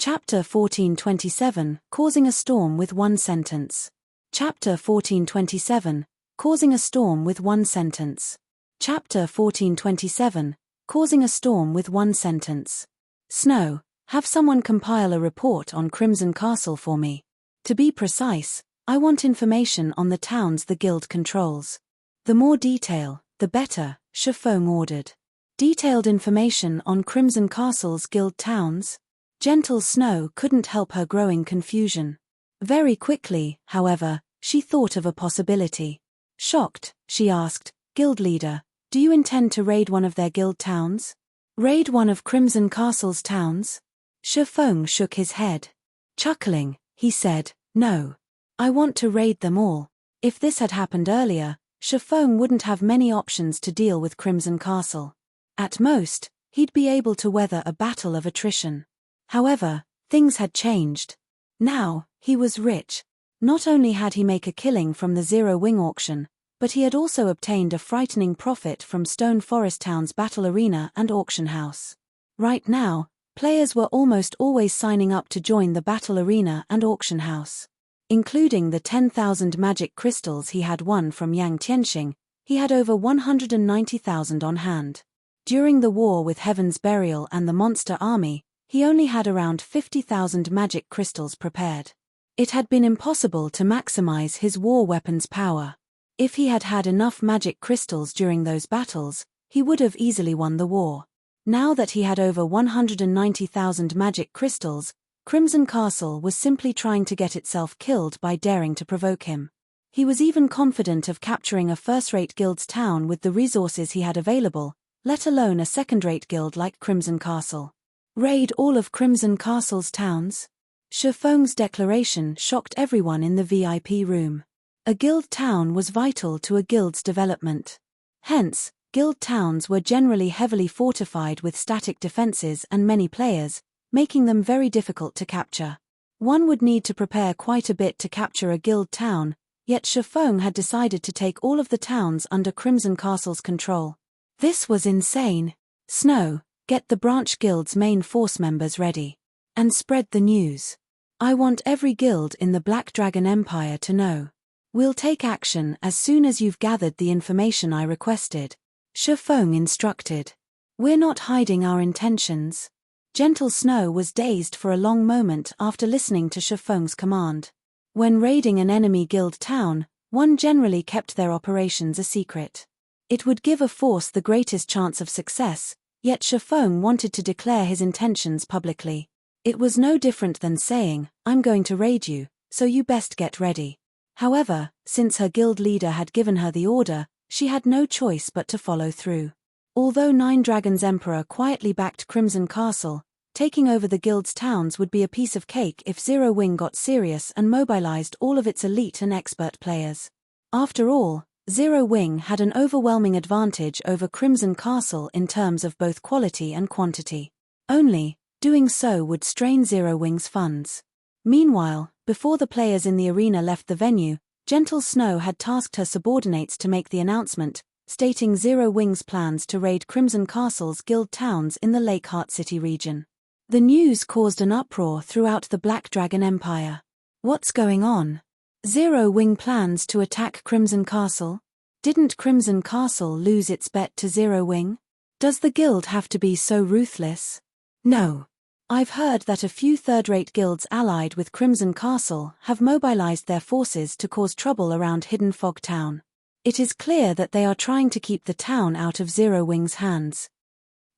Chapter 1427, Causing a Storm with One Sentence. Chapter 1427, Causing a Storm with One Sentence. Chapter 1427, Causing a Storm with One Sentence. Snow, have someone compile a report on Crimson Castle for me. To be precise, I want information on the towns the guild controls. The more detail, the better, Shifeng ordered. Detailed information on Crimson Castle's guild towns? Gentle Snow couldn't help her growing confusion. Very quickly, however, she thought of a possibility. Shocked, she asked, Guild leader, do you intend to raid one of their guild towns? Raid one of Crimson Castle's towns? Shifeng shook his head. Chuckling, he said, no. I want to raid them all. If this had happened earlier, Shifeng wouldn't have many options to deal with Crimson Castle. At most, he'd be able to weather a battle of attrition. However, things had changed. Now, he was rich. Not only had he made a killing from the Zero Wing auction, but he had also obtained a frightening profit from Stone Forest Town's battle arena and auction house. Right now, players were almost always signing up to join the battle arena and auction house. Including the 10,000 magic crystals he had won from Yang Tianxing, he had over 190,000 on hand. During the war with Heaven's Burial and the Monster Army, he only had around 50,000 magic crystals prepared. It had been impossible to maximize his war weapon's power. If he had had enough magic crystals during those battles, he would have easily won the war. Now that he had over 190,000 magic crystals, Crimson Castle was simply trying to get itself killed by daring to provoke him. He was even confident of capturing a first-rate guild's town with the resources he had available, let alone a second-rate guild like Crimson Castle. Raid all of Crimson Castle's towns? Shifeng's declaration shocked everyone in the VIP room. A guild town was vital to a guild's development. Hence, guild towns were generally heavily fortified with static defenses and many players, making them very difficult to capture. One would need to prepare quite a bit to capture a guild town, yet Shifeng had decided to take all of the towns under Crimson Castle's control. This was insane. Snow, get the branch guild's main force members ready. And spread the news. I want every guild in the Black Dragon Empire to know. We'll take action as soon as you've gathered the information I requested. Shifeng instructed. We're not hiding our intentions. Gentle Snow was dazed for a long moment after listening to Shifeng's command. When raiding an enemy guild town, one generally kept their operations a secret. It would give a force the greatest chance of success, yet Shifeng wanted to declare his intentions publicly. It was no different than saying, I'm going to raid you, so you best get ready. However, since her guild leader had given her the order, she had no choice but to follow through. Although Nine Dragons Emperor quietly backed Crimson Castle, taking over the guild's towns would be a piece of cake if Zero Wing got serious and mobilized all of its elite and expert players. After all, Zero Wing had an overwhelming advantage over Crimson Castle in terms of both quality and quantity. Only, doing so would strain Zero Wing's funds. Meanwhile, before the players in the arena left the venue, Gentle Snow had tasked her subordinates to make the announcement, stating Zero Wing's plans to raid Crimson Castle's guild towns in the Lakeheart City region. The news caused an uproar throughout the Black Dragon Empire. What's going on? Zero Wing plans to attack Crimson Castle? Didn't Crimson Castle lose its bet to Zero Wing? Does the guild have to be so ruthless? No. I've heard that a few third-rate guilds allied with Crimson Castle have mobilized their forces to cause trouble around Hidden Fog Town. It is clear that they are trying to keep the town out of Zero Wing's hands.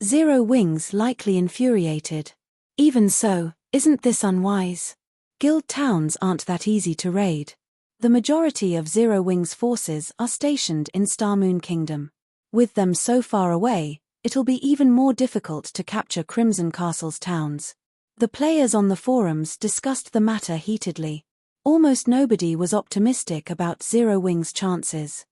Zero Wing's likely infuriated. Even so, isn't this unwise? Guild towns aren't that easy to raid. The majority of Zero Wing's forces are stationed in Starmoon Kingdom. With them so far away, it'll be even more difficult to capture Crimson Castle's towns. The players on the forums discussed the matter heatedly. Almost nobody was optimistic about Zero Wing's chances.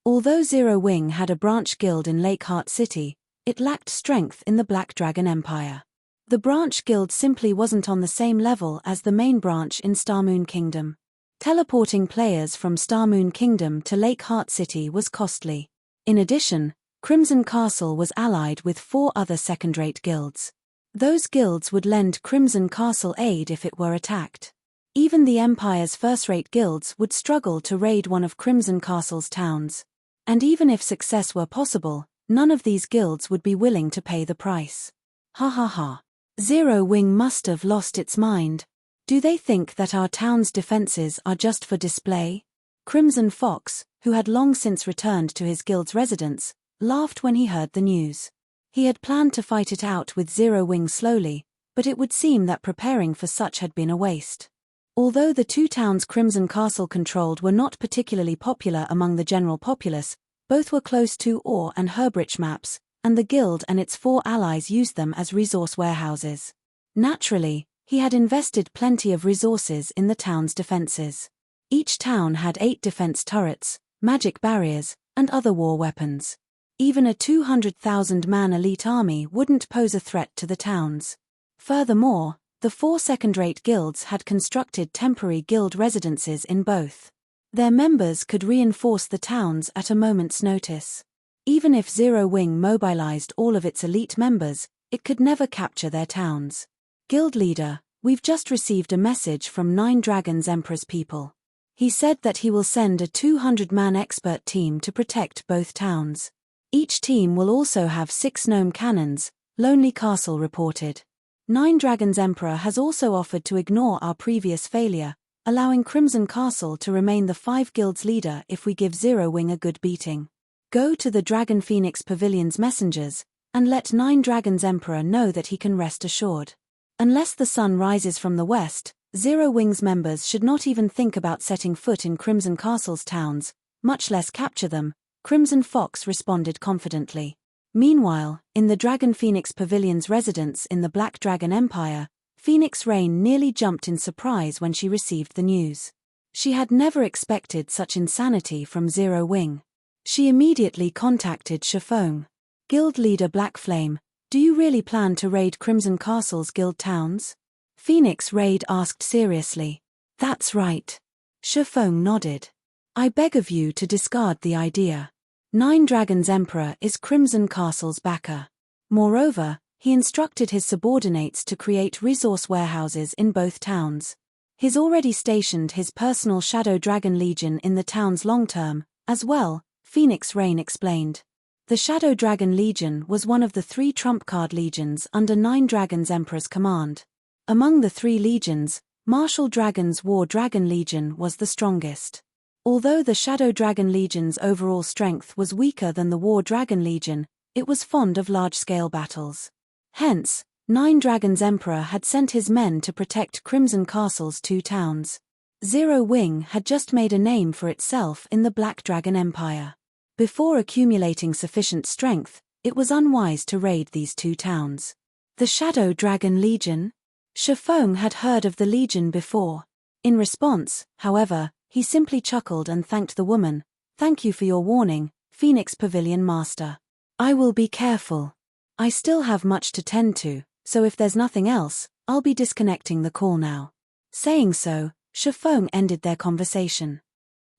Although Zero Wing had a branch guild in Lakeheart City, it lacked strength in the Black Dragon Empire. The branch guild simply wasn't on the same level as the main branch in Starmoon Kingdom. Teleporting players from Starmoon Kingdom to Lakeheart City was costly. In addition, Crimson Castle was allied with 4 other second-rate guilds. Those guilds would lend Crimson Castle aid if it were attacked. Even the Empire's first-rate guilds would struggle to raid one of Crimson Castle's towns. And even if success were possible, none of these guilds would be willing to pay the price. Ha ha ha. Zero Wing must have lost its mind. Do they think that our town's defenses are just for display? Crimson Fox, who had long since returned to his guild's residence, laughed when he heard the news. He had planned to fight it out with Zero Wing slowly, but it would seem that preparing for such had been a waste. Although the two towns Crimson Castle controlled were not particularly popular among the general populace, both were close to ore and herbrich maps, and the guild and its 4 allies used them as resource warehouses. Naturally, he had invested plenty of resources in the town's defenses. Each town had 8 defense turrets, magic barriers, and other war weapons. Even a 200,000-man elite army wouldn't pose a threat to the towns. Furthermore, the 4 second-rate guilds had constructed temporary guild residences in both. Their members could reinforce the towns at a moment's notice. Even if Zero Wing mobilized all of its elite members, it could never capture their towns. Guild leader, we've just received a message from 9 Dragons Emperor's people. He said that he will send a 200-man expert team to protect both towns. Each team will also have 6 gnome cannons, Lonely Castle reported. 9 Dragons Emperor has also offered to ignore our previous failure, allowing Crimson Castle to remain the 5 guilds leader if we give Zero Wing a good beating. Go to the Dragon Phoenix Pavilion's messengers, and let 9 Dragons Emperor know that he can rest assured. Unless the sun rises from the west, Zero Wing's members should not even think about setting foot in Crimson Castle's towns, much less capture them, Crimson Fox responded confidently. Meanwhile, in the Dragon Phoenix Pavilion's residence in the Black Dragon Empire, Phoenix Rain nearly jumped in surprise when she received the news. She had never expected such insanity from Zero Wing. She immediately contacted Shifeng. Guild leader Black Flame, do you really plan to raid Crimson Castle's guild towns? Phoenix Raid asked seriously. That's right. Shifeng nodded. I beg of you to discard the idea. 9 Dragons Emperor is Crimson Castle's backer. Moreover, he instructed his subordinates to create resource warehouses in both towns. He's already stationed his personal Shadow Dragon Legion in the town's long term, as well, Phoenix Rain explained. The Shadow Dragon Legion was one of the 3 trump card legions under 9 Dragons Emperor's command. Among the 3 legions, Martial Dragon's War Dragon Legion was the strongest. Although the Shadow Dragon Legion's overall strength was weaker than the War Dragon Legion, it was fond of large-scale battles. Hence, 9 Dragons Emperor had sent his men to protect Crimson Castle's 2 towns. Zero Wing had just made a name for itself in the Black Dragon Empire. Before accumulating sufficient strength, it was unwise to raid these 2 towns. The Shadow Dragon Legion? Shifeng had heard of the Legion before. In response, however, he simply chuckled and thanked the woman. Thank you for your warning, Phoenix Pavilion Master. I will be careful. I still have much to tend to, so if there's nothing else, I'll be disconnecting the call now. Saying so, Shifeng ended their conversation.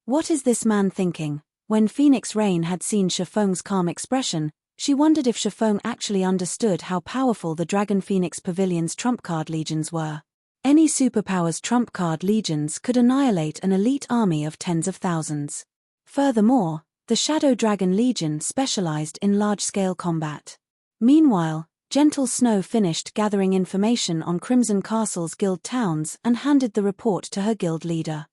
What is this man thinking? When Phoenix Rain had seen Shifeng's calm expression, she wondered if Shifeng actually understood how powerful the Dragon Phoenix Pavilion's trump card legions were. Any superpower's trump card legions could annihilate an elite army of tens of thousands. Furthermore, the Shadow Dragon Legion specialized in large-scale combat. Meanwhile, Gentle Snow finished gathering information on Crimson Castle's guild towns and handed the report to her guild leader.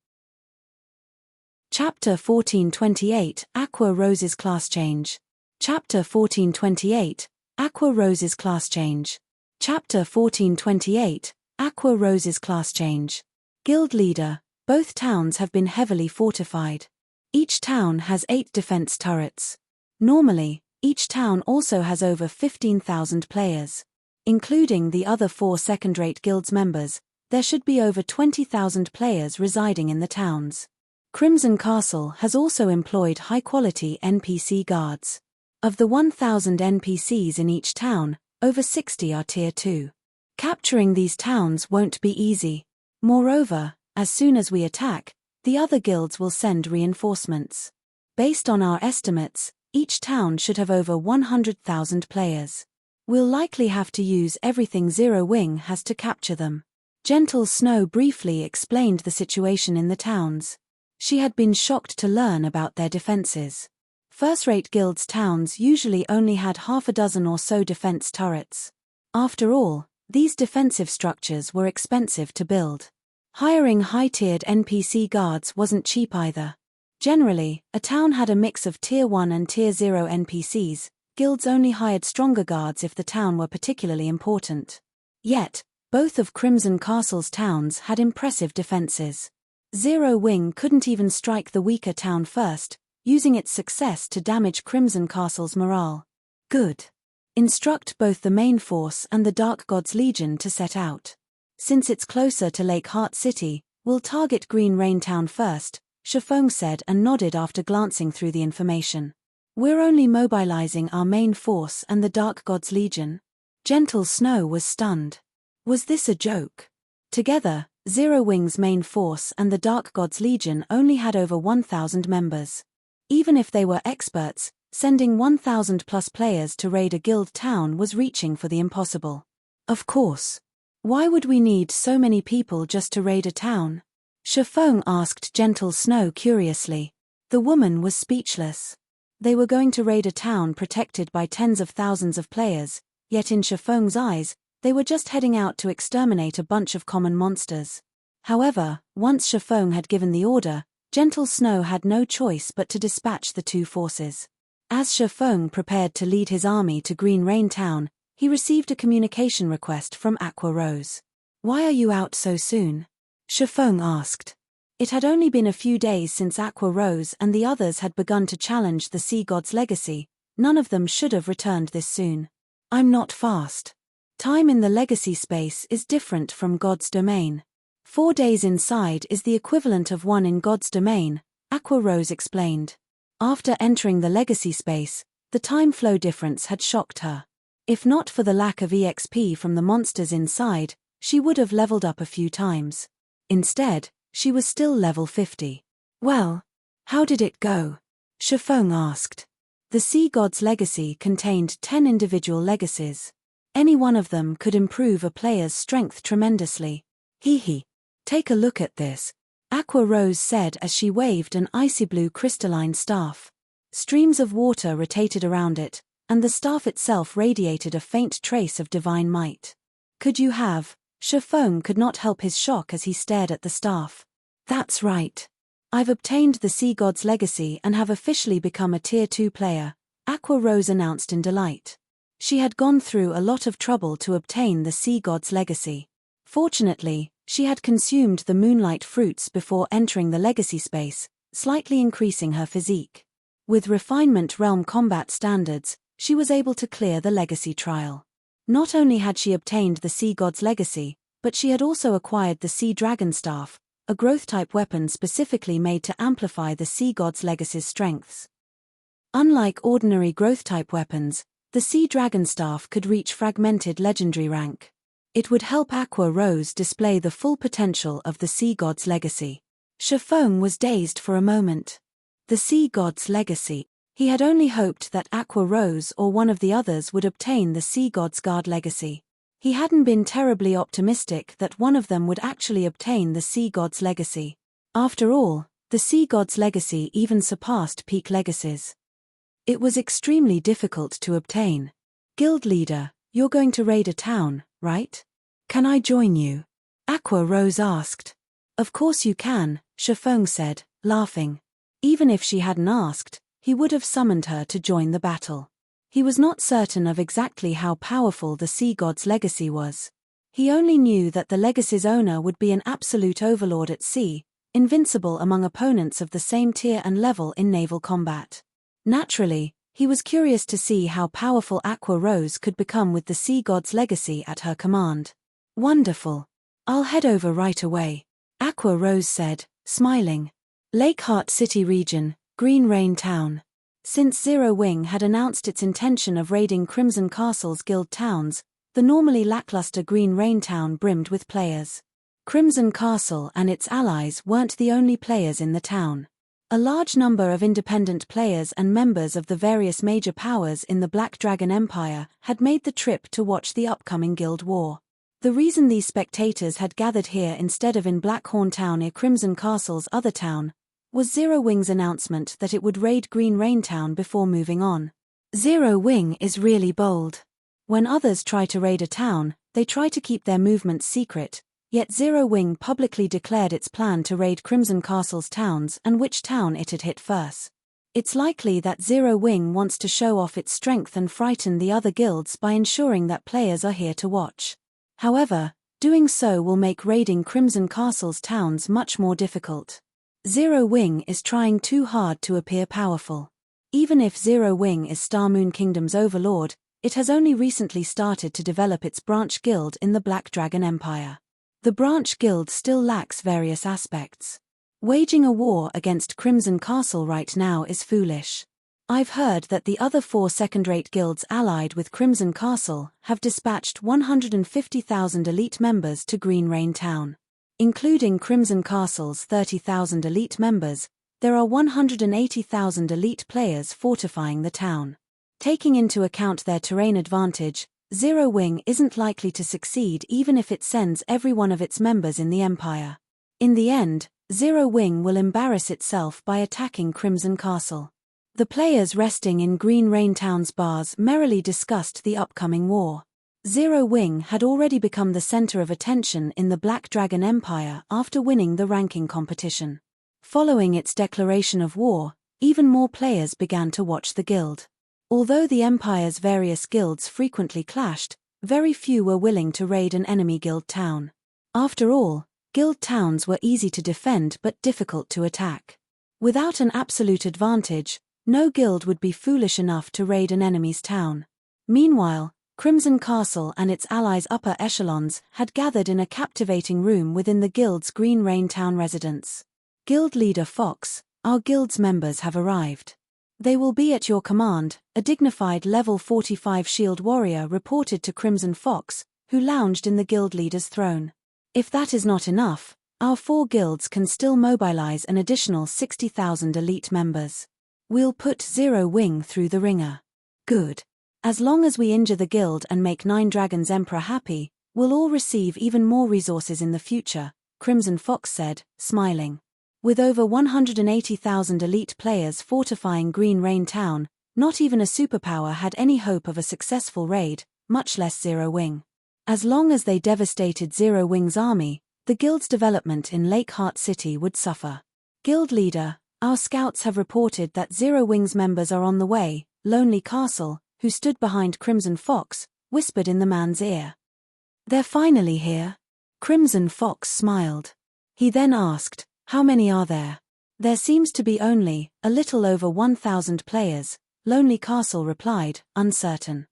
Chapter 1428, Aqua Rose's Class Change. Chapter 1428, Aqua Rose's Class Change. Chapter 1428, Aqua Rose's Class Change. Guild leader, both towns have been heavily fortified. Each town has 8 defense turrets. Normally, each town also has over 15,000 players. Including the other 4 second-rate guilds members, there should be over 20,000 players residing in the towns. Crimson Castle has also employed high-quality NPC guards. Of the 1,000 NPCs in each town, over 60 are Tier 2. Capturing these towns won't be easy. Moreover, as soon as we attack, the other guilds will send reinforcements. Based on our estimates, each town should have over 100,000 players. We'll likely have to use everything Zero Wing has to capture them. Gentle Snow briefly explained the situation in the towns. She had been shocked to learn about their defenses. First-rate guilds' towns usually only had half a dozen or so defense turrets. After all, these defensive structures were expensive to build. Hiring high-tiered NPC guards wasn't cheap either. Generally, a town had a mix of Tier 1 and Tier 0 NPCs. Guilds only hired stronger guards if the town were particularly important. Yet, both of Crimson Castle's towns had impressive defenses. Zero Wing couldn't even strike the weaker town first, using its success to damage Crimson Castle's morale. Good. Instruct both the main force and the Dark God's Legion to set out. Since it's closer to Lake Heart City, we'll target Green Rain Town first, Shifeng said and nodded after glancing through the information. We're only mobilizing our main force and the Dark God's Legion. Gentle Snow was stunned. Was this a joke? Together, Zero Wing's main force and the Dark God's Legion only had over 1,000 members. Even if they were experts, sending 1,000+ players to raid a guild town was reaching for the impossible. Of course. Why would we need so many people just to raid a town? Shifeng asked Gentle Snow curiously. The woman was speechless. They were going to raid a town protected by tens of thousands of players, yet in Shifeng's eyes, they were just heading out to exterminate a bunch of common monsters. However, once Shifeng had given the order, Gentle Snow had no choice but to dispatch the two forces. As Shifeng prepared to lead his army to Green Rain Town, he received a communication request from Aqua Rose. "Why are you out so soon?" Shifeng asked. It had only been a few days since Aqua Rose and the others had begun to challenge the Sea God's legacy. None of them should have returned this soon. "I'm not fast. Time in the legacy space is different from God's domain. 4 days inside is the equivalent of 1 in God's domain," Aqua Rose explained. After entering the legacy space, the time flow difference had shocked her. If not for the lack of EXP from the monsters inside, she would have leveled up a few times. Instead, she was still level 50. "Well, how did it go?" Shifeng asked. The Sea God's legacy contained 10 individual legacies. Any one of them could improve a player's strength tremendously. "Hee. Take a look at this," Aqua Rose said as she waved an icy blue crystalline staff. Streams of water rotated around it, and the staff itself radiated a faint trace of divine might. "Could you have?" Shifeng could not help his shock as he stared at the staff. "That's right. I've obtained the Sea God's legacy and have officially become a Tier 2 player," Aqua Rose announced in delight. She had gone through a lot of trouble to obtain the Sea God's legacy. Fortunately, she had consumed the moonlight fruits before entering the legacy space, slightly increasing her physique. With refinement realm combat standards, she was able to clear the legacy trial. Not only had she obtained the Sea God's legacy, but she had also acquired the Sea Dragon Staff, a growth-type weapon specifically made to amplify the Sea God's legacy's strengths. Unlike ordinary growth-type weapons, the Sea Dragon Staff could reach fragmented legendary rank. It would help Aqua Rose display the full potential of the Sea God's legacy. Shifeng was dazed for a moment. The Sea God's legacy. He had only hoped that Aqua Rose or one of the others would obtain the Sea God's Guard legacy. He hadn't been terribly optimistic that one of them would actually obtain the Sea God's legacy. After all, the Sea God's legacy even surpassed peak legacies. It was extremely difficult to obtain. "Guild leader, you're going to raid a town, right? Can I join you?" Aqua Rose asked. "Of course you can," Shifeng said, laughing. Even if she hadn't asked, he would have summoned her to join the battle. He was not certain of exactly how powerful the Sea God's legacy was. He only knew that the legacy's owner would be an absolute overlord at sea, invincible among opponents of the same tier and level in naval combat. Naturally, he was curious to see how powerful Aqua Rose could become with the Sea God's legacy at her command. "Wonderful. I'll head over right away," Aqua Rose said, smiling. Lake Heart City region, Green Rain Town. Since Zero Wing had announced its intention of raiding Crimson Castle's guild towns, the normally lackluster Green Rain Town brimmed with players. Crimson Castle and its allies weren't the only players in the town. A large number of independent players and members of the various major powers in the Black Dragon Empire had made the trip to watch the upcoming guild war. The reason these spectators had gathered here instead of in Blackhorn Town near Crimson Castle's other town was Zero Wing's announcement that it would raid Green Rain Town before moving on. Zero Wing is really bold. When others try to raid a town, they try to keep their movements secret, yet Zero Wing publicly declared its plan to raid Crimson Castle's towns and which town it had hit first. It's likely that Zero Wing wants to show off its strength and frighten the other guilds by ensuring that players are here to watch. However, doing so will make raiding Crimson Castle's towns much more difficult. Zero Wing is trying too hard to appear powerful. Even if Zero Wing is Star Moon Kingdom's overlord, it has only recently started to develop its branch guild in the Black Dragon Empire. The branch guild still lacks various aspects. Waging a war against Crimson Castle right now is foolish. I've heard that the other 4 second-rate guilds allied with Crimson Castle have dispatched 150,000 elite members to Green Rain Town. Including Crimson Castle's 30,000 elite members, there are 180,000 elite players fortifying the town. Taking into account their terrain advantage, Zero Wing isn't likely to succeed even if it sends every one of its members in the Empire. In the end, Zero Wing will embarrass itself by attacking Crimson Castle. The players resting in Green Rain Town's bars merrily discussed the upcoming war. Zero Wing had already become the center of attention in the Black Dragon Empire after winning the ranking competition. Following its declaration of war, even more players began to watch the guild. Although the Empire's various guilds frequently clashed, very few were willing to raid an enemy guild town. After all, guild towns were easy to defend but difficult to attack. Without an absolute advantage, no guild would be foolish enough to raid an enemy's town. Meanwhile, Crimson Castle and its allies' upper echelons had gathered in a captivating room within the guild's Green Rain Town residence. Guild leader Fox, our guild's members have arrived. They will be at your command, a dignified level 45 shield warrior reported to Crimson Fox, who lounged in the guild leader's throne. If that is not enough, our 4 guilds can still mobilize an additional 60,000 elite members. We'll put Zero Wing through the ringer. Good. As long as we injure the guild and make Nine Dragons Emperor happy, we'll all receive even more resources in the future, Crimson Fox said, smiling. With over 180,000 elite players fortifying Green Rain Town, not even a superpower had any hope of a successful raid, much less Zero Wing. As long as they devastated Zero Wing's army, the guild's development in Lakeheart City would suffer. Guild leader, our scouts have reported that Zero Wing's members are on the way. Lonely Castle, who stood behind Crimson Fox, whispered in the man's ear. They're finally here. Crimson Fox smiled. He then asked, how many are there? There seems to be only a little over 1,000 players, Lonely Castle replied, uncertain.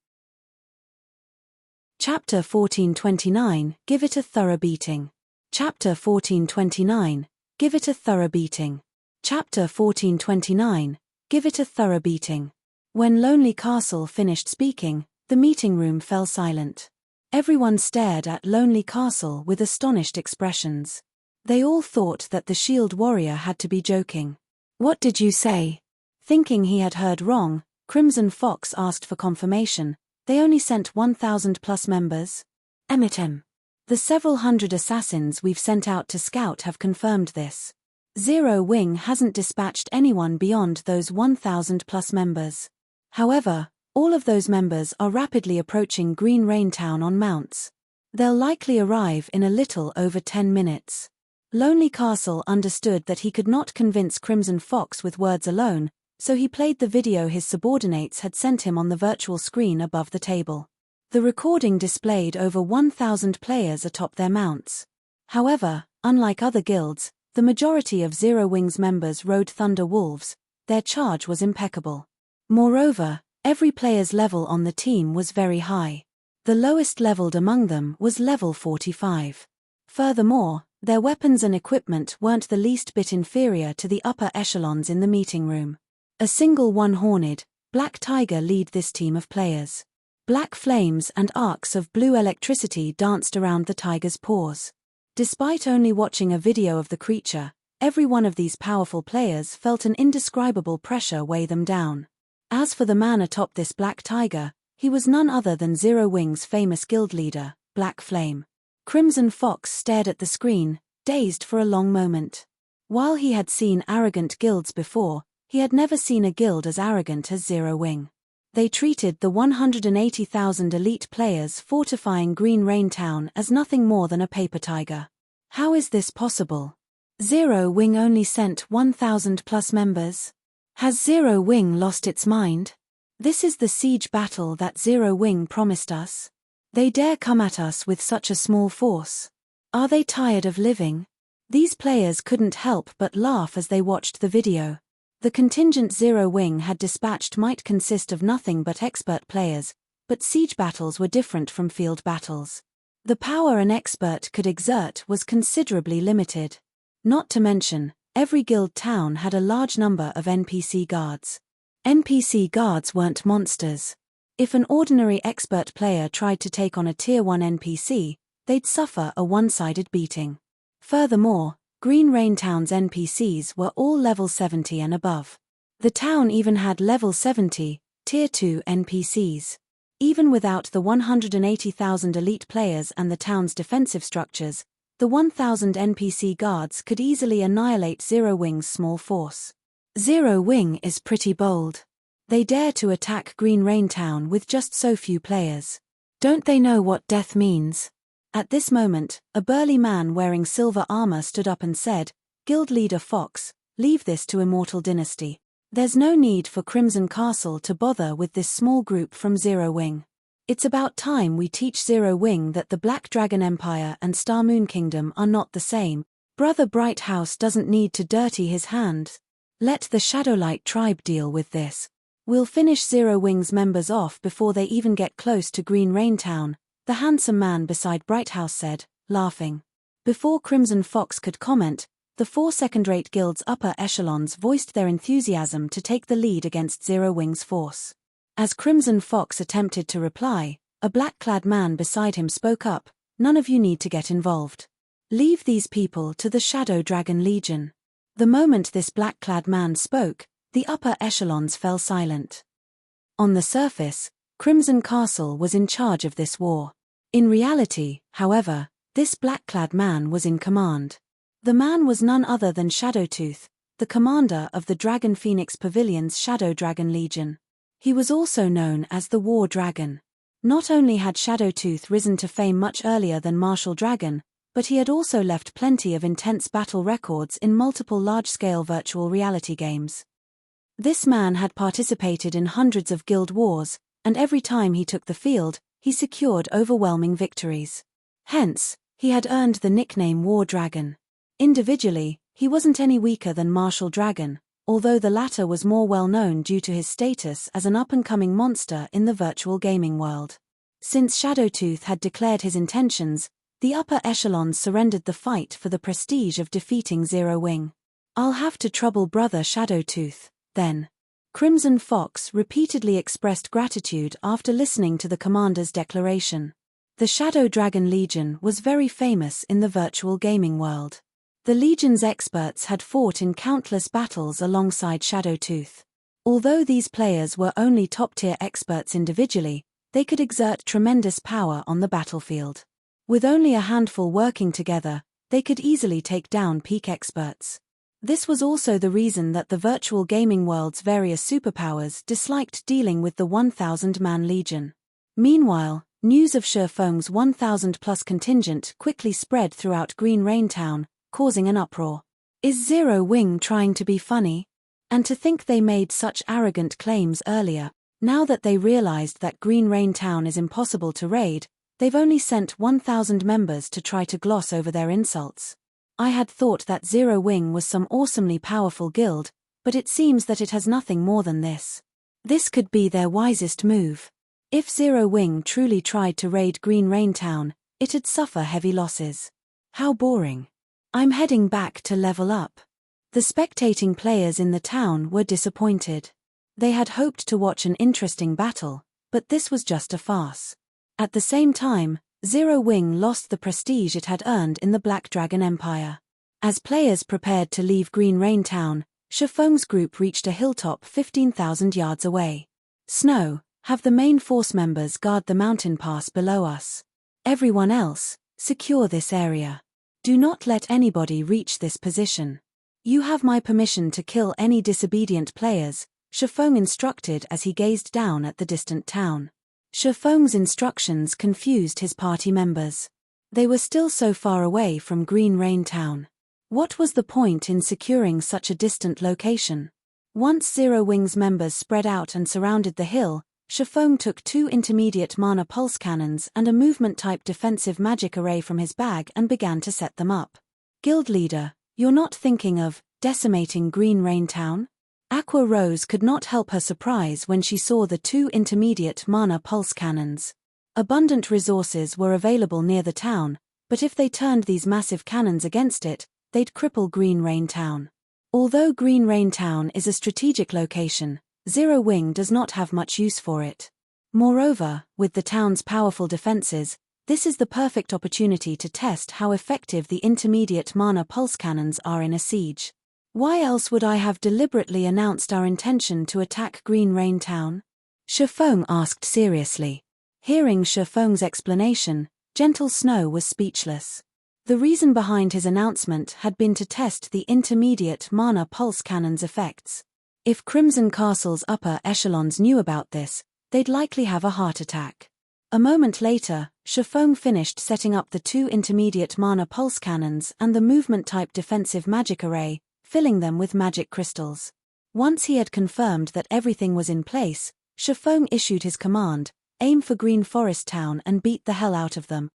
Chapter 1429, Give it a thorough beating. Chapter 1429, Give it a thorough beating. Chapter 1429, Give it a thorough beating. When Lonely Castle finished speaking, the meeting room fell silent. Everyone stared at Lonely Castle with astonished expressions. They all thought that the shield warrior had to be joking. What did you say? Thinking he had heard wrong, Crimson Fox asked for confirmation. They only sent 1,000 plus members? Emitem. The several hundred assassins we've sent out to scout have confirmed this. Zero Wing hasn't dispatched anyone beyond those 1,000 plus members. However, all of those members are rapidly approaching Green Rain Town on mounts. They'll likely arrive in a little over 10 minutes. Lonely Castle understood that he could not convince Crimson Fox with words alone, so he played the video his subordinates had sent him on the virtual screen above the table. The recording displayed over 1,000 players atop their mounts. However, unlike other guilds, the majority of Zero Wing's members rode Thunder Wolves. Their charge was impeccable. Moreover, every player's level on the team was very high. The lowest leveled among them was level 45. Furthermore, their weapons and equipment weren't the least bit inferior to the upper echelons in the meeting room. A single one-horned, black tiger lead this team of players. Black flames and arcs of blue electricity danced around the tiger's paws. Despite only watching a video of the creature, Every one of these powerful players felt an indescribable pressure weigh them down. As for the man atop this black tiger, he was none other than Zero Wing's famous guild leader, Black Flame. Crimson Fox stared at the screen, dazed for a long moment. While he had seen arrogant guilds before, he had never seen a guild as arrogant as Zero Wing. They treated the 180,000 elite players fortifying Green Rain Town as nothing more than a paper tiger. How is this possible? Zero Wing only sent 1,000 plus members? Has Zero Wing lost its mind? This is the siege battle that Zero Wing promised us. They dare come at us with such a small force. Are they tired of living? These players couldn't help but laugh as they watched the video. The contingent Zero Wing had dispatched might consist of nothing but expert players, but siege battles were different from field battles. The power an expert could exert was considerably limited. Not to mention, every guild town had a large number of NPC guards. NPC guards weren't monsters. If an ordinary expert player tried to take on a Tier 1 NPC, they'd suffer a one-sided beating. Furthermore, Green Rain Town's NPCs were all level 70 and above. The town even had level 70, Tier 2 NPCs. Even without the 180,000 elite players and the town's defensive structures, the 1,000 NPC guards could easily annihilate Zero Wing's small force. Zero Wing is pretty bold. They dare to attack Green Rain Town with just so few players. Don't they know what death means? At this moment, a burly man wearing silver armor stood up and said, "Guild leader Fox, leave this to Immortal Dynasty. There's no need for Crimson Castle to bother with this small group from Zero Wing. It's about time we teach Zero Wing that the Black Dragon Empire and Star Moon Kingdom are not the same. Brother Bright House doesn't need to dirty his hands. Let the Shadowlight tribe deal with this. We'll finish Zero Wing's members off before they even get close to Green Rain Town," the handsome man beside Bright House said, laughing. Before Crimson Fox could comment, the 4 second-rate guild's upper echelons voiced their enthusiasm to take the lead against Zero Wing's force. As Crimson Fox attempted to reply, a black-clad man beside him spoke up, "None of you need to get involved. Leave these people to the Shadow Dragon Legion." The moment this black-clad man spoke, the upper echelons fell silent. On the surface, Crimson Castle was in charge of this war. In reality, however, this black-clad man was in command. The man was none other than Shadowtooth, the commander of the Dragon Phoenix Pavilion's Shadow Dragon Legion. He was also known as the War Dragon. Not only had Shadowtooth risen to fame much earlier than Martial Dragon, but he had also left plenty of intense battle records in multiple large-scale virtual reality games. This man had participated in hundreds of guild wars, and every time he took the field, he secured overwhelming victories. Hence, he had earned the nickname War Dragon. Individually, he wasn't any weaker than Martial Dragon, although the latter was more well-known due to his status as an up-and-coming monster in the virtual gaming world. Since Shadowtooth had declared his intentions, the upper echelons surrendered the fight for the prestige of defeating Zero Wing. "I'll have to trouble Brother Shadowtooth, then." Crimson Fox repeatedly expressed gratitude after listening to the commander's declaration. The Shadow Dragon Legion was very famous in the virtual gaming world. The Legion's experts had fought in countless battles alongside Shadowtooth. Although these players were only top-tier experts individually, they could exert tremendous power on the battlefield. With only a handful working together, they could easily take down peak experts. This was also the reason that the virtual gaming world's various superpowers disliked dealing with the 1,000-man Legion. Meanwhile, news of Shifeng's 1,000-plus contingent quickly spread throughout Green Rain Town, causing an uproar. Is Zero Wing trying to be funny? And to think they made such arrogant claims earlier. Now that they realized that Green Rain Town is impossible to raid, they've only sent 1,000 members to try to gloss over their insults. I had thought that Zero Wing was some awesomely powerful guild, but it seems that it has nothing more than this. This could be their wisest move. If Zero Wing truly tried to raid Green Rain Town, it'd suffer heavy losses. How boring. I'm heading back to level up. The spectating players in the town were disappointed. They had hoped to watch an interesting battle, but this was just a farce. At the same time, Zero Wing lost the prestige it had earned in the Black Dragon Empire. As players prepared to leave Green Rain Town, Shifeng's group reached a hilltop 15,000 yards away. Snow, have the main force members guard the mountain pass below us. Everyone else, secure this area. Do not let anybody reach this position. You have my permission to kill any disobedient players, Shifeng instructed as he gazed down at the distant town. Shifeng's instructions confused his party members. They were still so far away from Green Rain Town. What was the point in securing such a distant location? Once Zero Wing's members spread out and surrounded the hill, Shifeng took 2 intermediate mana pulse cannons and a movement-type defensive magic array from his bag and began to set them up. Guild leader, you're not thinking of decimating Green Rain Town? Aqua Rose could not help her surprise when she saw the 2 intermediate mana pulse cannons. Abundant resources were available near the town, but if they turned these massive cannons against it, they'd cripple Green Rain Town. Although Green Rain Town is a strategic location, Zero Wing does not have much use for it. Moreover, with the town's powerful defenses, this is the perfect opportunity to test how effective the intermediate mana pulse cannons are in a siege. Why else would I have deliberately announced our intention to attack Green Rain Town? Shifeng asked seriously. Hearing Shifeng's explanation, Gentle Snow was speechless. The reason behind his announcement had been to test the intermediate mana pulse cannon's effects. If Crimson Castle's upper echelons knew about this, they'd likely have a heart attack. A moment later, Shifeng finished setting up the 2 intermediate mana pulse cannons and the movement-type defensive magic array, filling them with magic crystals. Once he had confirmed that everything was in place, Shifeng issued his command, aim for Green Forest Town and beat the hell out of them.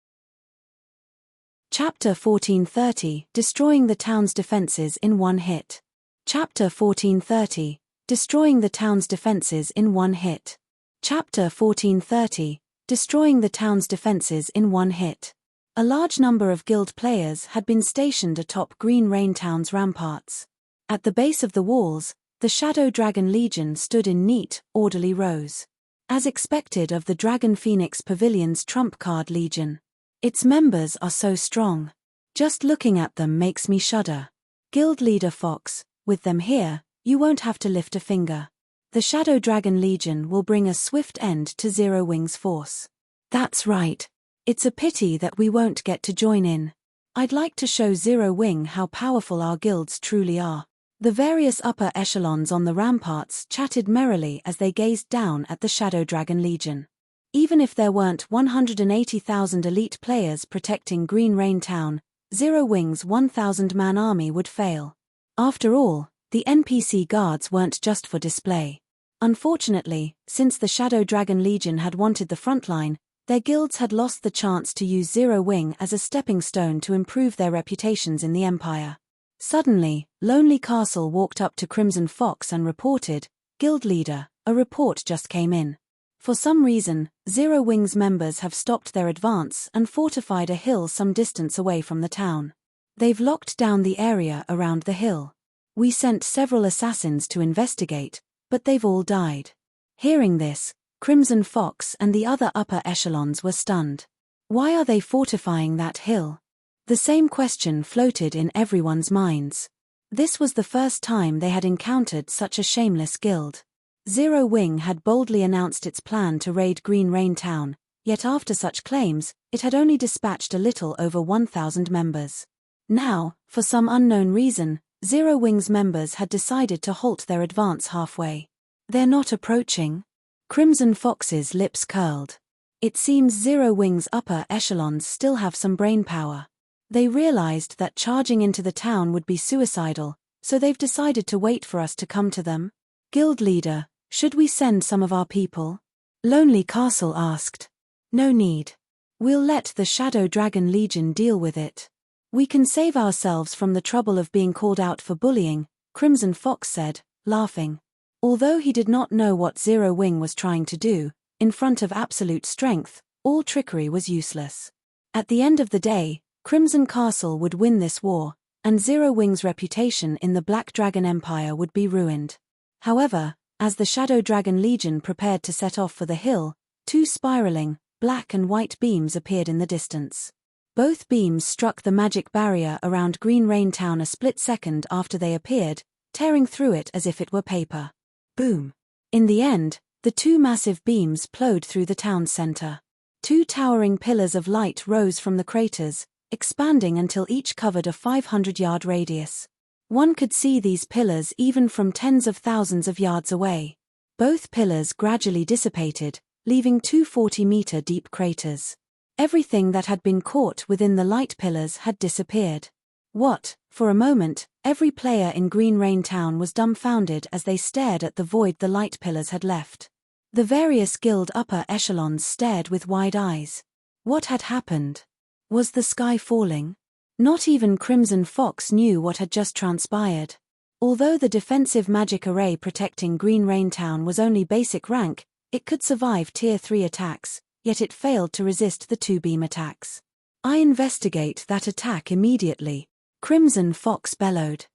Chapter 1430, Destroying the Town's Defenses in One Hit. Chapter 1430, Destroying the Town's Defenses in One Hit. Chapter 1430, Destroying the Town's Defenses in One Hit. A large number of guild players had been stationed atop Green Rain Town's ramparts. At the base of the walls, the Shadow Dragon Legion stood in neat, orderly rows. As expected of the Dragon Phoenix Pavilion's trump card legion. Its members are so strong. Just looking at them makes me shudder. Guild leader Fox, with them here, you won't have to lift a finger. The Shadow Dragon Legion will bring a swift end to Zero Wing's force. That's right. It's a pity that we won't get to join in. I'd like to show Zero Wing how powerful our guilds truly are. The various upper echelons on the ramparts chatted merrily as they gazed down at the Shadow Dragon Legion. Even if there weren't 180,000 elite players protecting Green Rain Town, Zero Wing's 1,000-man army would fail. After all, the NPC guards weren't just for display. Unfortunately, since the Shadow Dragon Legion had wanted the frontline, their guilds had lost the chance to use Zero Wing as a stepping stone to improve their reputations in the Empire. Suddenly, Lonely Castle walked up to Crimson Fox and reported, "Guild leader, a report just came in. For some reason, Zero Wing's members have stopped their advance and fortified a hill some distance away from the town. They've locked down the area around the hill. We sent several assassins to investigate, but they've all died." Hearing this, Crimson Fox and the other upper echelons were stunned. Why are they fortifying that hill? The same question floated in everyone's minds. This was the first time they had encountered such a shameless guild. Zero Wing had boldly announced its plan to raid Green Rain Town, yet after such claims, it had only dispatched a little over 1,000 members. Now, for some unknown reason, Zero Wing's members had decided to halt their advance halfway. They're not approaching? Crimson Fox's lips curled. It seems Zero Wing's upper echelons still have some brainpower. They realized that charging into the town would be suicidal, so they've decided to wait for us to come to them. Guild leader, should we send some of our people? Lonely Castle asked. No need. We'll let the Shadow Dragon Legion deal with it. We can save ourselves from the trouble of being called out for bullying, Crimson Fox said, laughing. Although he did not know what Zero Wing was trying to do, in front of absolute strength, all trickery was useless. At the end of the day, Crimson Castle would win this war, and Zero Wing's reputation in the Black Dragon Empire would be ruined. However, as the Shadow Dragon Legion prepared to set off for the hill, 2 spiraling, black and white beams appeared in the distance. Both beams struck the magic barrier around Green Rain Town a split second after they appeared, tearing through it as if it were paper. Boom! In the end, the two massive beams plowed through the town's center. Two towering pillars of light rose from the craters, expanding until each covered a 500-yard radius. One could see these pillars even from tens of thousands of yards away. Both pillars gradually dissipated, leaving two 40-meter deep craters. Everything that had been caught within the light pillars had disappeared. For a moment, every player in Green Rain Town was dumbfounded as they stared at the void the light pillars had left. The various guild upper echelons stared with wide eyes. What had happened? Was the sky falling? Not even Crimson Fox knew what had just transpired. Although the defensive magic array protecting Green Rain Town was only basic rank, it could survive Tier 3 attacks, yet it failed to resist the two beam attacks. "I investigate that attack immediately," Crimson Fox bellowed.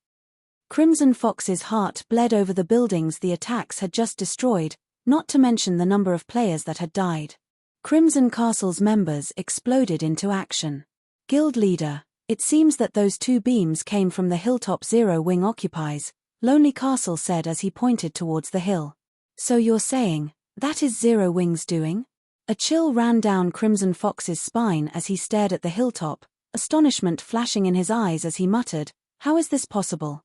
Crimson Fox's heart bled over the buildings the attacks had just destroyed, not to mention the number of players that had died. Crimson Castle's members exploded into action. "Guild leader, it seems that those two beams came from the hilltop Zero Wing occupies," Lonely Castle said as he pointed towards the hill. "So you're saying, that is Zero Wing's doing?" A chill ran down Crimson Fox's spine as he stared at the hilltop, astonishment flashing in his eyes as he muttered, "How is this possible?"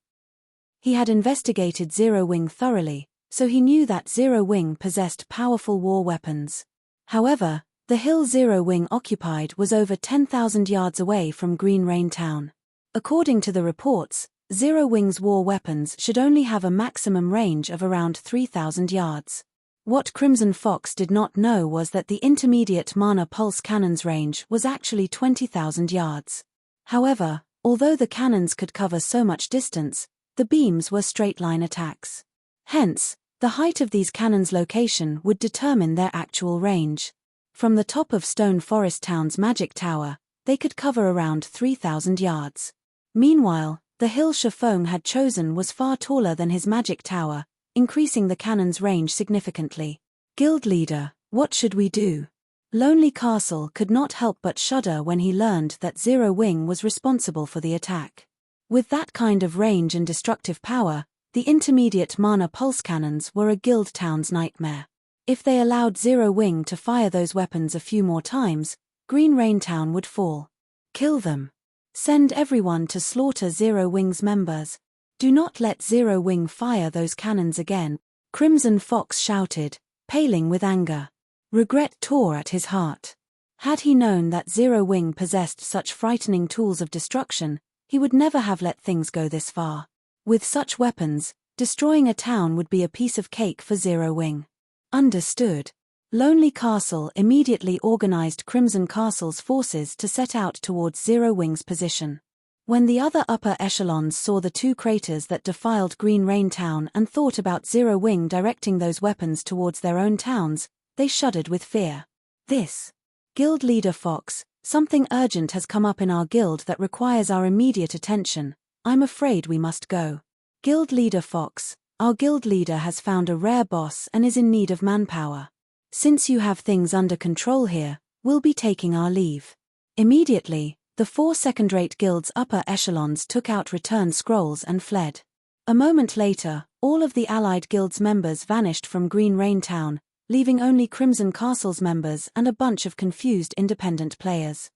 He had investigated Zero Wing thoroughly, so he knew that Zero Wing possessed powerful war weapons. However, the hill Zero Wing occupied was over 10,000 yards away from Green Rain Town. According to the reports, Zero Wing's war weapons should only have a maximum range of around 3,000 yards. What Crimson Fox did not know was that the intermediate mana pulse cannon's range was actually 20,000 yards. However, although the cannons could cover so much distance, the beams were straight-line attacks. Hence, the height of these cannons' location would determine their actual range. From the top of Stone Forest Town's magic tower, they could cover around 3,000 yards. Meanwhile, the hill Shafong had chosen was far taller than his magic tower, increasing the cannon's range significantly. "Guild leader, what should we do?" Lonely Castle could not help but shudder when he learned that Zero Wing was responsible for the attack. With that kind of range and destructive power, the intermediate mana pulse cannons were a guild town's nightmare. If they allowed Zero Wing to fire those weapons a few more times, Green Rain Town would fall. "Kill them. Send everyone to slaughter Zero Wing's members. Do not let Zero Wing fire those cannons again," Crimson Fox shouted, paling with anger. Regret tore at his heart. Had he known that Zero Wing possessed such frightening tools of destruction, he would never have let things go this far. With such weapons, destroying a town would be a piece of cake for Zero Wing. Understood. Lonely Castle immediately organized Crimson Castle's forces to set out towards Zero Wing's position. When the other upper echelons saw the two craters that defiled Green Rain Town and thought about Zero Wing directing those weapons towards their own towns, they shuddered with fear. "This. Guild leader Fox, something urgent has come up in our guild that requires our immediate attention. I'm afraid we must go. Guild leader Fox, our guild leader has found a rare boss and is in need of manpower. Since you have things under control here, we'll be taking our leave." Immediately, the four second-rate guild's upper echelons took out return scrolls and fled. A moment later, all of the allied guild's members vanished from Green Rain Town, leaving only Crimson Castle's members and a bunch of confused independent players.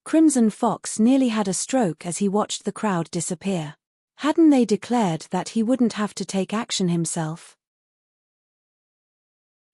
Crimson Fox nearly had a stroke as he watched the crowd disappear. Hadn't they declared that he wouldn't have to take action himself?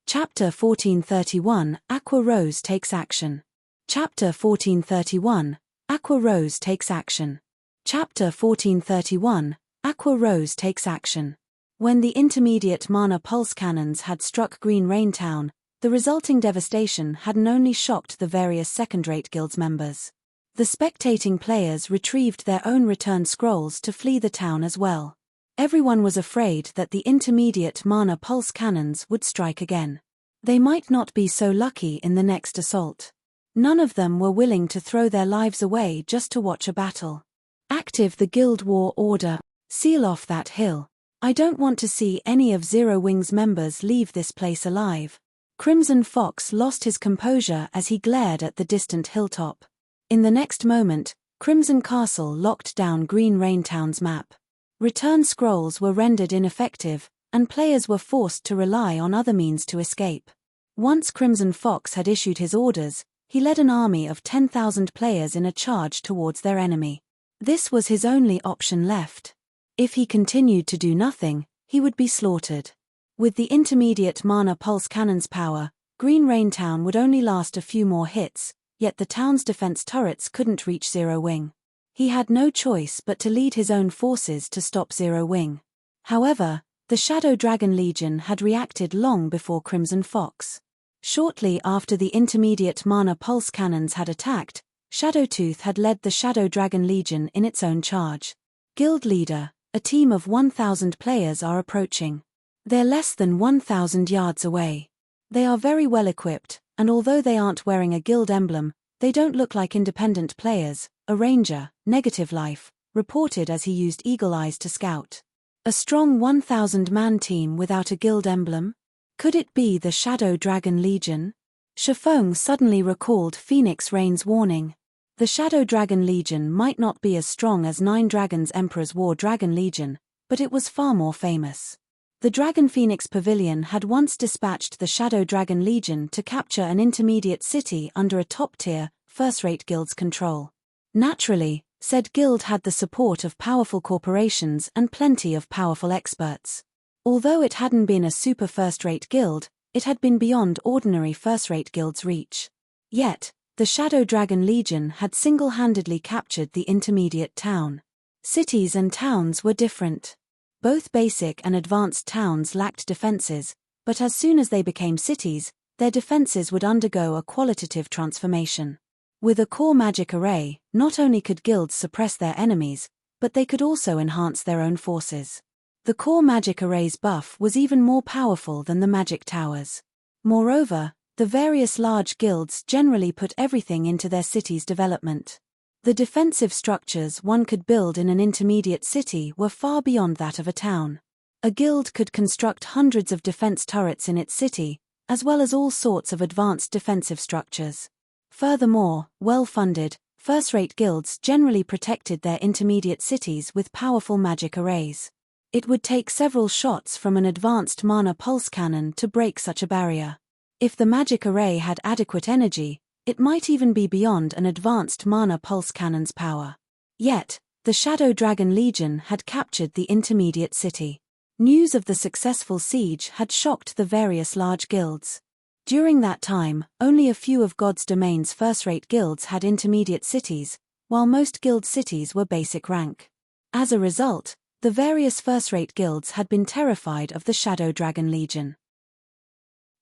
Chapter 1431, Aqua Rose takes action. Chapter 1431, Aqua Rose takes action. Chapter 1431, Aqua Rose takes action. When the intermediate mana pulse cannons had struck Green Rain Town, the resulting devastation hadn't only shocked the various second-rate guilds members. The spectating players retrieved their own return scrolls to flee the town as well. Everyone was afraid that the intermediate mana pulse cannons would strike again. They might not be so lucky in the next assault. None of them were willing to throw their lives away just to watch a battle. "Active the Guild War Order. Seal off that hill. I don't want to see any of Zero Wing's members leave this place alive." Crimson Fox lost his composure as he glared at the distant hilltop. In the next moment, Crimson Castle locked down Green Rain Town's map. Return scrolls were rendered ineffective, and players were forced to rely on other means to escape. Once Crimson Fox had issued his orders, he led an army of 10,000 players in a charge towards their enemy. This was his only option left. If he continued to do nothing, he would be slaughtered. With the intermediate mana pulse cannon's power, Green Rain Town would only last a few more hits, yet the town's defense turrets couldn't reach Zero Wing. He had no choice but to lead his own forces to stop Zero Wing. However, the Shadow Dragon Legion had reacted long before Crimson Fox. Shortly after the intermediate mana pulse cannons had attacked, Shadowtooth had led the Shadow Dragon Legion in its own charge. Guild Leader, a team of 1,000 players are approaching. They're less than 1,000 yards away. They are very well equipped, and although they aren't wearing a guild emblem, they don't look like independent players. A ranger, Negative Life, reported as he used eagle eyes to scout. A strong 1,000-man team without a guild emblem? Could it be the Shadow Dragon Legion? Shifeng suddenly recalled Phoenix Rain's warning. The Shadow Dragon Legion might not be as strong as Nine Dragons Emperor's War Dragon Legion, but it was far more famous. The Dragon Phoenix Pavilion had once dispatched the Shadow Dragon Legion to capture an intermediate city under a top-tier, first-rate guild's control. Naturally, said guild had the support of powerful corporations and plenty of powerful experts. Although it hadn't been a super first-rate guild, it had been beyond ordinary first-rate guilds' reach. Yet, the Shadow Dragon Legion had single-handedly captured the intermediate town. Cities and towns were different. Both basic and advanced towns lacked defenses, but as soon as they became cities, their defenses would undergo a qualitative transformation. With a core magic array, not only could guilds suppress their enemies, but they could also enhance their own forces. The core magic array's buff was even more powerful than the magic towers. Moreover, the various large guilds generally put everything into their city's development. The defensive structures one could build in an intermediate city were far beyond that of a town. A guild could construct hundreds of defense turrets in its city, as well as all sorts of advanced defensive structures. Furthermore, well-funded, first-rate guilds generally protected their intermediate cities with powerful magic arrays. It would take several shots from an advanced mana pulse cannon to break such a barrier. If the magic array had adequate energy, it might even be beyond an advanced mana pulse cannon's power. Yet, the Shadow Dragon Legion had captured the intermediate city. News of the successful siege had shocked the various large guilds. During that time, only a few of God's Domain's first-rate guilds had intermediate cities, while most guild cities were basic rank. As a result, the various first-rate guilds had been terrified of the Shadow Dragon Legion.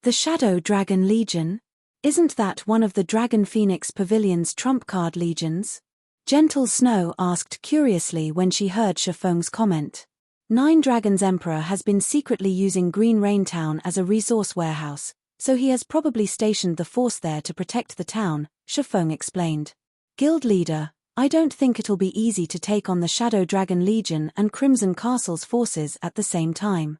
The Shadow Dragon Legion? Isn't that one of the Dragon Phoenix Pavilion's trump-card legions? Gentle Snow asked curiously when she heard Shifeng's comment. Nine Dragons Emperor has been secretly using Green Rain Town as a resource warehouse, so he has probably stationed the force there to protect the town, Shifeng explained. Guild Leader, I don't think it'll be easy to take on the Shadow Dragon Legion and Crimson Castle's forces at the same time.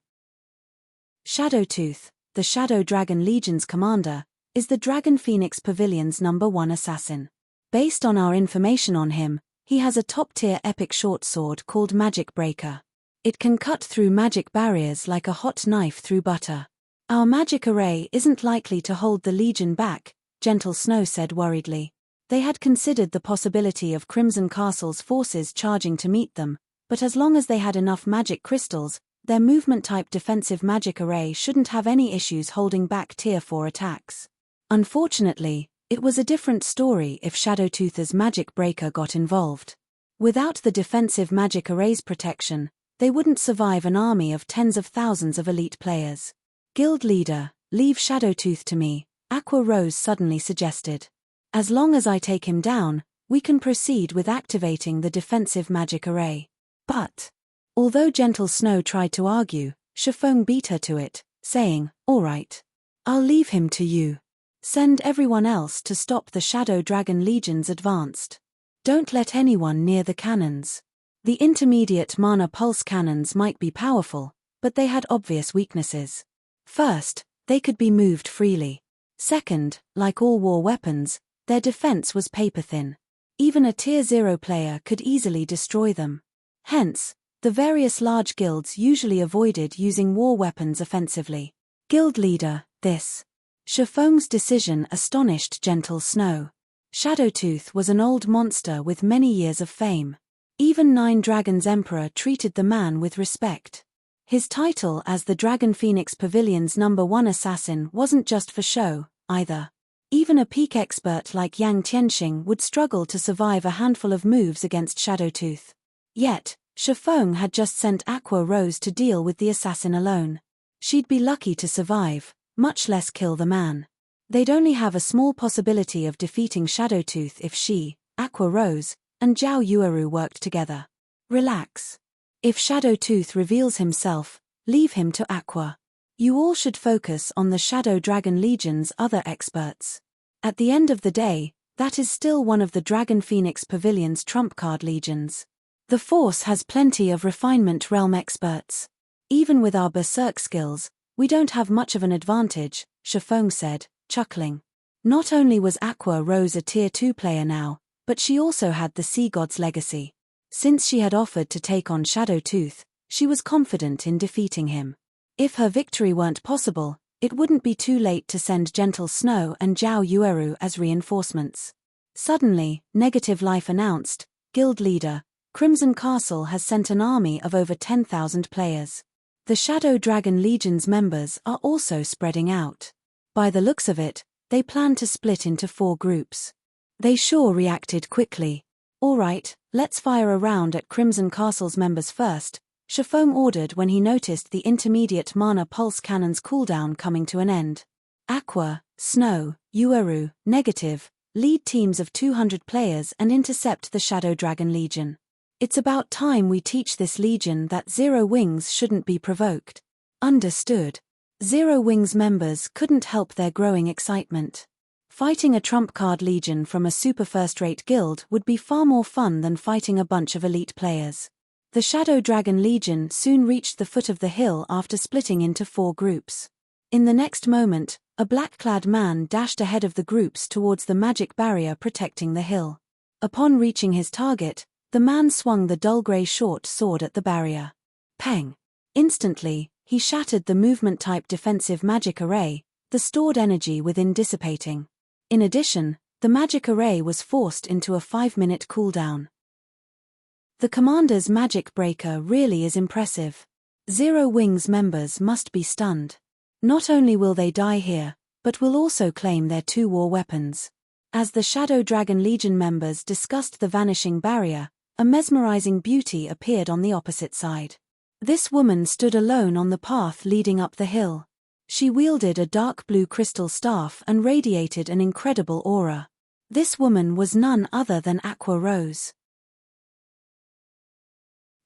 Shadowtooth, the Shadow Dragon Legion's commander, is the Dragon Phoenix Pavilion's #1 assassin. Based on our information on him, he has a top-tier epic short sword called Magic Breaker. It can cut through magic barriers like a hot knife through butter. Our magic array isn't likely to hold the Legion back, Gentle Snow said worriedly. They had considered the possibility of Crimson Castle's forces charging to meet them, but as long as they had enough magic crystals, their movement-type defensive magic array shouldn't have any issues holding back Tier 4 attacks. Unfortunately, it was a different story if Shadowtooth's Magic Breaker got involved. Without the defensive magic array's protection, they wouldn't survive an army of tens of thousands of elite players. Guild Leader, leave Shadowtooth to me, Aqua Rose suddenly suggested. As long as I take him down, we can proceed with activating the defensive magic array. But, although Gentle Snow tried to argue, Shifeng beat her to it, saying, "All right. I'll leave him to you. Send everyone else to stop the Shadow Dragon Legion's advanced. Don't let anyone near the cannons." The intermediate mana pulse cannons might be powerful, but they had obvious weaknesses. First, they could be moved freely. Second, like all war weapons, their defense was paper-thin. Even a Tier 0 player could easily destroy them. Hence, the various large guilds usually avoided using war weapons offensively. Guild leader, this. Shifeng's decision astonished Gentle Snow. Shadowtooth was an old monster with many years of fame. Even Nine Dragons Emperor treated the man with respect. His title as the Dragon Phoenix Pavilion's #1 assassin wasn't just for show, either. Even a peak expert like Yang Tianxing would struggle to survive a handful of moves against Shadowtooth. Yet, Shifeng had just sent Aqua Rose to deal with the assassin alone. She'd be lucky to survive, much less kill the man. They'd only have a small possibility of defeating Shadowtooth if she, Aqua Rose, and Zhao Yueru worked together. Relax. If Shadowtooth reveals himself, leave him to Aqua. You all should focus on the Shadow Dragon Legion's other experts. At the end of the day, that is still one of the Dragon Phoenix Pavilion's trump card legions. The Force has plenty of refinement realm experts. Even with our berserk skills, we don't have much of an advantage, Shifeng said, chuckling. Not only was Aqua Rose a Tier 2 player now, but she also had the Sea God's legacy. Since she had offered to take on Shadowtooth, she was confident in defeating him. If her victory weren't possible, it wouldn't be too late to send Gentle Snow and Zhao Yueru as reinforcements. Suddenly, Negative Life announced, Guild leader, Crimson Castle has sent an army of over 10,000 players. The Shadow Dragon Legion's members are also spreading out. By the looks of it, they plan to split into 4 groups. They sure reacted quickly. Alright, let's fire a round at Crimson Castle's members first, Shifeng ordered when he noticed the intermediate mana pulse cannon's cooldown coming to an end. Aqua, Snow, Yueru, Negative, lead teams of 200 players and intercept the Shadow Dragon Legion. It's about time we teach this legion that Zero Wings shouldn't be provoked. Understood. Zero Wings members couldn't help their growing excitement. Fighting a trump card legion from a super first-rate guild would be far more fun than fighting a bunch of elite players. The Shadow Dragon Legion soon reached the foot of the hill after splitting into 4 groups. In the next moment, a black-clad man dashed ahead of the groups towards the magic barrier protecting the hill. Upon reaching his target, the man swung the dull grey short sword at the barrier. Peng! Instantly, he shattered the movement-type defensive magic array, the stored energy within dissipating. In addition, the magic array was forced into a 5-minute cooldown. The commander's magic breaker really is impressive. Zero Wings members must be stunned. Not only will they die here, but will also claim their 2 war weapons. As the Shadow Dragon Legion members discussed the vanishing barrier, a mesmerizing beauty appeared on the opposite side. This woman stood alone on the path leading up the hill. She wielded a dark blue crystal staff and radiated an incredible aura. This woman was none other than Aqua Rose.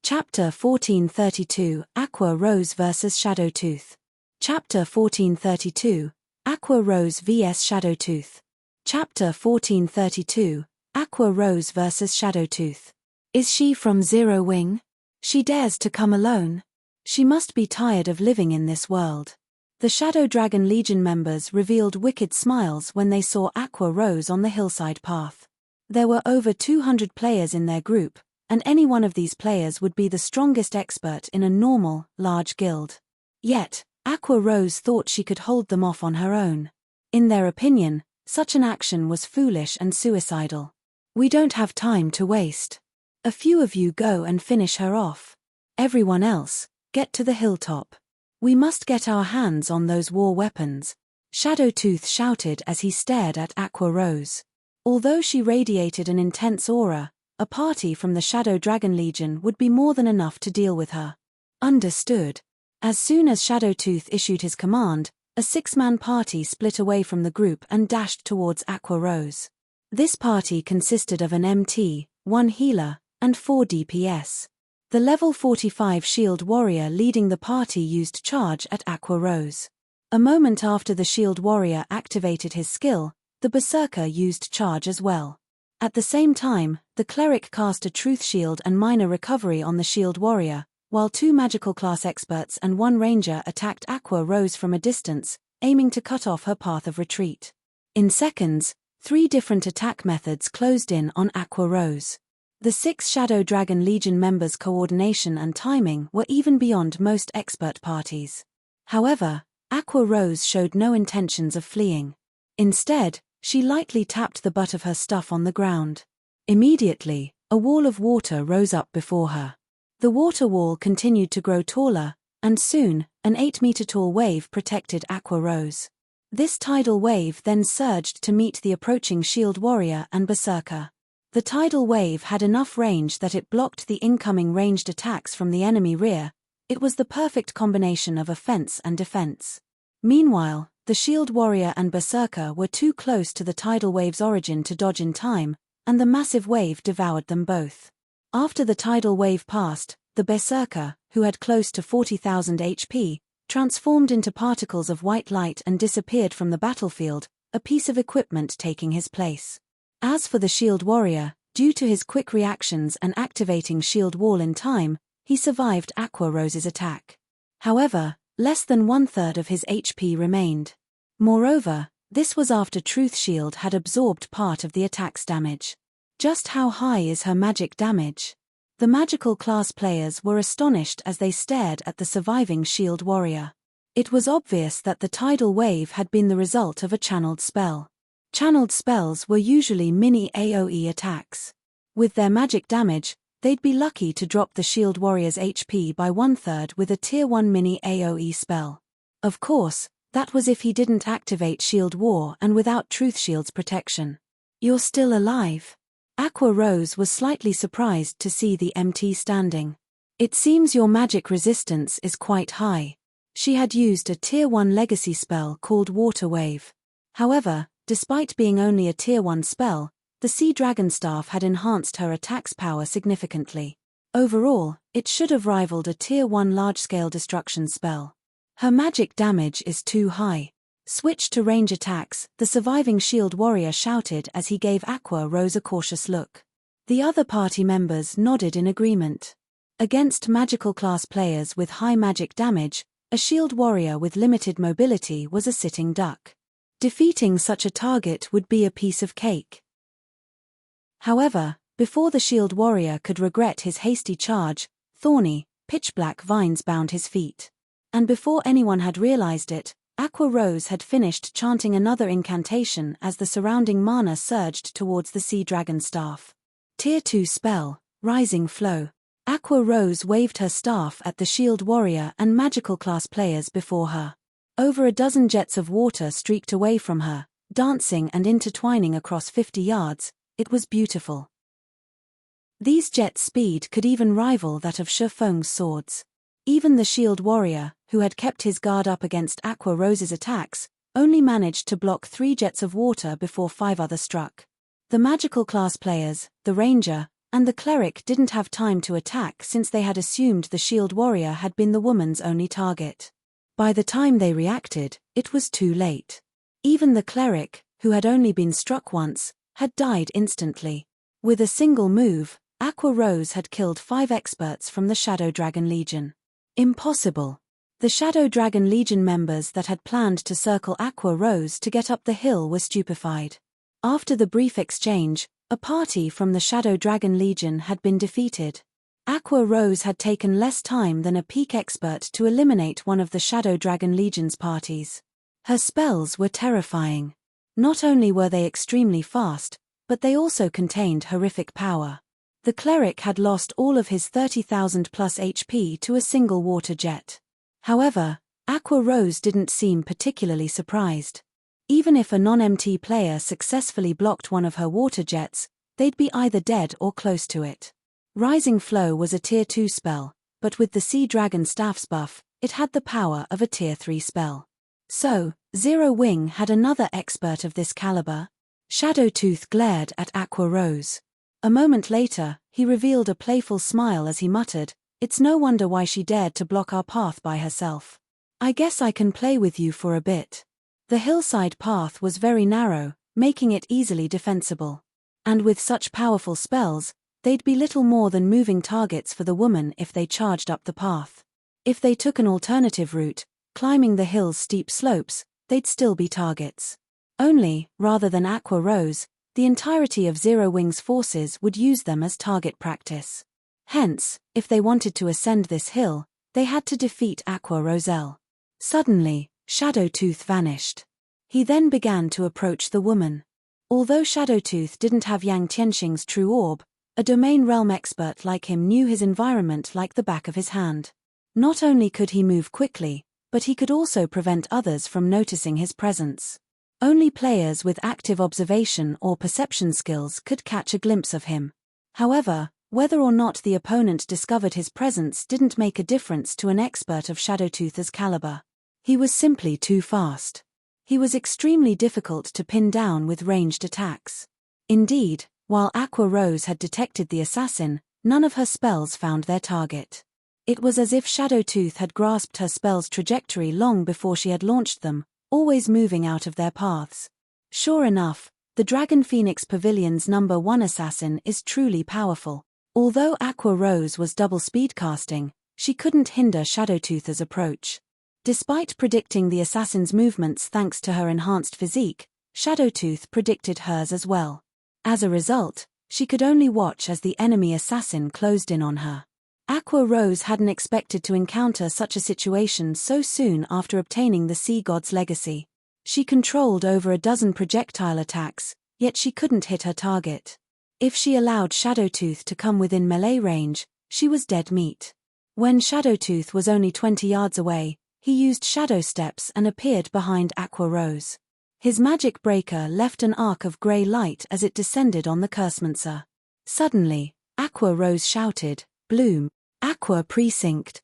Chapter 1432, Aqua Rose vs Shadowtooth. Chapter 1432, Aqua Rose vs Shadowtooth. Chapter 1432, Aqua Rose vs Shadowtooth. Is she from Zero Wing? She dares to come alone. She must be tired of living in this world. The Shadow Dragon Legion members revealed wicked smiles when they saw Aqua Rose on the hillside path. There were over 200 players in their group, and any one of these players would be the strongest expert in a normal, large guild. Yet, Aqua Rose thought she could hold them off on her own. In their opinion, such an action was foolish and suicidal. We don't have time to waste. A few of you go and finish her off. Everyone else, get to the hilltop. We must get our hands on those war weapons, Shadowtooth shouted as he stared at Aqua Rose. Although she radiated an intense aura, a party from the Shadow Dragon Legion would be more than enough to deal with her. Understood. As soon as Shadowtooth issued his command, a 6-man party split away from the group and dashed towards Aqua Rose. This party consisted of an MT, 1 healer, and 4 DPS. The level 45 shield warrior leading the party used charge at Aqua Rose. A moment after the shield warrior activated his skill, the berserker used charge as well. At the same time, the cleric cast a truth shield and minor recovery on the shield warrior, while 2 magical class experts and 1 ranger attacked Aqua Rose from a distance, aiming to cut off her path of retreat. In seconds, 3 different attack methods closed in on Aqua Rose. The 6 Shadow Dragon Legion members' coordination and timing were even beyond most expert parties. However, Aqua Rose showed no intentions of fleeing. Instead, she lightly tapped the butt of her staff on the ground. Immediately, a wall of water rose up before her. The water wall continued to grow taller, and soon, an 8-meter-tall wave protected Aqua Rose. This tidal wave then surged to meet the approaching Shield Warrior and Berserker. The tidal wave had enough range that it blocked the incoming ranged attacks from the enemy rear. It was the perfect combination of offense and defense. Meanwhile, the Shield Warrior and Berserker were too close to the tidal wave's origin to dodge in time, and the massive wave devoured them both. After the tidal wave passed, the Berserker, who had close to 40,000 HP, transformed into particles of white light and disappeared from the battlefield, a piece of equipment taking his place. As for the Shield Warrior, due to his quick reactions and activating Shield Wall in time, he survived Aqua Rose's attack. However, less than 1/3 of his HP remained. Moreover, this was after Truth Shield had absorbed part of the attack's damage. Just how high is her magic damage? The magical class players were astonished as they stared at the surviving Shield Warrior. It was obvious that the tidal wave had been the result of a channeled spell. Channeled spells were usually mini AoE attacks. With their magic damage, they'd be lucky to drop the Shield Warrior's HP by 1/3 with a Tier 1 mini AoE spell. Of course, that was if he didn't activate Shield War and without Truth Shield's protection. "You're still alive?" Aqua Rose was slightly surprised to see the MT standing. "It seems your magic resistance is quite high." She had used a Tier 1 legacy spell called Water Wave. However, despite being only a Tier 1 spell, the Sea Dragon Staff had enhanced her attack's power significantly. Overall, it should have rivaled a Tier 1 large-scale destruction spell. Her magic damage is too high. "Switch to range attacks," the surviving Shield Warrior shouted as he gave Aqua Rose a cautious look. The other party members nodded in agreement. Against magical class players with high magic damage, a Shield Warrior with limited mobility was a sitting duck. Defeating such a target would be a piece of cake. However, before the Shield Warrior could regret his hasty charge, thorny, pitch-black vines bound his feet. And before anyone had realized it, Aqua Rose had finished chanting another incantation as the surrounding mana surged towards the Sea Dragon Staff. Tier 2 spell, Rising Flow. Aqua Rose waved her staff at the Shield Warrior and magical class players before her. Over a dozen jets of water streaked away from her, dancing and intertwining across 50 yards. It was beautiful. These jets' speed could even rival that of Shi Feng's swords. Even the Shield Warrior, who had kept his guard up against Aqua Rose's attacks, only managed to block 3 jets of water before 5 others struck. The magical class players, the Ranger, and the Cleric didn't have time to attack since they had assumed the Shield Warrior had been the woman's only target. By the time they reacted, it was too late. Even the Cleric, who had only been struck once, had died instantly. With a single move, Aqua Rose had killed 5 experts from the Shadow Dragon Legion. Impossible. The Shadow Dragon Legion members that had planned to circle Aqua Rose to get up the hill were stupefied. After the brief exchange, a party from the Shadow Dragon Legion had been defeated. Aqua Rose had taken less time than a peak expert to eliminate one of the Shadow Dragon Legion's parties. Her spells were terrifying. Not only were they extremely fast, but they also contained horrific power. The Cleric had lost all of his 30,000 plus HP to a single water jet. However, Aqua Rose didn't seem particularly surprised. Even if a non-MT player successfully blocked one of her water jets, they'd be either dead or close to it. Rising Flow was a Tier 2 spell, but with the Sea Dragon Staff's buff, it had the power of a Tier 3 spell. So, Zero Wing had another expert of this caliber. Shadowtooth glared at Aqua Rose. A moment later, he revealed a playful smile as he muttered, "It's no wonder why she dared to block our path by herself. I guess I can play with you for a bit." The hillside path was very narrow, making it easily defensible. And with such powerful spells, they'd be little more than moving targets for the woman if they charged up the path. If they took an alternative route, climbing the hill's steep slopes, they'd still be targets. Only, rather than Aqua Rose, the entirety of Zero Wing's forces would use them as target practice. Hence, if they wanted to ascend this hill, they had to defeat Aqua Roselle. Suddenly, Shadowtooth vanished. He then began to approach the woman. Although Shadowtooth didn't have Yang Tianxing's true orb, a domain realm expert like him knew his environment like the back of his hand. Not only could he move quickly, but he could also prevent others from noticing his presence. Only players with active observation or perception skills could catch a glimpse of him. However, whether or not the opponent discovered his presence didn't make a difference to an expert of Shadowtooth's caliber. He was simply too fast. He was extremely difficult to pin down with ranged attacks. Indeed, while Aqua Rose had detected the assassin, none of her spells found their target. It was as if Shadowtooth had grasped her spell's trajectory long before she had launched them, always moving out of their paths. Sure enough, the Dragon Phoenix Pavilion's number 1 assassin is truly powerful. Although Aqua Rose was double speed casting, she couldn't hinder Shadowtooth's approach. Despite predicting the assassin's movements thanks to her enhanced physique, Shadowtooth predicted hers as well. As a result, she could only watch as the enemy assassin closed in on her. Aqua Rose hadn't expected to encounter such a situation so soon after obtaining the Sea God's legacy. She controlled over a dozen projectile attacks, yet she couldn't hit her target. If she allowed Shadowtooth to come within melee range, she was dead meat. When Shadowtooth was only 20 yards away, he used Shadow Steps and appeared behind Aqua Rose. His magic breaker left an arc of grey light as it descended on the Cursemancer. Suddenly, Aqua Rose shouted, "Bloom! Aqua Precinct!"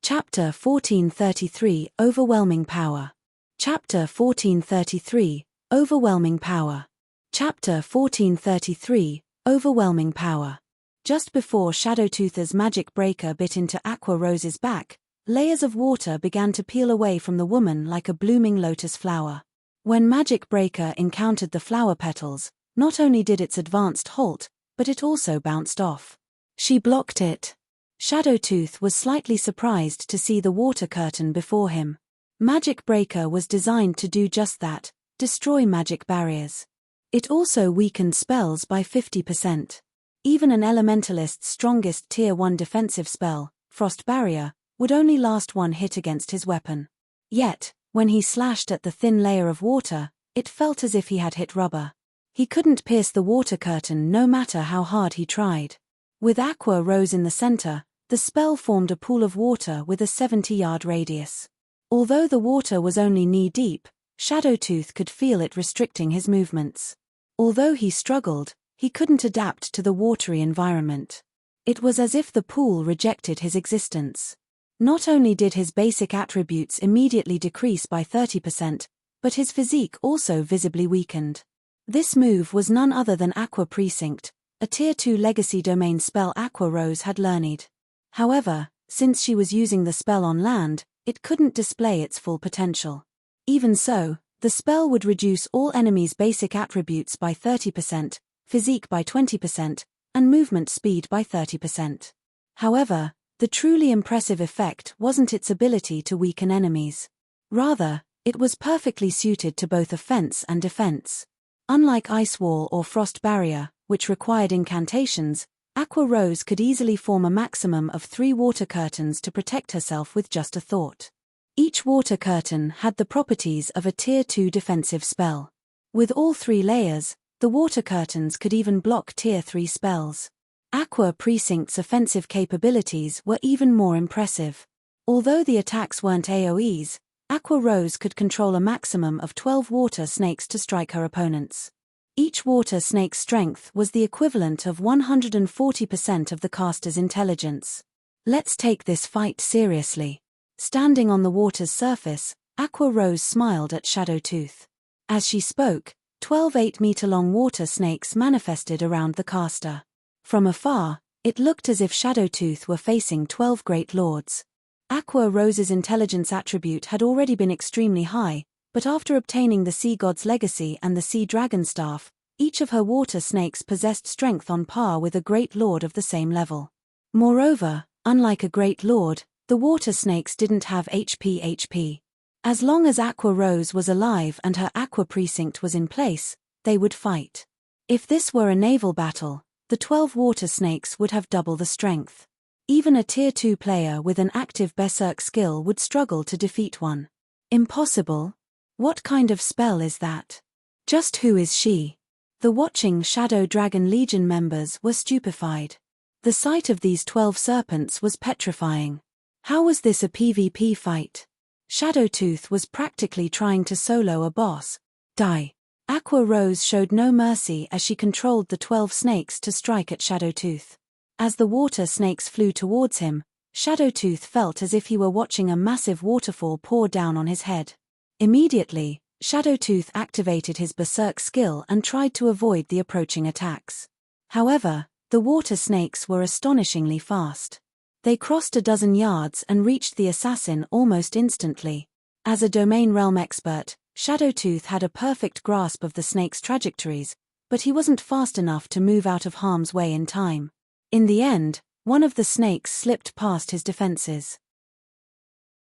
Chapter 1433 Overwhelming Power. Chapter 1433 Overwhelming Power. Chapter 1433 Overwhelming Power. Just before Shadowtooth's magic breaker bit into Aqua Rose's back, layers of water began to peel away from the woman like a blooming lotus flower. When magic breaker encountered the flower petals, not only did its advanced halt, but it also bounced off. She blocked it. Shadowtooth was slightly surprised to see the water curtain before him. Magic breaker was designed to do just that, destroy magic barriers. It also weakened spells by 50%. Even an elementalist's strongest Tier 1 defensive spell, Frost Barrier, would only last one hit against his weapon. Yet, when he slashed at the thin layer of water, it felt as if he had hit rubber. He couldn't pierce the water curtain no matter how hard he tried. With Aqua Rose in the center, the spell formed a pool of water with a 70-yard radius. Although the water was only knee-deep, Shadowtooth could feel it restricting his movements. Although he struggled, he couldn't adapt to the watery environment. It was as if the pool rejected his existence. Not only did his basic attributes immediately decrease by 30%, but his physique also visibly weakened. This move was none other than Aqua Precinct, a Tier 2 legacy domain spell Aqua Rose had learned. However, since she was using the spell on land, it couldn't display its full potential. Even so, the spell would reduce all enemies' basic attributes by 30%, physique by 20%, and movement speed by 30%. However, the truly impressive effect wasn't its ability to weaken enemies. Rather, it was perfectly suited to both offense and defense. Unlike Ice Wall or Frost Barrier, which required incantations, Aqua Rose could easily form a maximum of 3 water curtains to protect herself with just a thought. Each water curtain had the properties of a Tier 2 defensive spell. With all 3 layers, the water curtains could even block Tier 3 spells. Aqua Precinct's offensive capabilities were even more impressive. Although the attacks weren't AoEs, Aqua Rose could control a maximum of 12 water snakes to strike her opponents. Each water snake's strength was the equivalent of 140% of the caster's intelligence. Let's take this fight seriously. Standing on the water's surface, Aqua Rose smiled at Shadowtooth. As she spoke, 12 8-meter-long water snakes manifested around the caster. From afar, it looked as if Shadowtooth were facing 12 great lords. Aqua Rose's intelligence attribute had already been extremely high, but after obtaining the Sea God's Legacy and the Sea Dragon Staff, each of her water snakes possessed strength on par with a great lord of the same level. Moreover, unlike a great lord, the water snakes didn't have HP. As long as Aqua Rose was alive and her Aqua Precinct was in place, they would fight. If this were a naval battle, the 12 water snakes would have double the strength. Even a Tier 2 player with an active Berserk skill would struggle to defeat one. Impossible? What kind of spell is that? Just who is she? The watching Shadow Dragon Legion members were stupefied. The sight of these 12 serpents was petrifying. How was this a PvP fight? Shadowtooth was practically trying to solo a boss. Die. Aqua Rose showed no mercy as she controlled the 12 snakes to strike at Shadowtooth. As the water snakes flew towards him, Shadowtooth felt as if he were watching a massive waterfall pour down on his head. Immediately, Shadowtooth activated his Berserk skill and tried to avoid the approaching attacks. However, the water snakes were astonishingly fast. They crossed a dozen yards and reached the assassin almost instantly. As a domain realm expert, Shadowtooth had a perfect grasp of the snake's trajectories, but he wasn't fast enough to move out of harm's way in time. In the end, one of the snakes slipped past his defenses.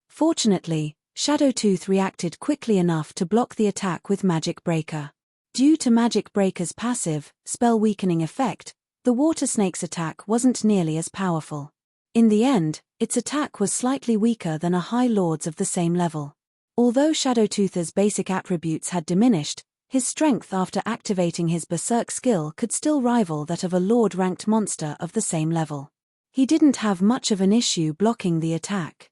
Fortunately, Shadowtooth reacted quickly enough to block the attack with Magic Breaker. Due to Magic Breaker's passive, spell-weakening effect, the water snake's attack wasn't nearly as powerful. In the end, its attack was slightly weaker than a High Lord's of the same level. Although Shadowtooth's basic attributes had diminished, his strength after activating his Berserk skill could still rival that of a Lord-ranked monster of the same level. He didn't have much of an issue blocking the attack.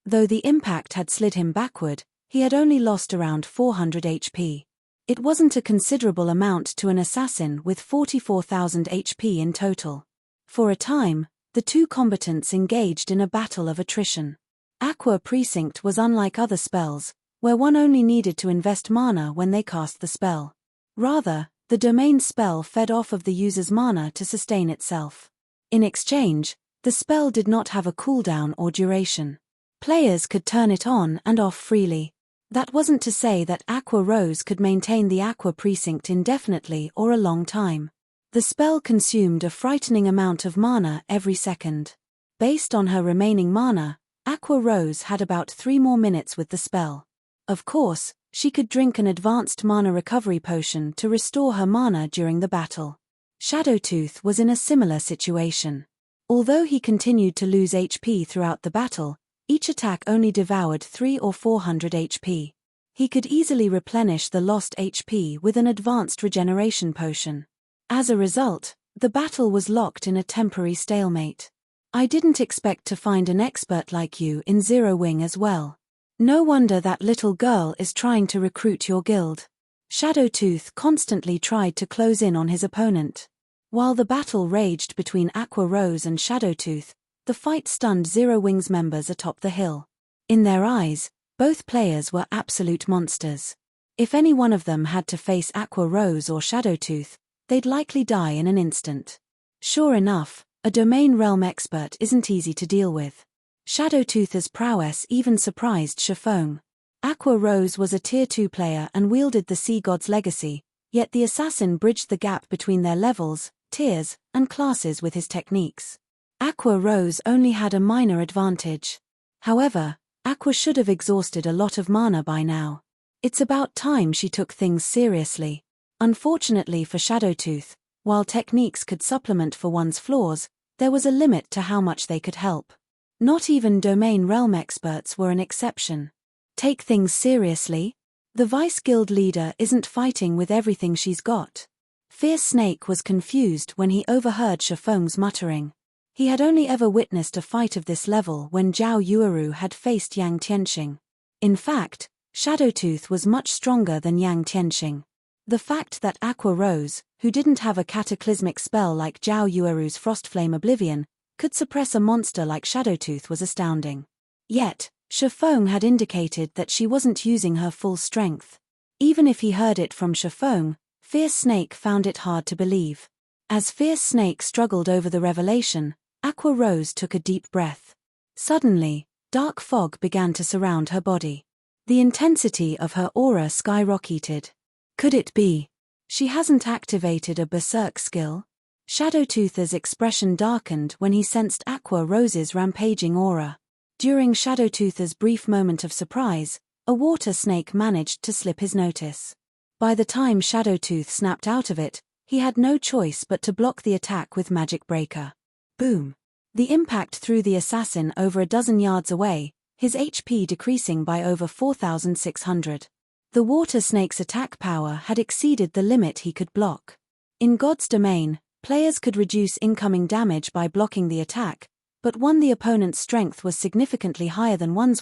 Though the impact had slid him backward, he had only lost around 400 HP. It wasn't a considerable amount to an assassin with 44,000 HP in total. For a time, the two combatants engaged in a battle of attrition. Aqua Precinct was unlike other spells, where one only needed to invest mana when they cast the spell. Rather, the domain spell fed off of the user's mana to sustain itself. In exchange, the spell did not have a cooldown or duration. Players could turn it on and off freely. That wasn't to say that Aqua Rose could maintain the Aqua Precinct indefinitely or a long time. The spell consumed a frightening amount of mana every second. Based on her remaining mana, Aqua Rose had about 3 more minutes with the spell. Of course, she could drink an advanced mana recovery potion to restore her mana during the battle. Shadowtooth was in a similar situation. Although he continued to lose HP throughout the battle, each attack only devoured 300 or 400 HP. He could easily replenish the lost HP with an advanced regeneration potion. As a result, the battle was locked in a temporary stalemate. I didn't expect to find an expert like you in Zero Wing as well. No wonder that little girl is trying to recruit your guild. Shadowtooth constantly tried to close in on his opponent. While the battle raged between Aqua Rose and Shadowtooth, the fight stunned Zero Wing's members atop the hill. In their eyes, both players were absolute monsters. If any one of them had to face Aqua Rose or Shadowtooth, they'd likely die in an instant. Sure enough, a domain realm expert isn't easy to deal with. Shadowtooth's prowess even surprised Shifeng. Aqua Rose was a Tier 2 player and wielded the Sea God's legacy, yet the assassin bridged the gap between their levels, tiers, and classes with his techniques. Aqua Rose only had a minor advantage. However, Aqua should have exhausted a lot of mana by now. It's about time she took things seriously. Unfortunately for Shadowtooth, while techniques could supplement for one's flaws, there was a limit to how much they could help. Not even domain realm experts were an exception. Take things seriously? The Vice Guild leader isn't fighting with everything she's got. Fierce Snake was confused when he overheard Shifeng's muttering. He had only ever witnessed a fight of this level when Zhao Yueru had faced Yang Tianxing. In fact, Shadowtooth was much stronger than Yang Tianxing. The fact that Aqua Rose, who didn't have a cataclysmic spell like Zhao Yueru's Frostflame Oblivion, could suppress a monster like Shadowtooth was astounding. Yet, Shifeng had indicated that she wasn't using her full strength. Even if he heard it from Shifeng, Fierce Snake found it hard to believe. As Fierce Snake struggled over the revelation, Aqua Rose took a deep breath. Suddenly, dark fog began to surround her body. The intensity of her aura skyrocketed. Could it be? She hasn't activated a Berserk skill? Shadowtooth's expression darkened when he sensed Aqua Rose's rampaging aura. During Shadowtooth's brief moment of surprise, a water snake managed to slip his notice. By the time Shadowtooth snapped out of it, he had no choice but to block the attack with Magic Breaker. Boom! The impact threw the assassin over a dozen yards away, his HP decreasing by over 4,600. The water snake's attack power had exceeded the limit he could block. In God's domain, players could reduce incoming damage by blocking the attack, but when the opponent's strength was significantly higher than one's,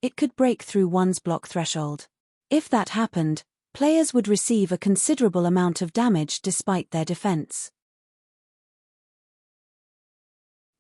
it could break through one's block threshold. If that happened, players would receive a considerable amount of damage despite their defense.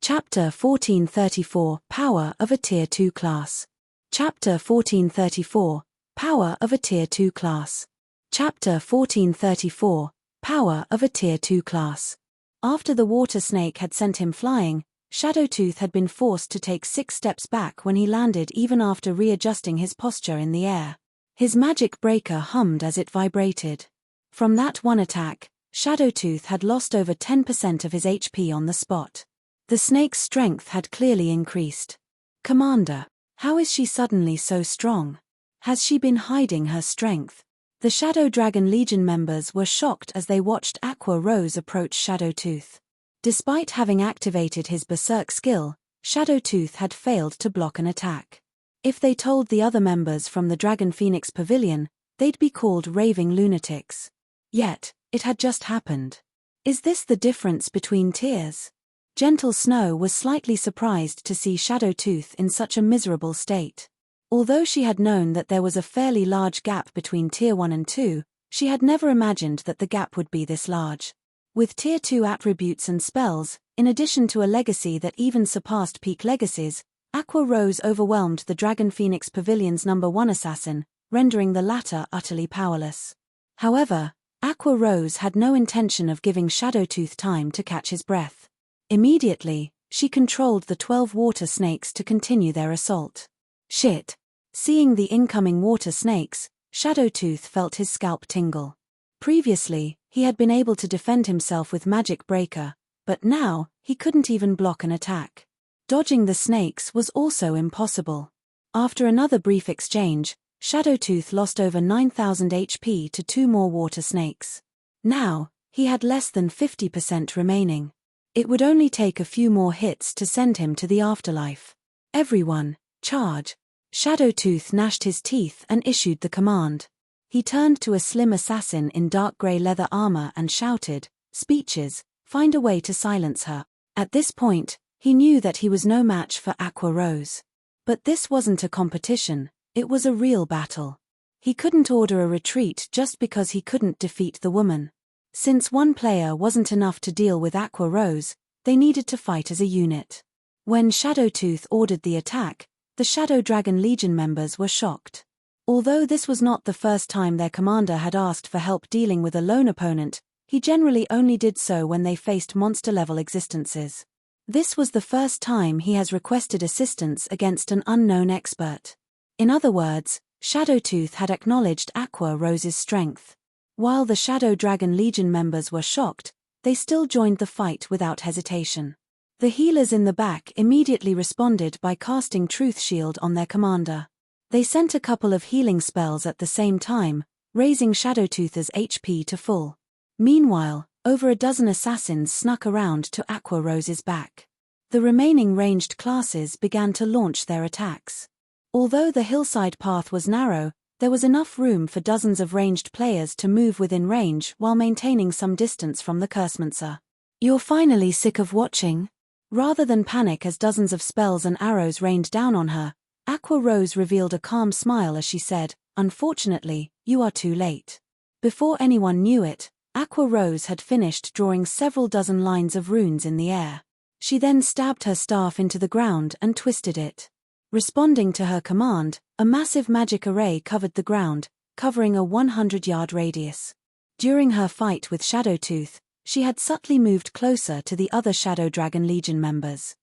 Chapter 1434 – Power of a Tier 2 Class. Chapter 1434 – Power of a Tier 2 Class. Chapter 1434 – Power of a Tier 2 Class. After the water snake had sent him flying, Shadowtooth had been forced to take 6 steps back when he landed, even after readjusting his posture in the air. His Magic Breaker hummed as it vibrated. From that one attack, Shadowtooth had lost over 10% of his HP on the spot. The snake's strength had clearly increased. "Commander, how is she suddenly so strong? Has she been hiding her strength?" The Shadow Dragon Legion members were shocked as they watched Aqua Rose approach Shadowtooth. Despite having activated his Berserk skill, Shadowtooth had failed to block an attack. If they told the other members from the Dragon Phoenix Pavilion, they'd be called raving lunatics. Yet, it had just happened. Is this the difference between tiers? Gentle Snow was slightly surprised to see Shadowtooth in such a miserable state. Although she had known that there was a fairly large gap between Tier 1 and 2, she had never imagined that the gap would be this large. With Tier 2 attributes and spells, in addition to a legacy that even surpassed peak legacies, Aqua Rose overwhelmed the Dragon Phoenix Pavilion's #1 assassin, rendering the latter utterly powerless. However, Aqua Rose had no intention of giving Shadowtooth time to catch his breath. Immediately, she controlled the 12 water snakes to continue their assault. Shit! Seeing the incoming water snakes, Shadowtooth felt his scalp tingle. Previously, he had been able to defend himself with Magic Breaker, but now, he couldn't even block an attack. Dodging the snakes was also impossible. After another brief exchange, Shadowtooth lost over 9,000 HP to 2 more water snakes. Now, he had less than 50% remaining. It would only take a few more hits to send him to the afterlife. "Everyone, charge!" Shadowtooth gnashed his teeth and issued the command. He turned to a slim assassin in dark grey leather armor and shouted, "Speeches, find a way to silence her." At this point, he knew that he was no match for Aqua Rose. But this wasn't a competition, it was a real battle. He couldn't order a retreat just because he couldn't defeat the woman. Since one player wasn't enough to deal with Aqua Rose, they needed to fight as a unit. When Shadowtooth ordered the attack, the Shadow Dragon Legion members were shocked. Although this was not the first time their commander had asked for help dealing with a lone opponent, he generally only did so when they faced monster-level existences. This was the first time he has requested assistance against an unknown expert. In other words, Shadowtooth had acknowledged Aqua Rose's strength. While the Shadow Dragon Legion members were shocked, they still joined the fight without hesitation. The healers in the back immediately responded by casting Truth Shield on their commander. They sent a couple of healing spells at the same time, raising Shadowtooth's HP to full. Meanwhile, over a dozen assassins snuck around to Aqua Rose's back. The remaining ranged classes began to launch their attacks. Although the hillside path was narrow, there was enough room for dozens of ranged players to move within range while maintaining some distance from the Cursemancer. "You're finally sick of watching?" Rather than panic as dozens of spells and arrows rained down on her, Aqua Rose revealed a calm smile as she said, "Unfortunately, you are too late." Before anyone knew it, Aqua Rose had finished drawing several dozen lines of runes in the air. She then stabbed her staff into the ground and twisted it. Responding to her command, a massive magic array covered the ground, covering a 100-yard radius. During her fight with Shadowtooth, she had subtly moved closer to the other Shadow Dragon Legion members.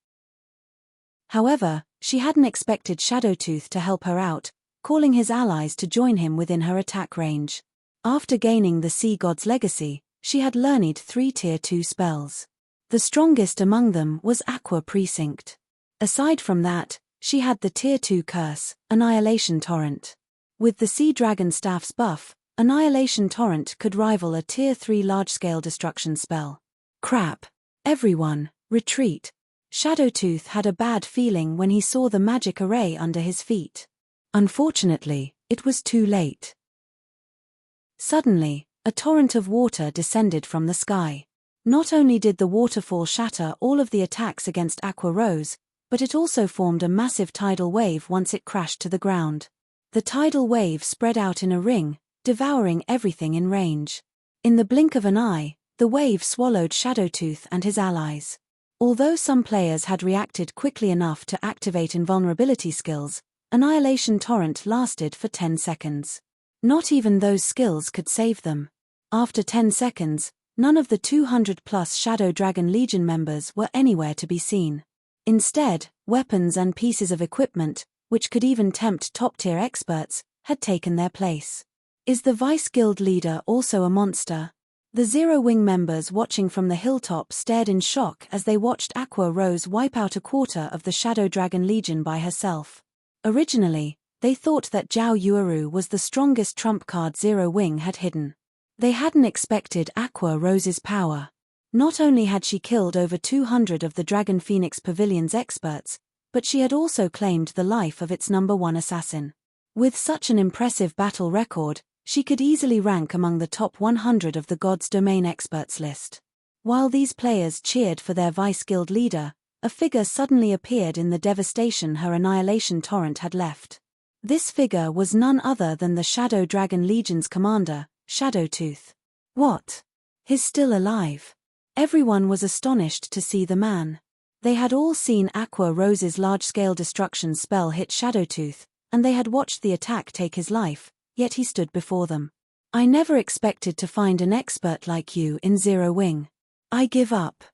However, she hadn't expected Shadowtooth to help her out, calling his allies to join him within her attack range. After gaining the Sea God's legacy, she had learned 3 Tier 2 spells. The strongest among them was Aqua Precinct. Aside from that, She had the Tier 2 curse, Annihilation Torrent. With the Sea Dragon Staff's buff, Annihilation Torrent could rival a Tier 3 large-scale destruction spell. Crap. Everyone, retreat. Shadowtooth had a bad feeling when he saw the magic array under his feet. Unfortunately, it was too late. Suddenly, a torrent of water descended from the sky. Not only did the waterfall shatter all of the attacks against Aqua Rose, but it also formed a massive tidal wave once it crashed to the ground. The tidal wave spread out in a ring, devouring everything in range. In the blink of an eye, the wave swallowed Shadowtooth and his allies. Although some players had reacted quickly enough to activate invulnerability skills, Annihilation Torrent lasted for 10 seconds. Not even those skills could save them. After 10 seconds, none of the 200+ Shadow Dragon Legion members were anywhere to be seen. Instead, weapons and pieces of equipment, which could even tempt top-tier experts, had taken their place. Is the Vice Guild leader also a monster? The Zero Wing members watching from the hilltop stared in shock as they watched Aqua Rose wipe out a quarter of the Shadow Dragon Legion by herself. Originally, they thought that Zhao Yueru was the strongest trump card Zero Wing had hidden. They hadn't expected Aqua Rose's power. Not only had she killed over 200 of the Dragon Phoenix Pavilion's experts, but she had also claimed the life of its #1 assassin. With such an impressive battle record, she could easily rank among the top 100 of the God's Domain experts list. While these players cheered for their Vice Guild leader, a figure suddenly appeared in the devastation her Annihilation Torrent had left. This figure was none other than the Shadow Dragon Legion's commander, Shadowtooth. What? He's still alive. Everyone was astonished to see the man. They had all seen Aqua Rose's large-scale destruction spell hit Shadowtooth, and they had watched the attack take his life, yet he stood before them. I never expected to find an expert like you in Zero Wing. I give up.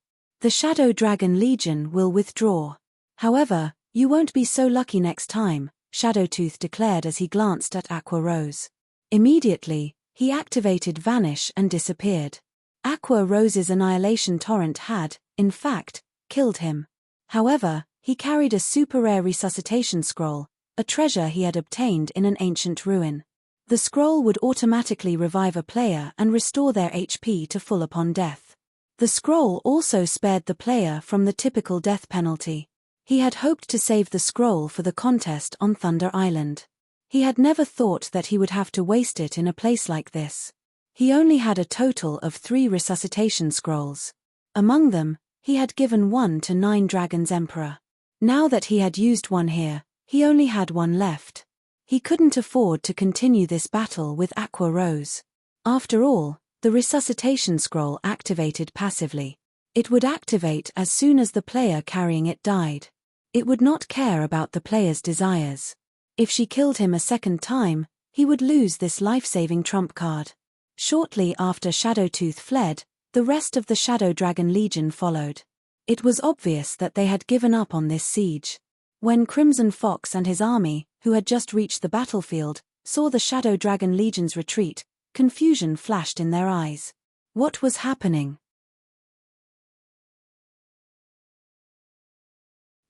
The Shadow Dragon Legion will withdraw. However, you won't be so lucky next time, Shadowtooth declared as he glanced at Aqua Rose. Immediately, he activated Vanish and disappeared. Aqua Rose's Annihilation Torrent had, in fact, killed him. However, he carried a super-rare resuscitation scroll, a treasure he had obtained in an ancient ruin. The scroll would automatically revive a player and restore their HP to full upon death. The scroll also spared the player from the typical death penalty. He had hoped to save the scroll for the contest on Thunder Island. He had never thought that he would have to waste it in a place like this. He only had a total of 3 resuscitation scrolls. Among them, he had given one to 9 Dragons Emperor. Now that he had used one here, he only had one left. He couldn't afford to continue this battle with Aqua Rose. After all, the resuscitation scroll activated passively. It would activate as soon as the player carrying it died. It would not care about the player's desires. If she killed him a second time, he would lose this life-saving trump card. Shortly after Shadowtooth fled, the rest of the Shadow Dragon Legion followed. It was obvious that they had given up on this siege. When Crimson Fox and his army, who had just reached the battlefield, saw the Shadow Dragon Legion's retreat, confusion flashed in their eyes. What was happening?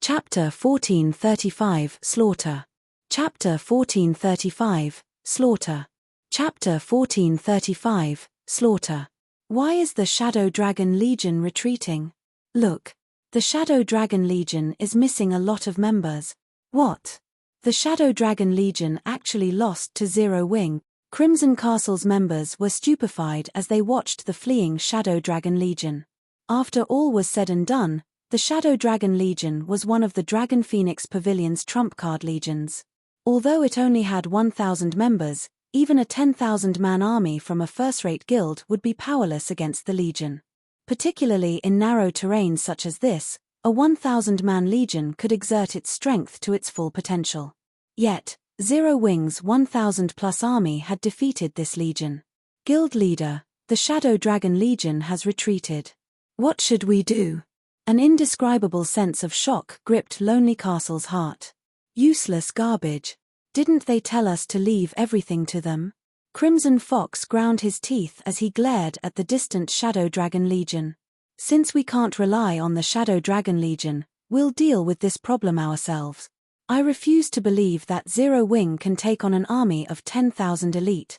Chapter 1435 Slaughter. Chapter 1435 Slaughter. Chapter 1435 Slaughter. Why is the Shadow Dragon Legion retreating? Look. The Shadow Dragon Legion is missing a lot of members. What? The Shadow Dragon Legion actually lost to Zero Wing. Crimson Castle's members were stupefied as they watched the fleeing Shadow Dragon Legion. After all was said and done, the Shadow Dragon Legion was one of the Dragon Phoenix Pavilion's trump card legions. Although it only had 1,000 members, even a 10,000-man army from a first-rate guild would be powerless against the legion. Particularly in narrow terrain such as this, a 1,000-man legion could exert its strength to its full potential. Yet, Zero Wing's 1,000-plus army had defeated this legion. Guild leader, the Shadow Dragon Legion has retreated. What should we do? An indescribable sense of shock gripped Lonely Castle's heart. Useless garbage. Didn't they tell us to leave everything to them? Crimson Fox ground his teeth as he glared at the distant Shadow Dragon Legion. Since we can't rely on the Shadow Dragon Legion, we'll deal with this problem ourselves. I refuse to believe that Zero Wing can take on an army of 10,000 elite.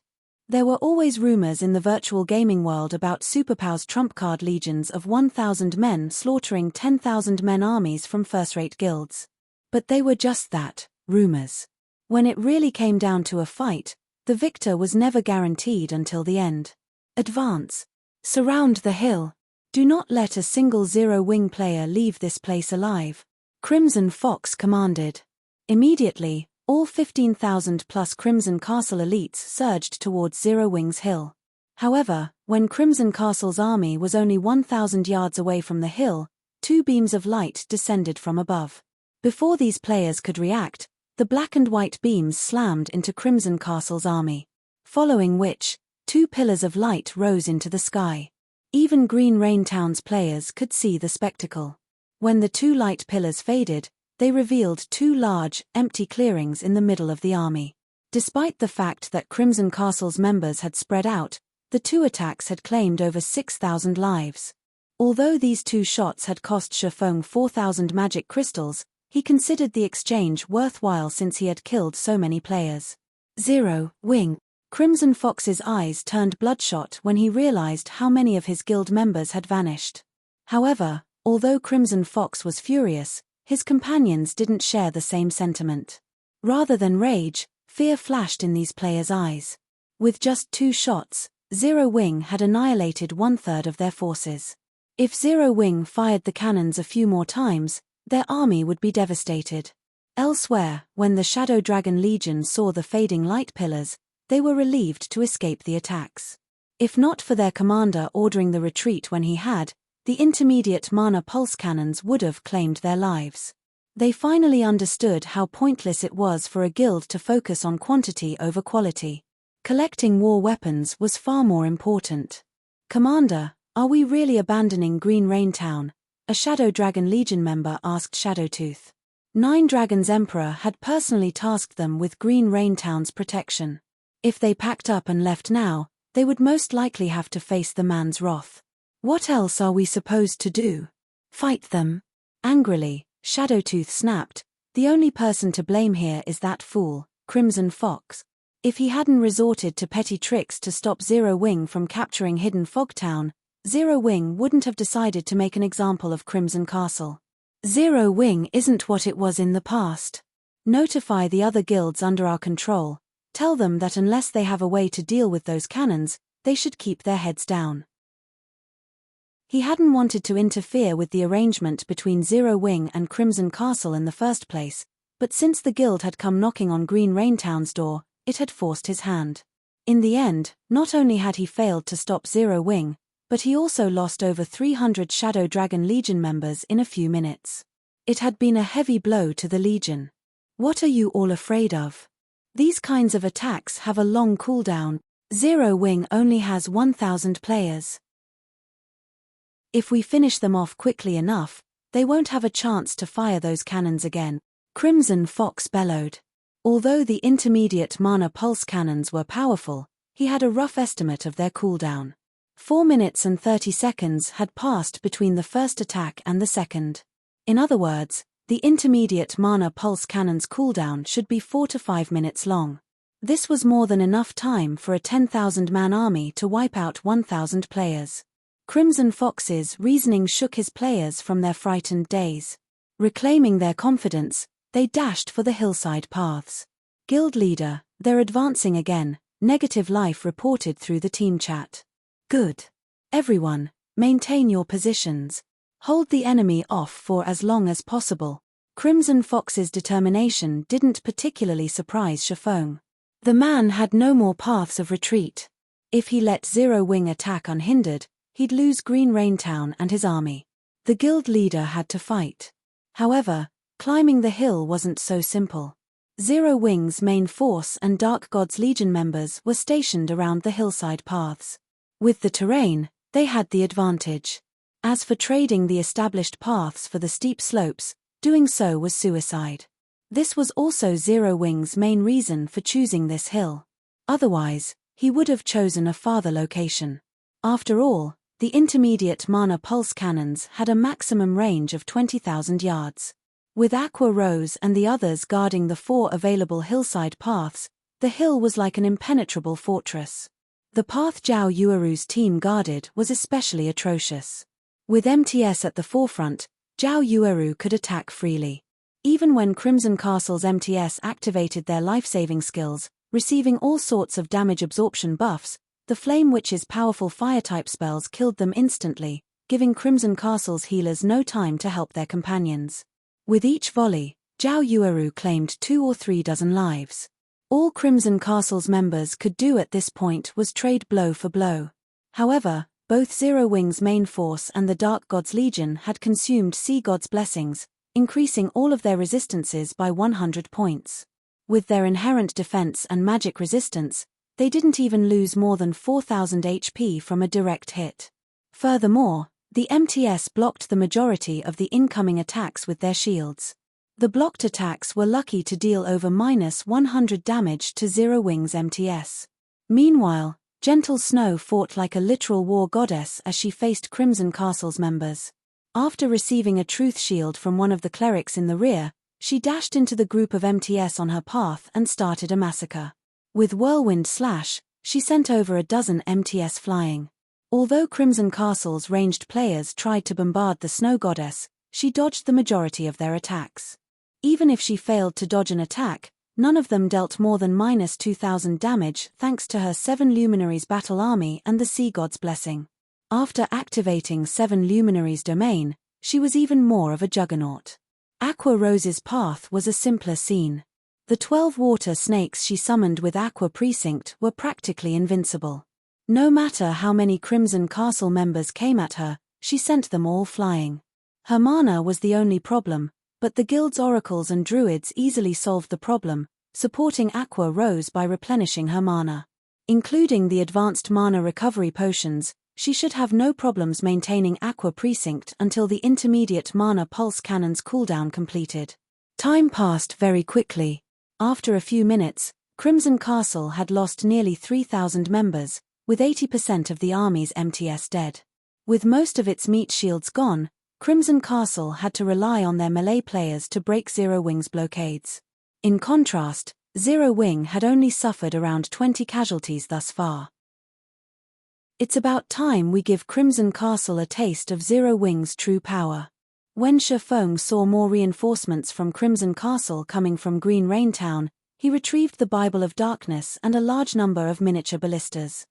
There were always rumors in the virtual gaming world about Superpow's trump card legions of 1,000 men slaughtering 10,000 men armies from first-rate guilds. But they were just that, rumors. When it really came down to a fight, the victor was never guaranteed until the end. Advance. Surround the hill. Do not let a single Zero Wing player leave this place alive. Crimson Fox commanded. Immediately, all 15,000 plus Crimson Castle elites surged towards Zero Wing's hill. However, when Crimson Castle's army was only 1,000 yards away from the hill, two beams of light descended from above. Before these players could react, the black and white beams slammed into Crimson Castle's army. Following which, two pillars of light rose into the sky. Even Green Rain Town's players could see the spectacle. When the two light pillars faded, they revealed two large, empty clearings in the middle of the army. Despite the fact that Crimson Castle's members had spread out, the two attacks had claimed over 6,000 lives. Although these two shots had cost Shifeng 4,000 magic crystals, he considered the exchange worthwhile since he had killed so many players. Zero Wing. Crimson Fox's eyes turned bloodshot when he realized how many of his guild members had vanished. However, although Crimson Fox was furious, his companions didn't share the same sentiment. Rather than rage, fear flashed in these players' eyes. With just two shots, Zero Wing had annihilated 1/3 of their forces. If Zero Wing fired the cannons a few more times, their army would be devastated. Elsewhere, when the Shadow Dragon Legion saw the fading light pillars, they were relieved to escape the attacks. If not for their commander ordering the retreat when he had, the intermediate mana pulse cannons would have claimed their lives. They finally understood how pointless it was for a guild to focus on quantity over quality. Collecting war weapons was far more important. "Commander, are we really abandoning Green Rain Town?" a Shadow Dragon Legion member asked Shadowtooth. Nine Dragons Emperor had personally tasked them with Green Rain Town's protection. If they packed up and left now, they would most likely have to face the man's wrath. "What else are we supposed to do? Fight them?" Angrily, Shadowtooth snapped, "The only person to blame here is that fool, Crimson Fox. If he hadn't resorted to petty tricks to stop Zero Wing from capturing Hidden Fog Town, Zero Wing wouldn't have decided to make an example of Crimson Castle. Zero Wing isn't what it was in the past. Notify the other guilds under our control. Tell them that unless they have a way to deal with those cannons, they should keep their heads down." He hadn't wanted to interfere with the arrangement between Zero Wing and Crimson Castle in the first place, but since the guild had come knocking on Green Rain Town's door, it had forced his hand. In the end, not only had he failed to stop Zero Wing, but he also lost over 300 Shadow Dragon Legion members in a few minutes. It had been a heavy blow to the Legion. What are you all afraid of? These kinds of attacks have a long cooldown. Zero Wing only has 1,000 players. If we finish them off quickly enough, they won't have a chance to fire those cannons again, Crimson Fox bellowed. Although the intermediate mana pulse cannons were powerful, he had a rough estimate of their cooldown. 4 minutes and 30 seconds had passed between the first attack and the second. In other words, the intermediate mana pulse cannon's cooldown should be 4 to 5 minutes long. This was more than enough time for a 10,000-man army to wipe out 1,000 players. Crimson Fox's reasoning shook his players from their frightened daze. Reclaiming their confidence, they dashed for the hillside paths. "Guild leader, they're advancing again," Negative Life reported through the team chat. "Good. Everyone, maintain your positions. Hold the enemy off for as long as possible." Crimson Fox's determination didn't particularly surprise Shifeng. The man had no more paths of retreat. If he let Zero Wing attack unhindered, he'd lose Green Rain Town and his army. The guild leader had to fight. However, climbing the hill wasn't so simple. Zero Wing's main force and Dark God's Legion members were stationed around the hillside paths. With the terrain, they had the advantage. As for trading the established paths for the steep slopes, doing so was suicide. This was also Zero Wing's main reason for choosing this hill. Otherwise, he would have chosen a farther location. After all, the intermediate mana pulse cannons had a maximum range of 20,000 yards. With Aqua Rose and the others guarding the 4 available hillside paths, the hill was like an impenetrable fortress. The path Zhao Yueru's team guarded was especially atrocious. With MTS at the forefront, Zhao Yueru could attack freely. Even when Crimson Castle's MTS activated their life-saving skills, receiving all sorts of damage absorption buffs, the Flame Witch's powerful fire-type spells killed them instantly, giving Crimson Castle's healers no time to help their companions. With each volley, Zhao Yueru claimed 2 or 3 dozen lives. All Crimson Castle's members could do at this point was trade blow for blow. However, both Zero Wing's main force and the Dark God's Legion had consumed Sea God's blessings, increasing all of their resistances by 100 points. With their inherent defense and magic resistance, they didn't even lose more than 4,000 HP from a direct hit. Furthermore, the MTS blocked the majority of the incoming attacks with their shields. The blocked attacks were lucky to deal over -100 damage to Zero Wing's MTS. Meanwhile, Gentle Snow fought like a literal war goddess as she faced Crimson Castle's members. After receiving a truth shield from one of the clerics in the rear, she dashed into the group of MTS on her path and started a massacre. With Whirlwind Slash, she sent over a dozen MTS flying. Although Crimson Castle's ranged players tried to bombard the Snow Goddess, she dodged the majority of their attacks. Even if she failed to dodge an attack, none of them dealt more than -2,000 damage thanks to her 7 Luminaries battle army and the Sea God's blessing. After activating 7 Luminaries' domain, she was even more of a juggernaut. Aqua Rose's path was a simpler scene. The 12 water snakes she summoned with Aqua Precinct were practically invincible. No matter how many Crimson Castle members came at her, she sent them all flying. Her mana was the only problem, but the guild's oracles and druids easily solved the problem, supporting Aqua Rose by replenishing her mana. Including the advanced mana recovery potions, she should have no problems maintaining Aqua Precinct until the intermediate mana pulse cannon's cooldown completed. Time passed very quickly. After a few minutes, Crimson Castle had lost nearly 3,000 members, with 80% of the army's MTS dead. With most of its meat shields gone, Crimson Castle had to rely on their melee players to break Zero Wing's blockades. In contrast, Zero Wing had only suffered around 20 casualties thus far. It's about time we give Crimson Castle a taste of Zero Wing's true power. When Shifeng saw more reinforcements from Crimson Castle coming from Green Rain Town, he retrieved the Bible of Darkness and a large number of miniature ballistas.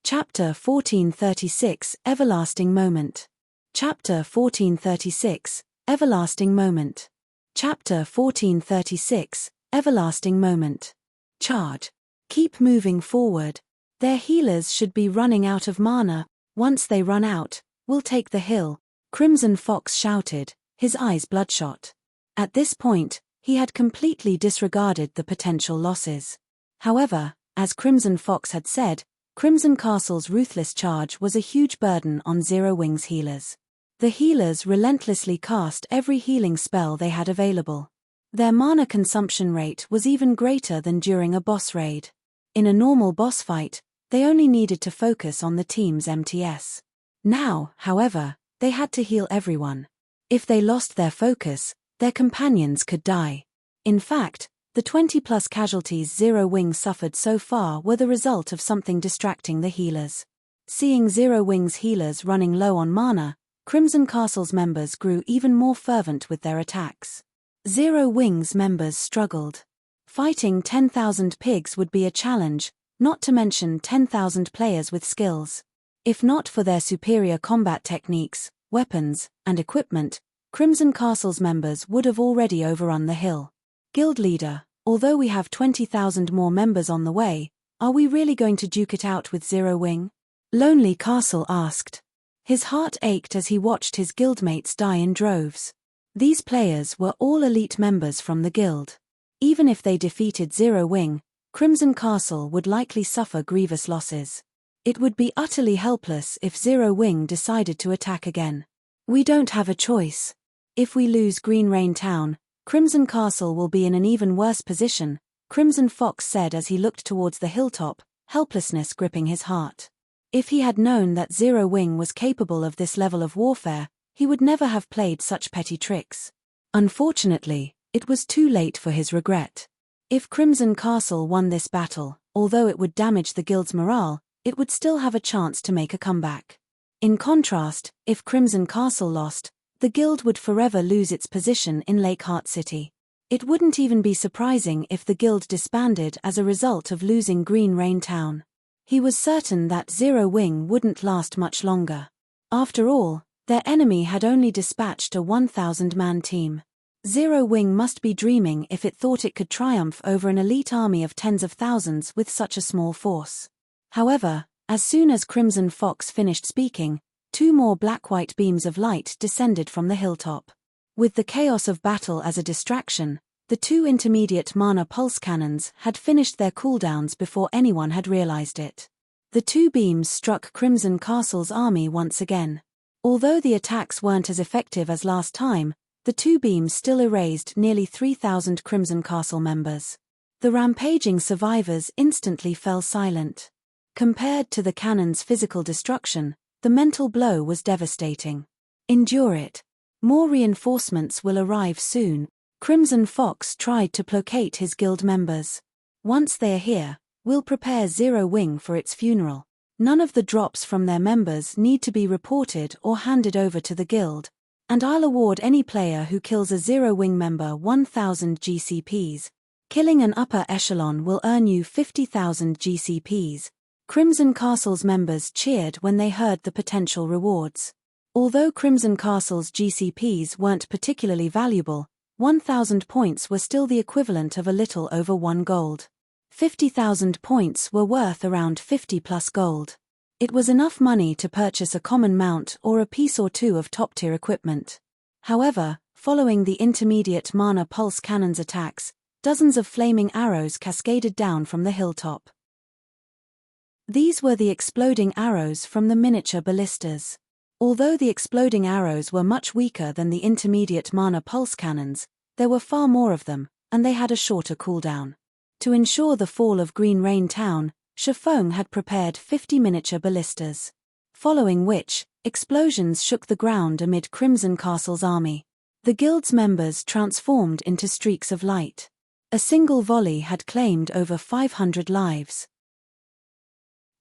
Chapter 1436, Everlasting Moment. Chapter 1436, Everlasting Moment. Chapter 1436, Everlasting Moment. Charge. Keep moving forward. Their healers should be running out of mana. Once they run out, we'll take the hill, Crimson Fox shouted, his eyes bloodshot. At this point, he had completely disregarded the potential losses. However, as Crimson Fox had said, Crimson Castle's ruthless charge was a huge burden on Zero Wing's healers. The healers relentlessly cast every healing spell they had available. Their mana consumption rate was even greater than during a boss raid. In a normal boss fight, they only needed to focus on the team's MTS. Now, however, they had to heal everyone. If they lost their focus, their companions could die. In fact, the 20+ casualties Zero Wing suffered so far were the result of something distracting the healers. Seeing Zero Wing's healers running low on mana, Crimson Castle's members grew even more fervent with their attacks. Zero Wing's members struggled. Fighting 10,000 pigs would be a challenge, not to mention 10,000 players with skills. If not for their superior combat techniques, weapons, and equipment, Crimson Castle's members would have already overrun the hill. Guild leader, although we have 20,000 more members on the way, are we really going to duke it out with Zero Wing? Lonely Castle asked. His heart ached as he watched his guildmates die in droves. These players were all elite members from the guild. Even if they defeated Zero Wing, Crimson Castle would likely suffer grievous losses. It would be utterly helpless if Zero Wing decided to attack again. We don't have a choice. If we lose Green Rain Town, Crimson Castle will be in an even worse position, Crimson Fox said as he looked towards the hilltop, helplessness gripping his heart. If he had known that Zero Wing was capable of this level of warfare, He would never have played such petty tricks. Unfortunately, it was too late for his regret. If Crimson Castle won this battle, although it would damage the guild's morale, it would still have a chance to make a comeback. In contrast, if Crimson Castle lost, the guild would forever lose its position in Lakeheart City. It wouldn't even be surprising if the guild disbanded as a result of losing Green Rain Town. He was certain that Zero Wing wouldn't last much longer. After all, their enemy had only dispatched a 1,000-man team. Zero Wing must be dreaming if it thought it could triumph over an elite army of tens of thousands with such a small force. However, as soon as Crimson Fox finished speaking, 2 more black-white beams of light descended from the hilltop. With the chaos of battle as a distraction, the 2 intermediate mana pulse cannons had finished their cooldowns before anyone had realized it. The 2 beams struck Crimson Castle's army once again. Although the attacks weren't as effective as last time, the 2 beams still erased nearly 3,000 Crimson Castle members. The rampaging survivors instantly fell silent. Compared to the cannon's physical destruction, the mental blow was devastating. Endure it. More reinforcements will arrive soon. Crimson Fox tried to placate his guild members. Once they are here, we'll prepare Zero Wing for its funeral. None of the drops from their members need to be reported or handed over to the guild. And I'll award any player who kills a Zero Wing member 1,000 GCPs. Killing an upper echelon will earn you 50,000 GCPs. Crimson Castle's members cheered when they heard the potential rewards. Although Crimson Castle's GCPs weren't particularly valuable, 1,000 points were still the equivalent of a little over 1 gold. 50,000 points were worth around 50 plus gold. It was enough money to purchase a common mount or a piece or 2 of top-tier equipment. However, following the intermediate mana pulse cannon's attacks, dozens of flaming arrows cascaded down from the hilltop. These were the exploding arrows from the miniature ballistas. Although the exploding arrows were much weaker than the intermediate mana pulse cannons, there were far more of them, and they had a shorter cooldown. To ensure the fall of Green Rain Town, Shifeng had prepared 50 miniature ballistas. Following which, explosions shook the ground amid Crimson Castle's army. The guild's members transformed into streaks of light. A single volley had claimed over 500 lives.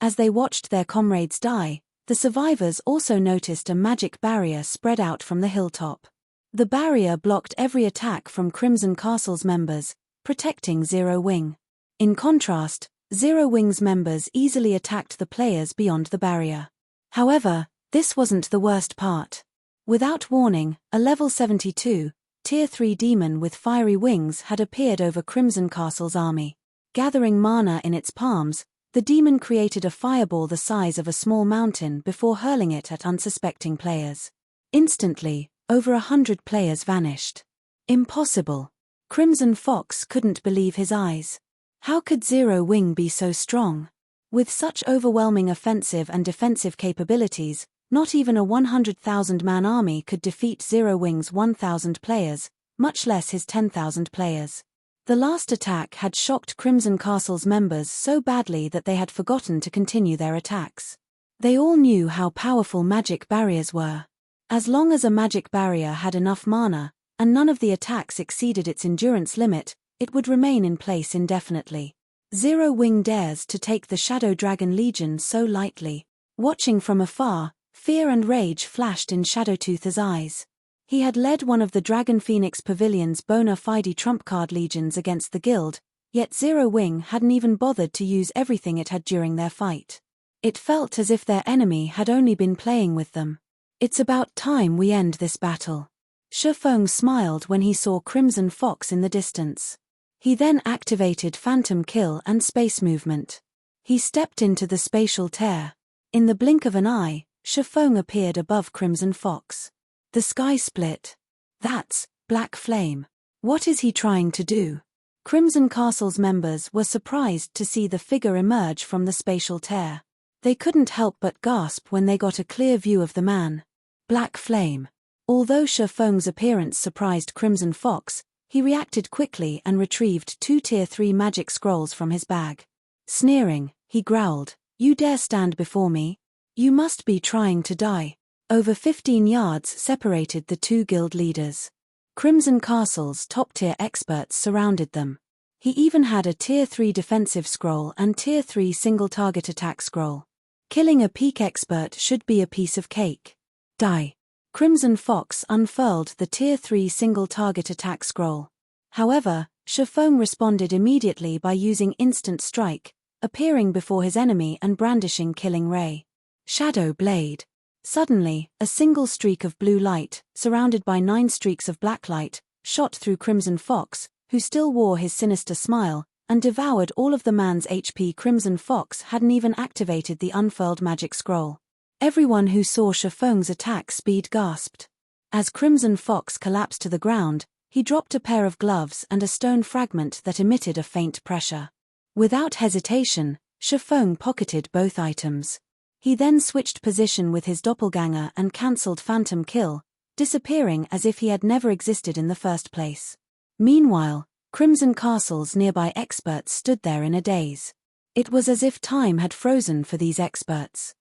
As they watched their comrades die, the survivors also noticed a magic barrier spread out from the hilltop. The barrier blocked every attack from Crimson Castle's members, protecting Zero Wing. In contrast, Zero Wing's members easily attacked the players beyond the barrier. However, this wasn't the worst part. Without warning, a level 72, Tier 3 demon with fiery wings had appeared over Crimson Castle's army. Gathering mana in its palms, the demon created a fireball the size of a small mountain before hurling it at unsuspecting players. Instantly, over 100 players vanished. Impossible. Crimson Fox couldn't believe his eyes. How could Zero Wing be so strong? With such overwhelming offensive and defensive capabilities, not even a 100,000-man army could defeat Zero Wing's 1,000 players, much less his 10,000 players. The last attack had shocked Crimson Castle's members so badly that they had forgotten to continue their attacks. They all knew how powerful magic barriers were. As long as a magic barrier had enough mana, and none of the attacks exceeded its endurance limit, it would remain in place indefinitely. Zero Wing dares to take the Shadow Dragon Legion so lightly. Watching from afar, fear and rage flashed in Shadowtooth's eyes. He had led one of the Dragon Phoenix Pavilion's bona fide trump card legions against the guild, yet Zero Wing hadn't even bothered to use everything it had during their fight. It felt as if their enemy had only been playing with them. It's about time we end this battle. Shifeng smiled when he saw Crimson Fox in the distance. He then activated Phantom Kill and Space Movement. He stepped into the spatial tear. In the blink of an eye, Shifeng appeared above Crimson Fox. The sky split. That's Black Flame. What is he trying to do? Crimson Castle's members were surprised to see the figure emerge from the spatial tear. They couldn't help but gasp when they got a clear view of the man. Black Flame. Although Shifeng's appearance surprised Crimson Fox, he reacted quickly and retrieved 2 Tier 3 magic scrolls from his bag. Sneering, he growled, "You dare stand before me? You must be trying to die." Over 15 yards separated the two guild leaders. Crimson Castle's top-tier experts surrounded them. He even had a Tier 3 defensive scroll and Tier 3 single-target attack scroll. Killing a peak expert should be a piece of cake. Die. Crimson Fox unfurled the Tier 3 single-target attack scroll. However, Shifeng responded immediately by using Instant Strike, appearing before his enemy and brandishing Killing Ray. Shadow Blade. Suddenly, a single streak of blue light, surrounded by 9 streaks of black light, shot through Crimson Fox, who still wore his sinister smile, and devoured all of the man's HP. Crimson Fox hadn't even activated the unfurled magic scroll. Everyone who saw Shifeng's attack speed gasped. As Crimson Fox collapsed to the ground, he dropped a pair of gloves and a stone fragment that emitted a faint pressure. Without hesitation, Shifeng pocketed both items. He then switched position with his doppelganger and cancelled Phantom Kill, disappearing as if he had never existed in the first place. Meanwhile, Crimson Castle's nearby experts stood there in a daze. It was as if time had frozen for these experts.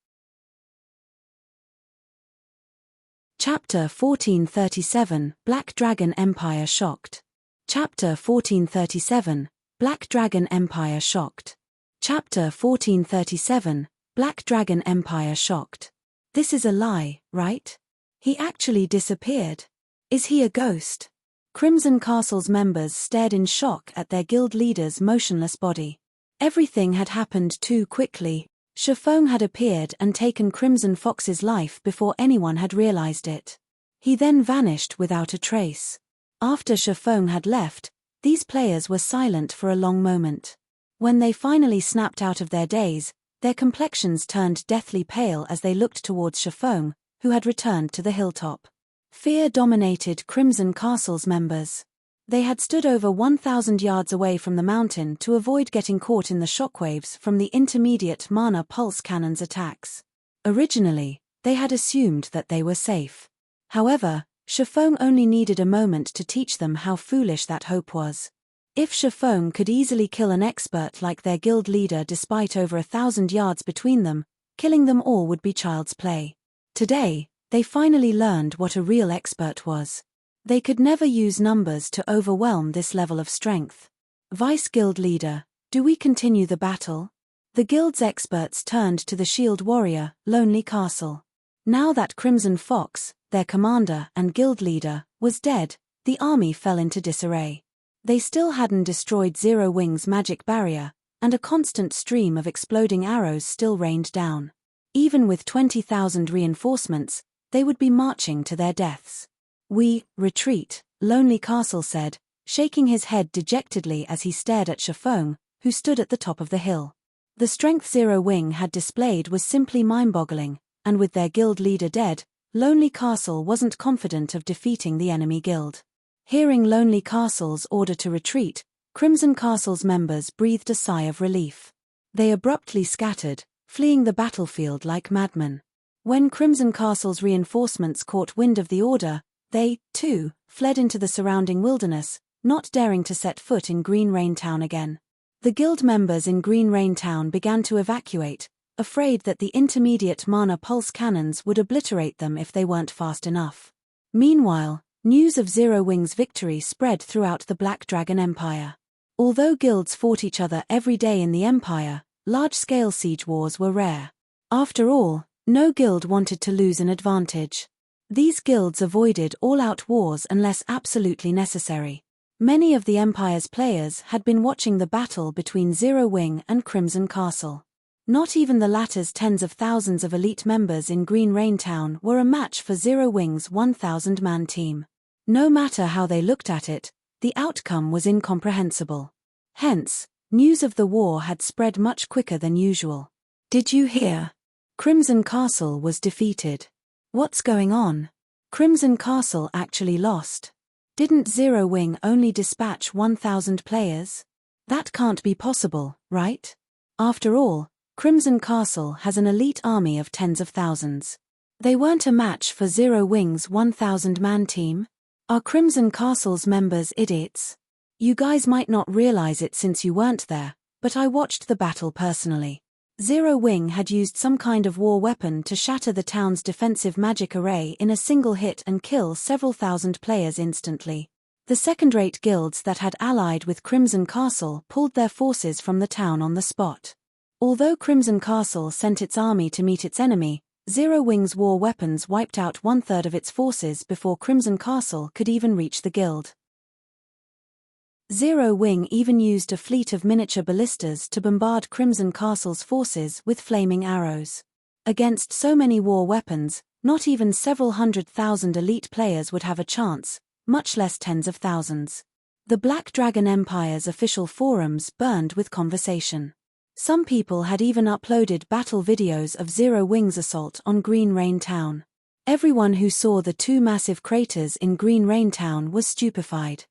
Chapter 1437, Black Dragon Empire Shocked. Chapter 1437, Black Dragon Empire Shocked. Chapter 1437, Black Dragon Empire Shocked. This is a lie, right? He actually disappeared. Is he a ghost? Crimson Castle's members stared in shock at their guild leader's motionless body. Everything had happened too quickly. Shifeng had appeared and taken Crimson Fox's life before anyone had realized it. He then vanished without a trace. After Shifeng had left, these players were silent for a long moment. When they finally snapped out of their daze, their complexions turned deathly pale as they looked towards Shifeng, who had returned to the hilltop. Fear dominated Crimson Castle's members. They had stood over 1,000 yards away from the mountain to avoid getting caught in the shockwaves from the intermediate mana pulse cannon's attacks. Originally, they had assumed that they were safe. However, Shifeng only needed a moment to teach them how foolish that hope was. If Shifeng could easily kill an expert like their guild leader despite over 1,000 yards between them, killing them all would be child's play. Today, they finally learned what a real expert was. They could never use numbers to overwhelm this level of strength. Vice Guild Leader, do we continue the battle? The guild's experts turned to the shield warrior, Lonely Castle. Now that Crimson Fox, their commander and guild leader, was dead, the army fell into disarray. They still hadn't destroyed Zero Wing's magic barrier, and a constant stream of exploding arrows still rained down. Even with 20,000 reinforcements, they would be marching to their deaths. We retreat, Lonely Castle said, shaking his head dejectedly as he stared at Shifeng, who stood at the top of the hill. The strength Zero Wing had displayed was simply mind-boggling, and with their guild leader dead, Lonely Castle wasn't confident of defeating the enemy guild. Hearing Lonely Castle's order to retreat, Crimson Castle's members breathed a sigh of relief. They abruptly scattered, fleeing the battlefield like madmen. When Crimson Castle's reinforcements caught wind of the order, they, too, fled into the surrounding wilderness, not daring to set foot in Green Rain Town again. The guild members in Green Rain Town began to evacuate, afraid that the intermediate mana pulse cannons would obliterate them if they weren't fast enough. Meanwhile, news of Zero Wing's victory spread throughout the Black Dragon Empire. Although guilds fought each other every day in the Empire, large-scale siege wars were rare. After all, no guild wanted to lose an advantage. These guilds avoided all-out wars unless absolutely necessary. Many of the Empire's players had been watching the battle between Zero Wing and Crimson Castle. Not even the latter's tens of thousands of elite members in Green Rain Town were a match for Zero Wing's 1,000-man team. No matter how they looked at it, the outcome was incomprehensible. Hence, news of the war had spread much quicker than usual. Did you hear? Crimson Castle was defeated. What's going on? Crimson Castle actually lost. Didn't Zero Wing only dispatch 1,000 players? That can't be possible, right? After all, Crimson Castle has an elite army of tens of thousands. They weren't a match for Zero Wing's 1,000-man team? Are Crimson Castle's members idiots? You guys might not realize it since you weren't there, but I watched the battle personally. Zero Wing had used some kind of war weapon to shatter the town's defensive magic array in a single hit and kill several thousand players instantly. The second-rate guilds that had allied with Crimson Castle pulled their forces from the town on the spot. Although Crimson Castle sent its army to meet its enemy, Zero Wing's war weapons wiped out one-third of its forces before Crimson Castle could even reach the guild. Zero Wing even used a fleet of miniature ballistas to bombard Crimson Castle's forces with flaming arrows. Against so many war weapons, not even several 100,000 elite players would have a chance, much less tens of thousands. The Black Dragon Empire's official forums burned with conversation. Some people had even uploaded battle videos of Zero Wing's assault on Green Rain Town. Everyone who saw the two massive craters in Green Rain Town was stupefied.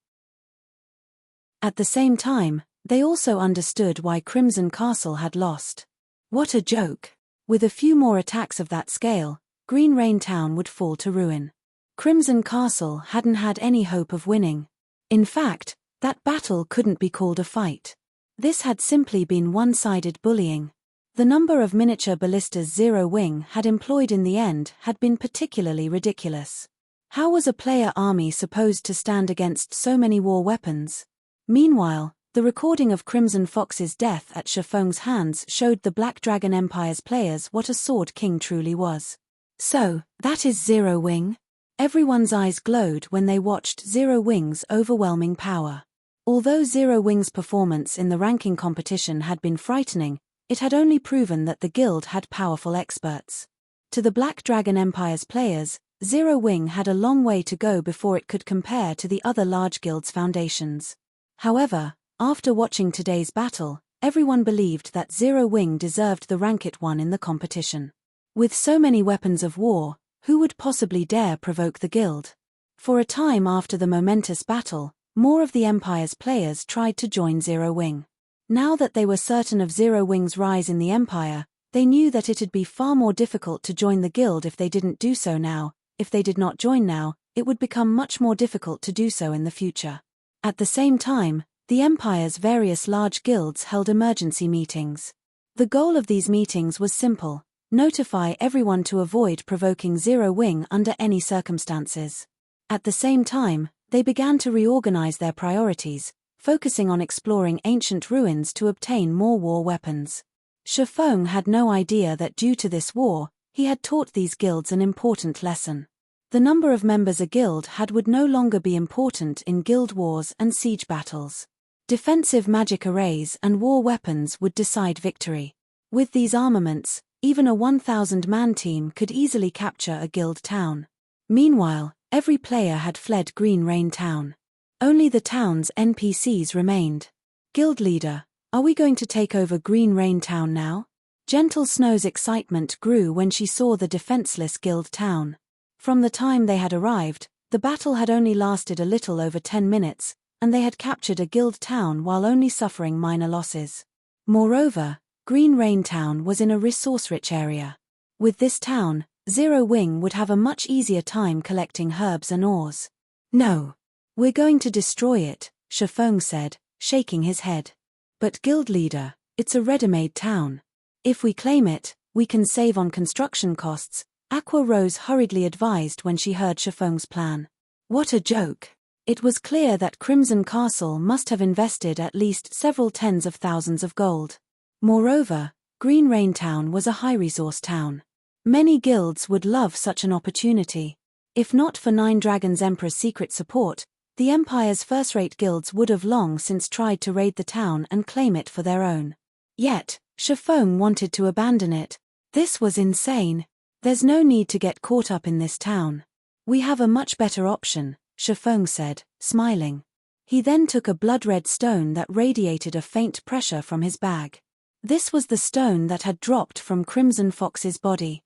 At the same time, they also understood why Crimson Castle had lost. What a joke! With a few more attacks of that scale, Green Rain Town would fall to ruin. Crimson Castle hadn't had any hope of winning. In fact, that battle couldn't be called a fight. This had simply been one-sided bullying. The number of miniature ballistas Zero Wing had employed in the end had been particularly ridiculous. How was a player army supposed to stand against so many war weapons? Meanwhile, the recording of Crimson Fox's death at Shifeng's hands showed the Black Dragon Empire's players what a Sword King truly was. So, that is Zero Wing? Everyone's eyes glowed when they watched Zero Wing's overwhelming power. Although Zero Wing's performance in the ranking competition had been frightening, it had only proven that the guild had powerful experts. To the Black Dragon Empire's players, Zero Wing had a long way to go before it could compare to the other large guilds' foundations. However, after watching today's battle, everyone believed that Zero Wing deserved the rank it won in the competition. With so many weapons of war, who would possibly dare provoke the guild? For a time after the momentous battle, more of the Empire's players tried to join Zero Wing. Now that they were certain of Zero Wing's rise in the Empire, they knew that it'd be far more difficult to join the guild if they didn't do so now. If they did not join now, it would become much more difficult to do so in the future. At the same time, the Empire's various large guilds held emergency meetings. The goal of these meetings was simple: notify everyone to avoid provoking Zero Wing under any circumstances. At the same time, they began to reorganize their priorities, focusing on exploring ancient ruins to obtain more war weapons. Shifeng had no idea that due to this war, he had taught these guilds an important lesson. The number of members a guild had would no longer be important in guild wars and siege battles. Defensive magic arrays and war weapons would decide victory. With these armaments, even a 1,000-man team could easily capture a guild town. Meanwhile, every player had fled Green Rain Town. Only the town's NPCs remained. Guild leader, are we going to take over Green Rain Town now? Gentle Snow's excitement grew when she saw the defenseless guild town. From the time they had arrived, the battle had only lasted a little over 10 minutes, and they had captured a guild town while only suffering minor losses. Moreover, Green Rain Town was in a resource-rich area. With this town, Zero Wing would have a much easier time collecting herbs and ores. No. We're going to destroy it, Shifeng said, shaking his head. But guild leader, it's a ready-made town. If we claim it, we can save on construction costs, Aqua Rose hurriedly advised when she heard Shifeng's plan. What a joke. It was clear that Crimson Castle must have invested at least several tens of thousands of gold. Moreover, Green Rain Town was a high-resource town. Many guilds would love such an opportunity. If not for Nine Dragons Emperor's secret support, the Empire's first-rate guilds would have long since tried to raid the town and claim it for their own. Yet, Shifeng wanted to abandon it. This was insane. There's no need to get caught up in this town. We have a much better option, Shifeng said, smiling. He then took a blood-red stone that radiated a faint pressure from his bag. This was the stone that had dropped from Crimson Fox's body.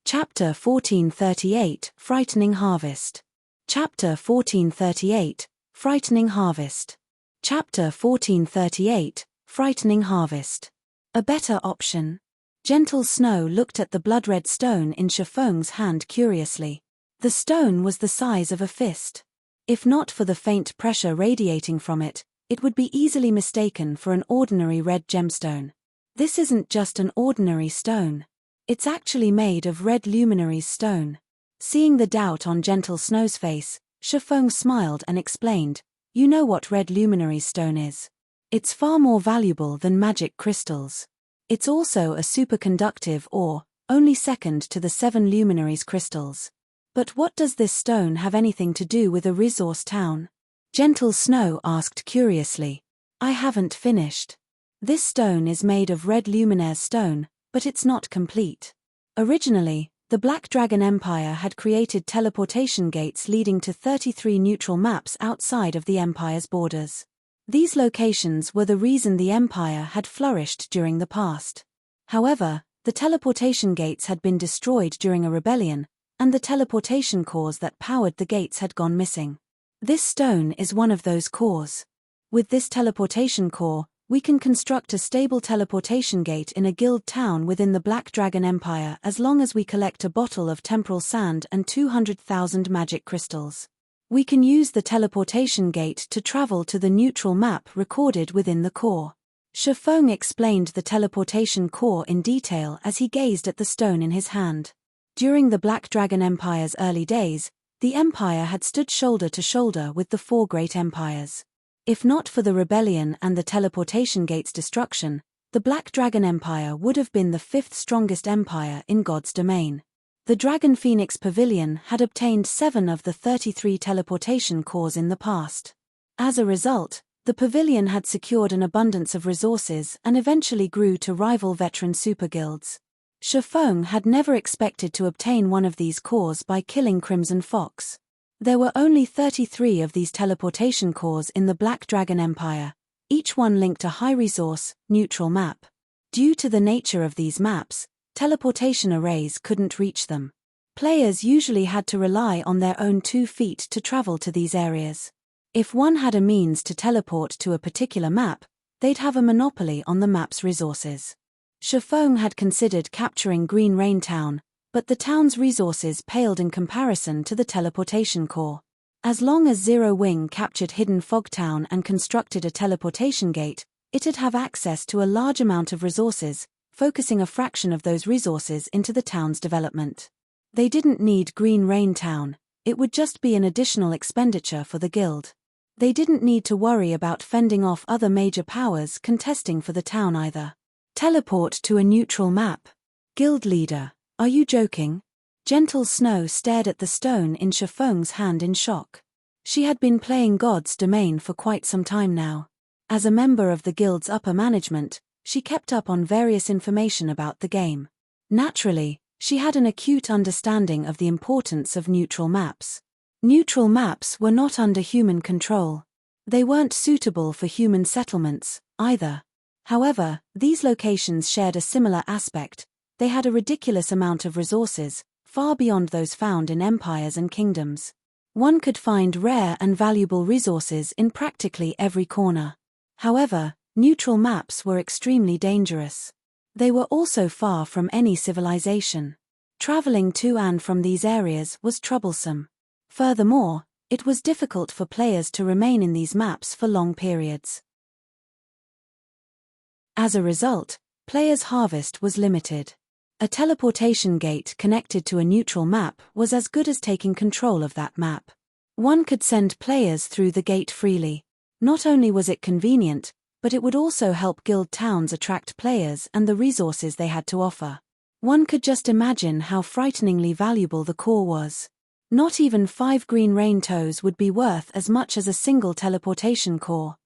Chapter 1438, Frightening Harvest. Chapter 1438, Frightening Harvest. Chapter 1438, Frightening Harvest. A better option. Gentle Snow looked at the blood-red stone in Shifeng's hand curiously. The stone was the size of a fist. If not for the faint pressure radiating from it, It would be easily mistaken for an ordinary red gemstone. This isn't just an ordinary stone. It's actually made of red luminary's stone. Seeing the doubt on Gentle Snow's face, Shifeng smiled and explained, "You know what red luminary's stone is. It's far more valuable than magic crystals. It's also a superconductive ore, only second to the 7 luminaries crystals. But what does this stone have anything to do with a resource town?" Gentle Snow asked curiously. "I haven't finished. This stone is made of red luminaire's stone, but it's not complete. Originally, the Black Dragon Empire had created teleportation gates leading to 33 neutral maps outside of the Empire's borders. These locations were the reason the Empire had flourished during the past. However, the teleportation gates had been destroyed during a rebellion, and the teleportation cores that powered the gates had gone missing. This stone is one of those cores. With this teleportation core, we can construct a stable teleportation gate in a guild town within the Black Dragon Empire as long as we collect a bottle of temporal sand and 200,000 magic crystals. We can use the teleportation gate to travel to the neutral map recorded within the core." Shifeng explained the teleportation core in detail as he gazed at the stone in his hand. During the Black Dragon Empire's early days, the Empire had stood shoulder to shoulder with the 4 great empires. If not for the rebellion and the teleportation gate's destruction, the Black Dragon Empire would have been the 5th strongest empire in God's domain. The Dragon Phoenix Pavilion had obtained 7 of the 33 teleportation cores in the past. As a result, the pavilion had secured an abundance of resources and eventually grew to rival veteran superguilds. Shifeng had never expected to obtain one of these cores by killing Crimson Fox. There were only 33 of these teleportation cores in the Black Dragon Empire, each one linked a high-resource, neutral map. Due to the nature of these maps, teleportation arrays couldn't reach them. Players usually had to rely on their own 2 feet to travel to these areas. If one had a means to teleport to a particular map, they'd have a monopoly on the map's resources. Shifeng had considered capturing Green Rain Town, but the town's resources paled in comparison to the teleportation core. As long as Zero Wing captured Hidden Fog Town and constructed a teleportation gate, it'd have access to a large amount of resources, focusing a fraction of those resources into the town's development. They didn't need Green Rain Town, it would just be an additional expenditure for the guild. They didn't need to worry about fending off other major powers contesting for the town either. Teleport to a neutral map. Guild leader, are you joking? Gentle Snow stared at the stone in Shifeng's hand in shock. She had been playing God's Domain for quite some time now. As a member of the guild's upper management, she kept up on various information about the game. Naturally, she had an acute understanding of the importance of neutral maps. Neutral maps were not under human control. They weren't suitable for human settlements, either. However, these locations shared a similar aspect. They had a ridiculous amount of resources, far beyond those found in empires and kingdoms. One could find rare and valuable resources in practically every corner. However, neutral maps were extremely dangerous. They were also far from any civilization. Traveling to and from these areas was troublesome. Furthermore, it was difficult for players to remain in these maps for long periods. As a result, players' harvest was limited. A teleportation gate connected to a neutral map was as good as taking control of that map. One could send players through the gate freely. Not only was it convenient, but it would also help guild towns attract players and the resources they had to offer. One could just imagine how frighteningly valuable the core was. Not even 5 Green Rain Toes would be worth as much as a single teleportation core.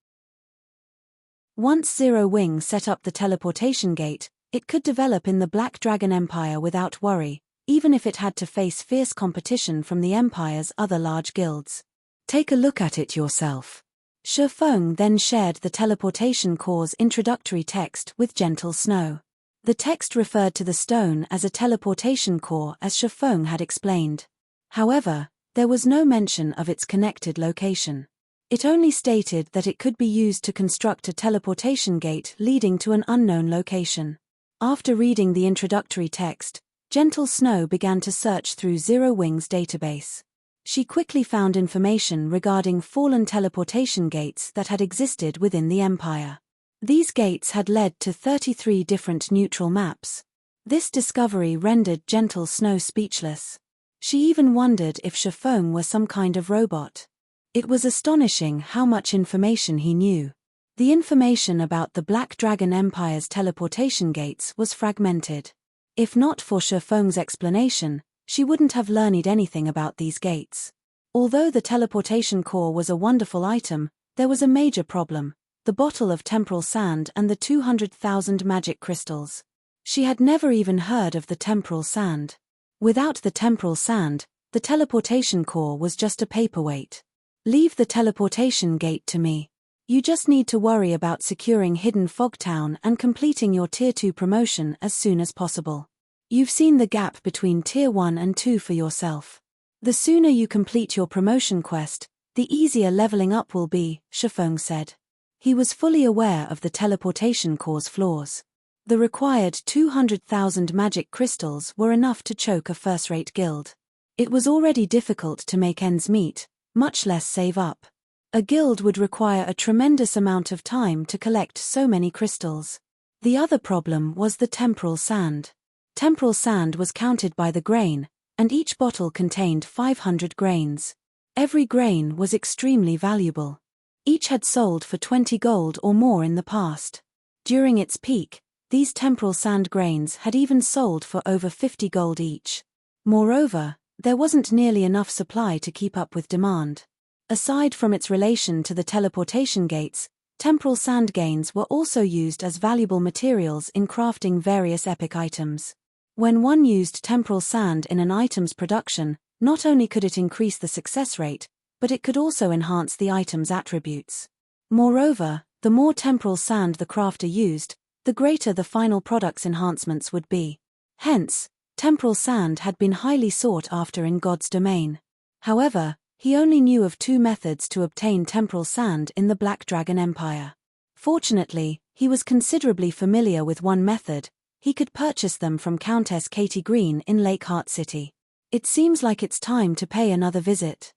Once Zero Wing set up the teleportation gate, it could develop in the Black Dragon Empire without worry, even if it had to face fierce competition from the Empire's other large guilds. Take a look at it yourself. Shifeng then shared the teleportation core's introductory text with Gentle Snow. The text referred to the stone as a teleportation core as Shifeng had explained. However, there was no mention of its connected location. It only stated that it could be used to construct a teleportation gate leading to an unknown location. After reading the introductory text, Gentle Snow began to search through Zero Wing's database. She quickly found information regarding fallen teleportation gates that had existed within the Empire. These gates had led to 33 different neutral maps. This discovery rendered Gentle Snow speechless. She even wondered if Shifeng were some kind of robot. It was astonishing how much information he knew. The information about the Black Dragon Empire's teleportation gates was fragmented. If not for Shifeng's explanation, she wouldn't have learned anything about these gates. Although the teleportation core was a wonderful item, there was a major problem: the bottle of temporal sand and the 200,000 magic crystals. She had never even heard of the temporal sand. Without the temporal sand, the teleportation core was just a paperweight. Leave the teleportation gate to me. You just need to worry about securing Hidden Fog Town and completing your Tier 2 promotion as soon as possible. You've seen the gap between Tier 1 and 2 for yourself. The sooner you complete your promotion quest, the easier leveling up will be, Shifeng said. He was fully aware of the teleportation core's flaws. The required 200,000 magic crystals were enough to choke a first-rate guild. It was already difficult to make ends meet, much less save up. A guild would require a tremendous amount of time to collect so many crystals. The other problem was the temporal sand. Temporal sand was counted by the grain, and each bottle contained 500 grains. Every grain was extremely valuable. Each had sold for 20 gold or more in the past. During its peak, these temporal sand grains had even sold for over 50 gold each. Moreover, there wasn't nearly enough supply to keep up with demand. Aside from its relation to the teleportation gates, temporal sand grains were also used as valuable materials in crafting various epic items. When one used temporal sand in an item's production, not only could it increase the success rate, but it could also enhance the item's attributes. Moreover, the more temporal sand the crafter used, the greater the final product's enhancements would be. Hence, temporal sand had been highly sought after in God's domain. However, he only knew of 2 methods to obtain temporal sand in the Black Dragon Empire. Fortunately, he was considerably familiar with one method. He could purchase them from Countess Katie Green in Lakeheart City. It seems like it's time to pay another visit.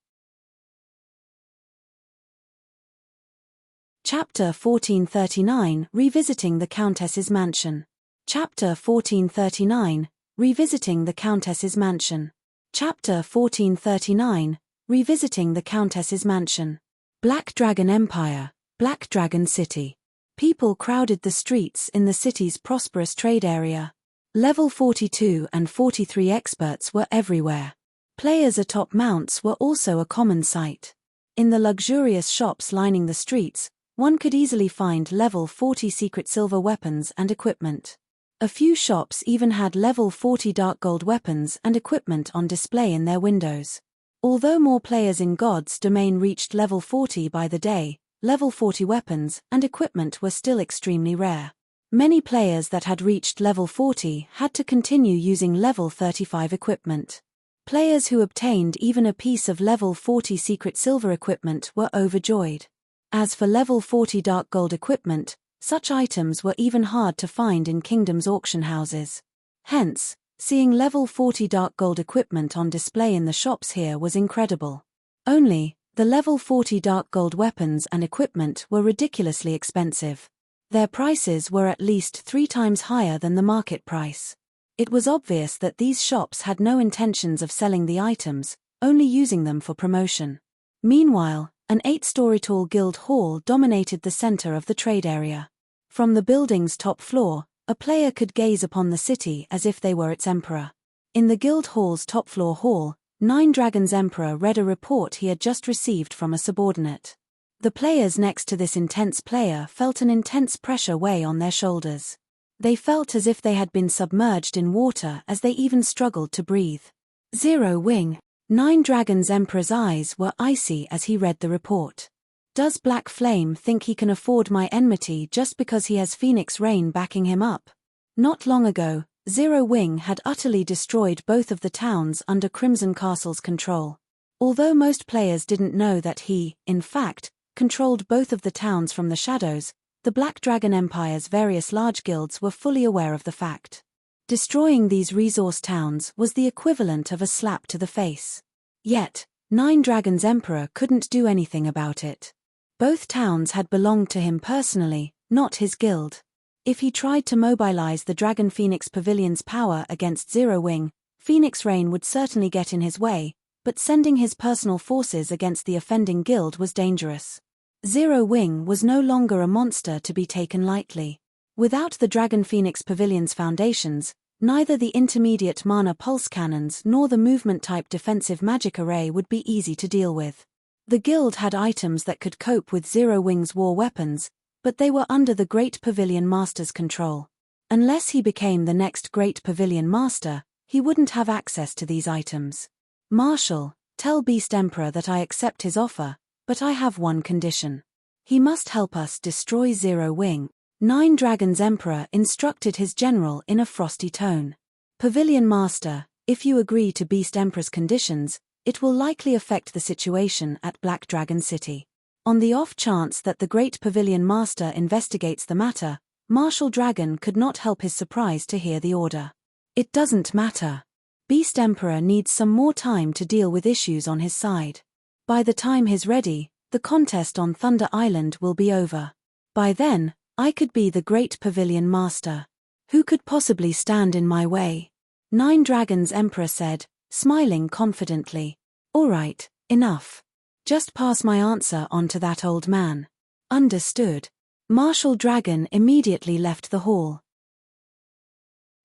Chapter 1439, Revisiting the Countess's Mansion. Chapter 1439, Revisiting the Countess's Mansion. Chapter 1439, Revisiting the Countess's Mansion. Black Dragon Empire, Black Dragon City. People crowded the streets in the city's prosperous trade area. Level 42 and 43 experts were everywhere. Players atop mounts were also a common sight. In the luxurious shops lining the streets, one could easily find level 40 secret silver weapons and equipment. A few shops even had level 40 dark gold weapons and equipment on display in their windows. Although more players in God's domain reached level 40 by the day, level 40 weapons and equipment were still extremely rare. Many players that had reached level 40 had to continue using level 35 equipment. Players who obtained even a piece of level 40 secret silver equipment were overjoyed. As for level 40 dark gold equipment, such items were even hard to find in Kingdom's auction houses. Hence, seeing level 40 dark gold equipment on display in the shops here was incredible. Only, the level 40 dark gold weapons and equipment were ridiculously expensive. Their prices were at least 3 times higher than the market price. It was obvious that these shops had no intentions of selling the items, only using them for promotion. Meanwhile, an 8-story tall guild hall dominated the center of the trade area. From the building's top floor, a player could gaze upon the city as if they were its emperor. In the guild hall's top floor hall, 9 Dragons Emperor read a report he had just received from a subordinate. The players next to this intense player felt an intense pressure weigh on their shoulders. They felt as if they had been submerged in water as they even struggled to breathe. Zero Wing, 9 Dragons Emperor's eyes were icy as he read the report. Does Black Flame think he can afford my enmity just because he has Phoenix Rain backing him up? Not long ago, Zero Wing had utterly destroyed both of the towns under Crimson Castle's control. Although most players didn't know that he, in fact, controlled both of the towns from the shadows, the Black Dragon Empire's various large guilds were fully aware of the fact. Destroying these resource towns was the equivalent of a slap to the face. Yet, Nine Dragons' Emperor couldn't do anything about it. Both towns had belonged to him personally, not his guild. If he tried to mobilize the Dragon Phoenix Pavilion's power against Zero Wing, Phoenix Rain would certainly get in his way, but sending his personal forces against the offending guild was dangerous. Zero Wing was no longer a monster to be taken lightly. Without the Dragon Phoenix Pavilion's foundations, neither the intermediate mana pulse cannons nor the movement-type defensive magic array would be easy to deal with. The guild had items that could cope with Zero Wing's war weapons, but they were under the Great Pavilion Master's control. Unless he became the next Great Pavilion Master, he wouldn't have access to these items. Marshal, tell Beast Emperor that I accept his offer, but I have one condition. He must help us destroy Zero Wing. Nine Dragons' Emperor instructed his general in a frosty tone. Pavilion Master, if you agree to Beast Emperor's conditions, it will likely affect the situation at Black Dragon City. On the off chance that the Great Pavilion Master investigates the matter, Marshal Dragon could not help his surprise to hear the order. It doesn't matter. Beast Emperor needs some more time to deal with issues on his side. By the time he's ready, the contest on Thunder Island will be over. By then, I could be the Great Pavilion Master. Who could possibly stand in my way? Nine Dragons' Emperor said, smiling confidently. All right, enough. Just pass my answer on to that old man. Understood. Marshal Dragon immediately left the hall.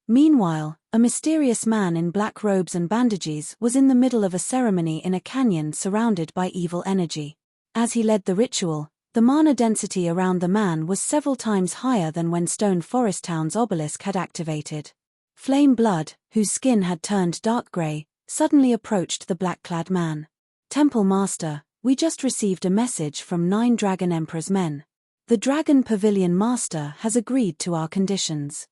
Meanwhile, a mysterious man in black robes and bandages was in the middle of a ceremony in a canyon surrounded by evil energy. As he led the ritual, the mana density around the man was several times higher than when Stone Forest Town's obelisk had activated. Flame Blood, whose skin had turned dark gray, suddenly approached the black-clad man. Temple Master, we just received a message from Nine Dragon Emperor's men. The Dragon Pavilion Master has agreed to our conditions.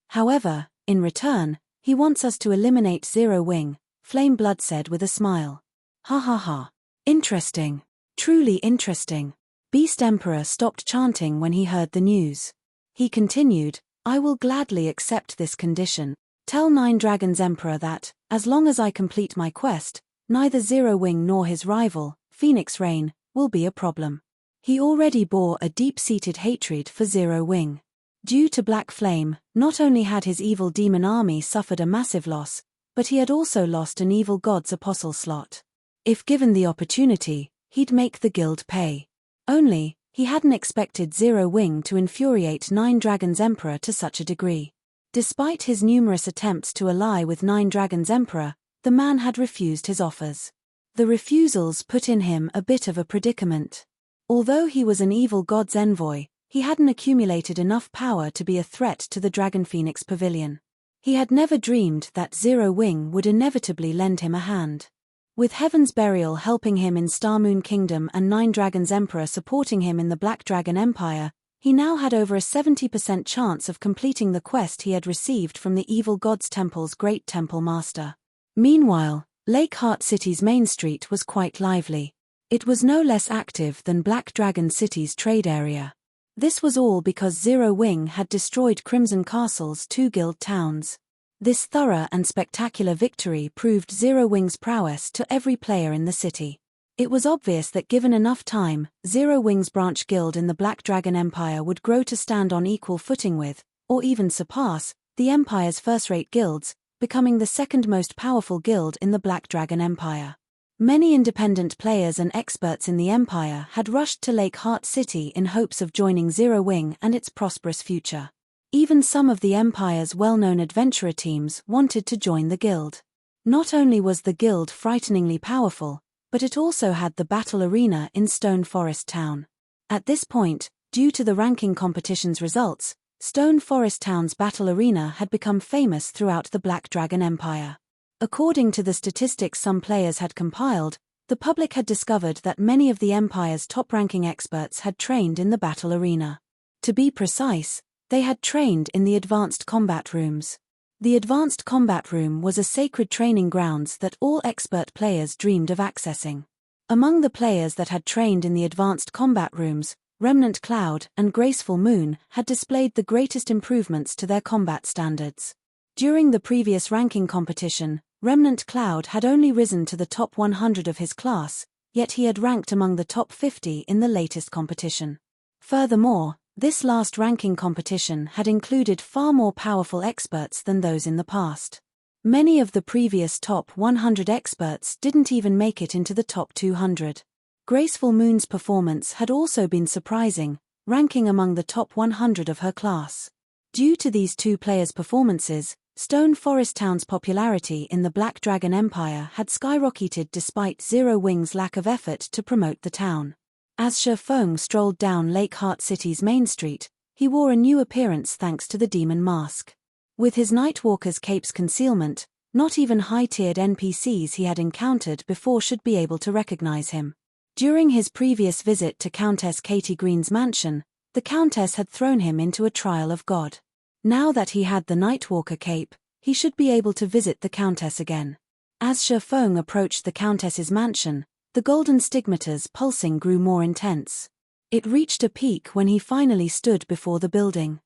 However, in return, he wants us to eliminate Zero Wing, Flame Blood said with a smile. Ha ha ha. Interesting. Truly interesting. Beast Emperor stopped chanting when he heard the news. He continued, I will gladly accept this condition. Tell Nine Dragons' Emperor that, as long as I complete my quest, neither Zero Wing nor his rival, Phoenix Rain, will be a problem. He already bore a deep-seated hatred for Zero Wing. Due to Black Flame, not only had his evil demon army suffered a massive loss, but he had also lost an evil god's apostle slot. If given the opportunity, he'd make the guild pay. Only, he hadn't expected Zero Wing to infuriate Nine Dragons' Emperor to such a degree. Despite his numerous attempts to ally with Nine Dragons' Emperor, the man had refused his offers. The refusals put in him a bit of a predicament. Although he was an evil god's envoy, he hadn't accumulated enough power to be a threat to the Dragon Phoenix Pavilion. He had never dreamed that Zero Wing would inevitably lend him a hand. With Heaven's Burial helping him in Starmoon Kingdom and Nine Dragons' Emperor supporting him in the Black Dragon Empire, he now had over a 70% chance of completing the quest he had received from the Evil Gods Temple's Great Temple Master. Meanwhile, Lakeheart City's main street was quite lively. It was no less active than Black Dragon City's trade area. This was all because Zero Wing had destroyed Crimson Castle's two guild towns. This thorough and spectacular victory proved Zero Wing's prowess to every player in the city. It was obvious that given enough time, Zero Wing's branch guild in the Black Dragon Empire would grow to stand on equal footing with, or even surpass, the Empire's first-rate guilds, becoming the second most powerful guild in the Black Dragon Empire. Many independent players and experts in the Empire had rushed to Lakeheart City in hopes of joining Zero Wing and its prosperous future. Even some of the Empire's well-known adventurer teams wanted to join the guild. Not only was the guild frighteningly powerful, but it also had the battle arena in Stone Forest Town. At this point, due to the ranking competition's results, Stone Forest Town's battle arena had become famous throughout the Black Dragon Empire. According to the statistics some players had compiled, the public had discovered that many of the Empire's top-ranking experts had trained in the battle arena. To be precise, they had trained in the Advanced Combat Rooms. The Advanced Combat Room was a sacred training grounds that all expert players dreamed of accessing. Among the players that had trained in the Advanced Combat Rooms, Remnant Cloud and Graceful Moon had displayed the greatest improvements to their combat standards. During the previous ranking competition, Remnant Cloud had only risen to the top 100 of his class, yet he had ranked among the top 50 in the latest competition. Furthermore, this last ranking competition had included far more powerful experts than those in the past. Many of the previous top 100 experts didn't even make it into the top 200. Graceful Moon's performance had also been surprising, ranking among the top 100 of her class. Due to these two players' performances, Stone Forest Town's popularity in the Black Dragon Empire had skyrocketed despite Zero Wing's lack of effort to promote the town. As Shi Feng strolled down Lake Heart City's main street, he wore a new appearance thanks to the demon mask. With his Nightwalker's cape's concealment, not even high-tiered NPCs he had encountered before should be able to recognize him. During his previous visit to Countess Katie Green's mansion, the Countess had thrown him into a trial of God. Now that he had the Nightwalker cape, he should be able to visit the Countess again. As Shi Feng approached the Countess's mansion, the golden stigmata's pulsing grew more intense. It reached a peak when he finally stood before the building.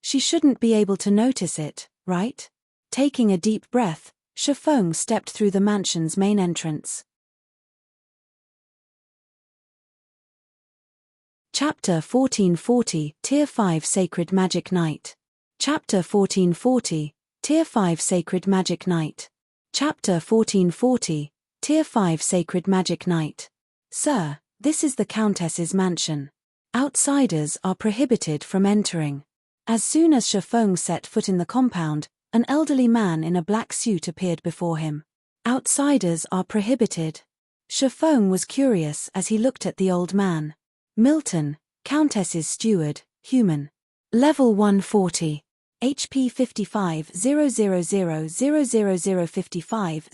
She shouldn't be able to notice it, right? Taking a deep breath, Shi Feng stepped through the mansion's main entrance. Chapter 1440, Tier 5 Sacred Magic Night. Chapter 1440, Tier 5 Sacred Magic Night. Chapter 1440, Tier 5 Sacred Magic Night. Sir, this is the Countess's mansion. Outsiders are prohibited from entering. As soon as Shi Feng set foot in the compound, an elderly man in a black suit appeared before him. Outsiders are prohibited. Shi Feng was curious as he looked at the old man. Milton, Countess's steward, human. Level 140. HP 55 000 00055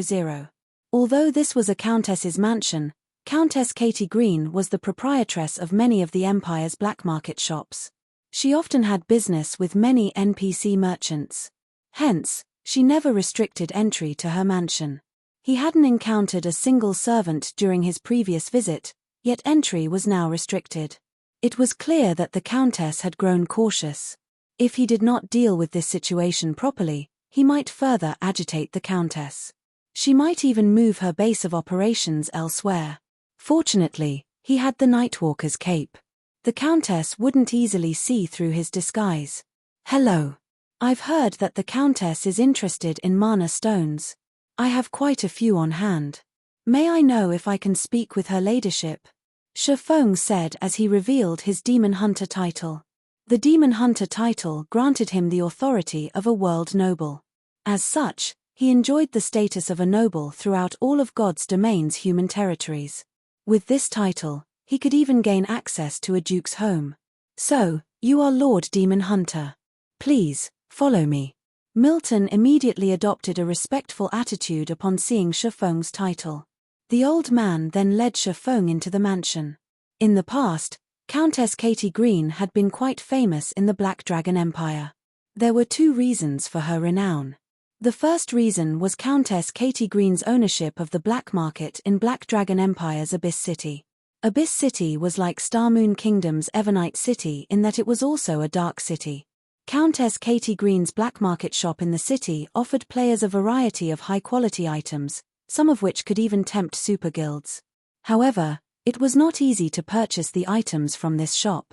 000. Although this was a countess's mansion, Countess Katie Green was the proprietress of many of the Empire's black market shops. She often had business with many NPC merchants. Hence, she never restricted entry to her mansion. He hadn't encountered a single servant during his previous visit, yet entry was now restricted. It was clear that the Countess had grown cautious. If he did not deal with this situation properly, he might further agitate the Countess. She might even move her base of operations elsewhere. Fortunately, he had the Nightwalker's cape. The Countess wouldn't easily see through his disguise. Hello. I've heard that the Countess is interested in mana stones. I have quite a few on hand. May I know if I can speak with her ladyship? Shi Feng said as he revealed his Demon Hunter title. The Demon Hunter title granted him the authority of a world noble. As such, he enjoyed the status of a noble throughout all of God's domain's human territories. With this title, he could even gain access to a duke's home. So, you are Lord Demon Hunter. Please, follow me. Milton immediately adopted a respectful attitude upon seeing Shi Feng's title. The old man then led Shi Feng into the mansion. In the past, Countess Katie Green had been quite famous in the Black Dragon Empire. There were two reasons for her renown. The first reason was Countess Katie Green's ownership of the black market in Black Dragon Empire's Abyss City. Abyss City was like Star Moon Kingdom's Evernight City in that it was also a dark city. Countess Katie Green's black market shop in the city offered players a variety of high-quality items, some of which could even tempt super guilds. However, it was not easy to purchase the items from this shop.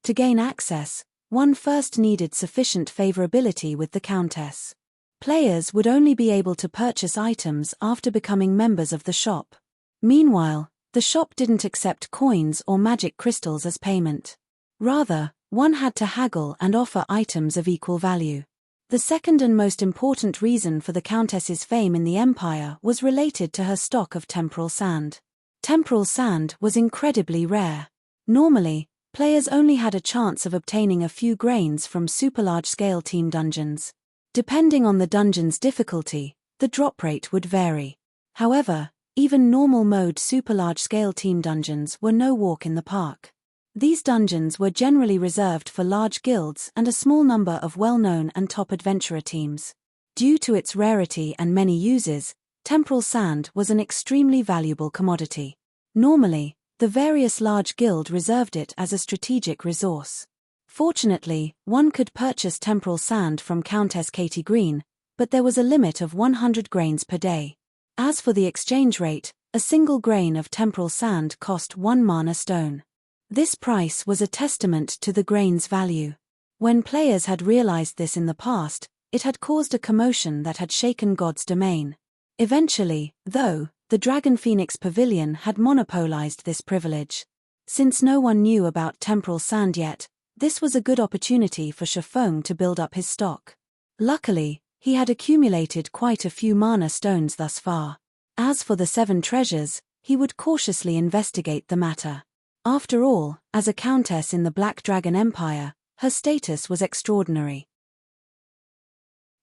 To gain access, one first needed sufficient favorability with the Countess. Players would only be able to purchase items after becoming members of the shop. Meanwhile, the shop didn't accept coins or magic crystals as payment. Rather, one had to haggle and offer items of equal value. The second and most important reason for the Countess's fame in the Empire was related to her stock of temporal sand. Temporal sand was incredibly rare. Normally, players only had a chance of obtaining a few grains from super large-scale team dungeons. Depending on the dungeon's difficulty, the drop rate would vary. However, even normal mode super large-scale team dungeons were no walk in the park. These dungeons were generally reserved for large guilds and a small number of well-known and top adventurer teams. Due to its rarity and many uses, temporal sand was an extremely valuable commodity. Normally, the various large guilds reserved it as a strategic resource. Fortunately, one could purchase temporal sand from Countess Katie Green, but there was a limit of 100 grains per day. As for the exchange rate, a single grain of temporal sand cost 1 mana stone. This price was a testament to the grain's value. When players had realized this in the past, it had caused a commotion that had shaken God's domain. Eventually, though, the Dragon Phoenix Pavilion had monopolized this privilege. Since no one knew about temporal sand yet, this was a good opportunity for Shifeng to build up his stock. Luckily, he had accumulated quite a few mana stones thus far. As for the 7 treasures, he would cautiously investigate the matter. After all, as a countess in the Black Dragon Empire, her status was extraordinary.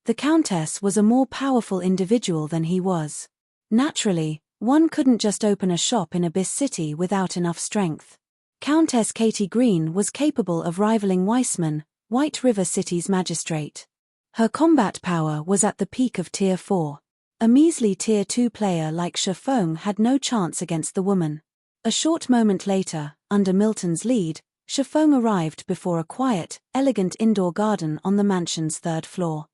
The countess was a more powerful individual than he was. Naturally, one couldn't just open a shop in Abyss City without enough strength. Countess Katie Green was capable of rivaling Weissman, White River City's magistrate. Her combat power was at the peak of Tier 4. A measly Tier 2 player like Shifeng had no chance against the woman. A short moment later, under Milton's lead, Shifeng arrived before a quiet, elegant indoor garden on the mansion's 3rd floor.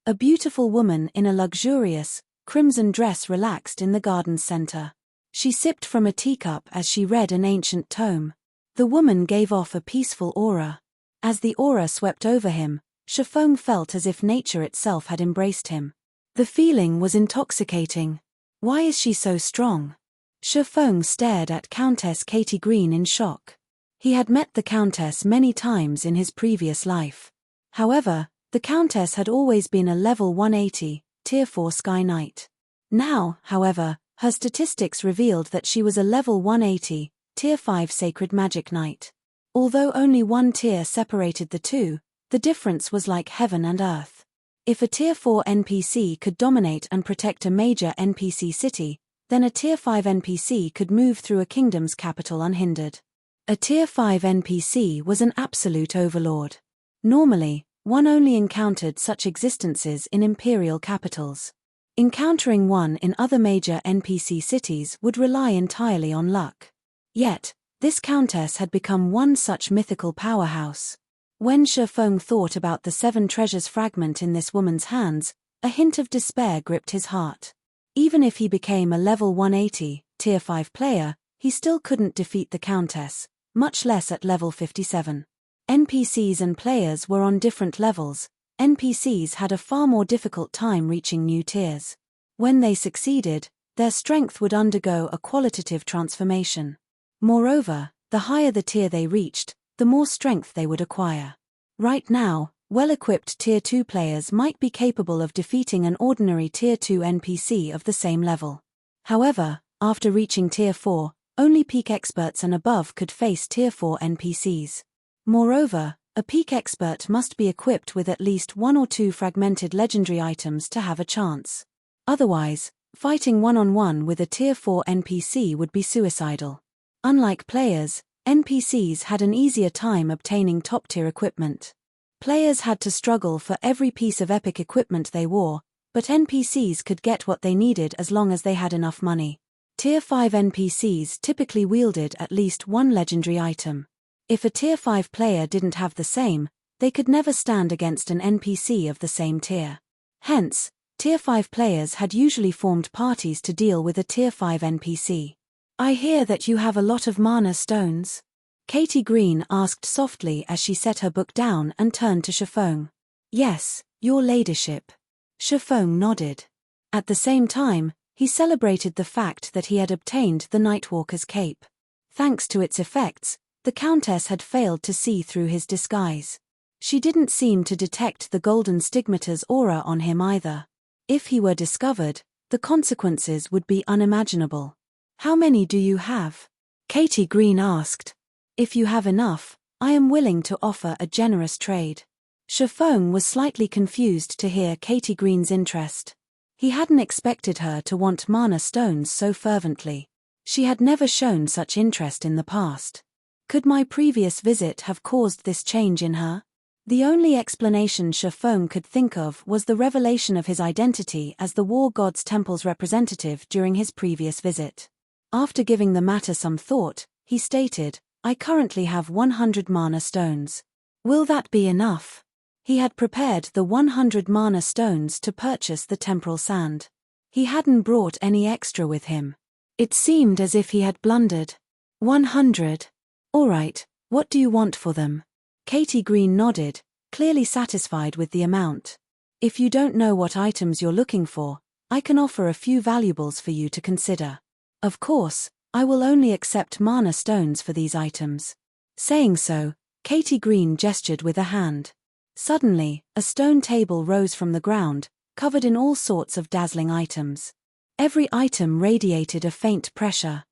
A beautiful woman in a luxurious, crimson dress relaxed in the garden's center. She sipped from a teacup as she read an ancient tome. The woman gave off a peaceful aura. As the aura swept over him, Shifeng felt as if nature itself had embraced him. The feeling was intoxicating. Why is she so strong? Shifeng stared at Countess Katie Green in shock. He had met the Countess many times in his previous life. However, the Countess had always been a level 180, Tier 4 Sky Knight. Now, however, her statistics revealed that she was a level 180, Tier 5 Sacred Magic Knight. Although only one tier separated the two, the difference was like heaven and earth. If a Tier 4 NPC could dominate and protect a major NPC city, then a Tier 5 NPC could move through a kingdom's capital unhindered. A Tier 5 NPC was an absolute overlord. Normally, one only encountered such existences in imperial capitals. Encountering one in other major NPC cities would rely entirely on luck. Yet, this countess had become one such mythical powerhouse. When Shifeng thought about the 7 treasures fragment in this woman's hands, a hint of despair gripped his heart. Even if he became a level 180, Tier 5 player, he still couldn't defeat the countess, much less at level 57. NPCs and players were on different levels. NPCs had a far more difficult time reaching new tiers. When they succeeded, their strength would undergo a qualitative transformation. Moreover, the higher the tier they reached, the more strength they would acquire. Right now, well-equipped Tier 2 players might be capable of defeating an ordinary Tier 2 NPC of the same level. However, after reaching Tier 4, only peak experts and above could face Tier 4 NPCs. Moreover, a peak expert must be equipped with at least 1 or 2 fragmented legendary items to have a chance. Otherwise, fighting one-on-one with a Tier 4 NPC would be suicidal. Unlike players, NPCs had an easier time obtaining top-tier equipment. Players had to struggle for every piece of epic equipment they wore, but NPCs could get what they needed as long as they had enough money. Tier 5 NPCs typically wielded at least one legendary item. If a Tier 5 player didn't have the same, they could never stand against an NPC of the same tier. Hence, Tier 5 players had usually formed parties to deal with a Tier 5 NPC. "I hear that you have a lot of mana stones?" Katie Green asked softly as she set her book down and turned to Shifeng. "Yes, your ladyship." Shifeng nodded. At the same time, he celebrated the fact that he had obtained the Nightwalker's cape. Thanks to its effects, the Countess had failed to see through his disguise. She didn't seem to detect the golden stigmata's aura on him either. If he were discovered, the consequences would be unimaginable. "How many do you have?" Katie Green asked. "If you have enough, I am willing to offer a generous trade." Shifeng was slightly confused to hear Katie Green's interest. He hadn't expected her to want mana stones so fervently. She had never shown such interest in the past. Could my previous visit have caused this change in her? The only explanation Shifeng could think of was the revelation of his identity as the War God's Temple's representative during his previous visit. After giving the matter some thought, he stated, I currently have 100 mana stones. Will that be enough? He had prepared the 100 mana stones to purchase the temporal sand. He hadn't brought any extra with him. It seemed as if he had blundered. 100. All right, what do you want for them? Katie Green nodded, clearly satisfied with the amount. If you don't know what items you're looking for, I can offer a few valuables for you to consider. Of course, I will only accept mana stones for these items. Saying so, Katie Green gestured with a hand. Suddenly, a stone table rose from the ground, covered in all sorts of dazzling items. Every item radiated a faint pressure.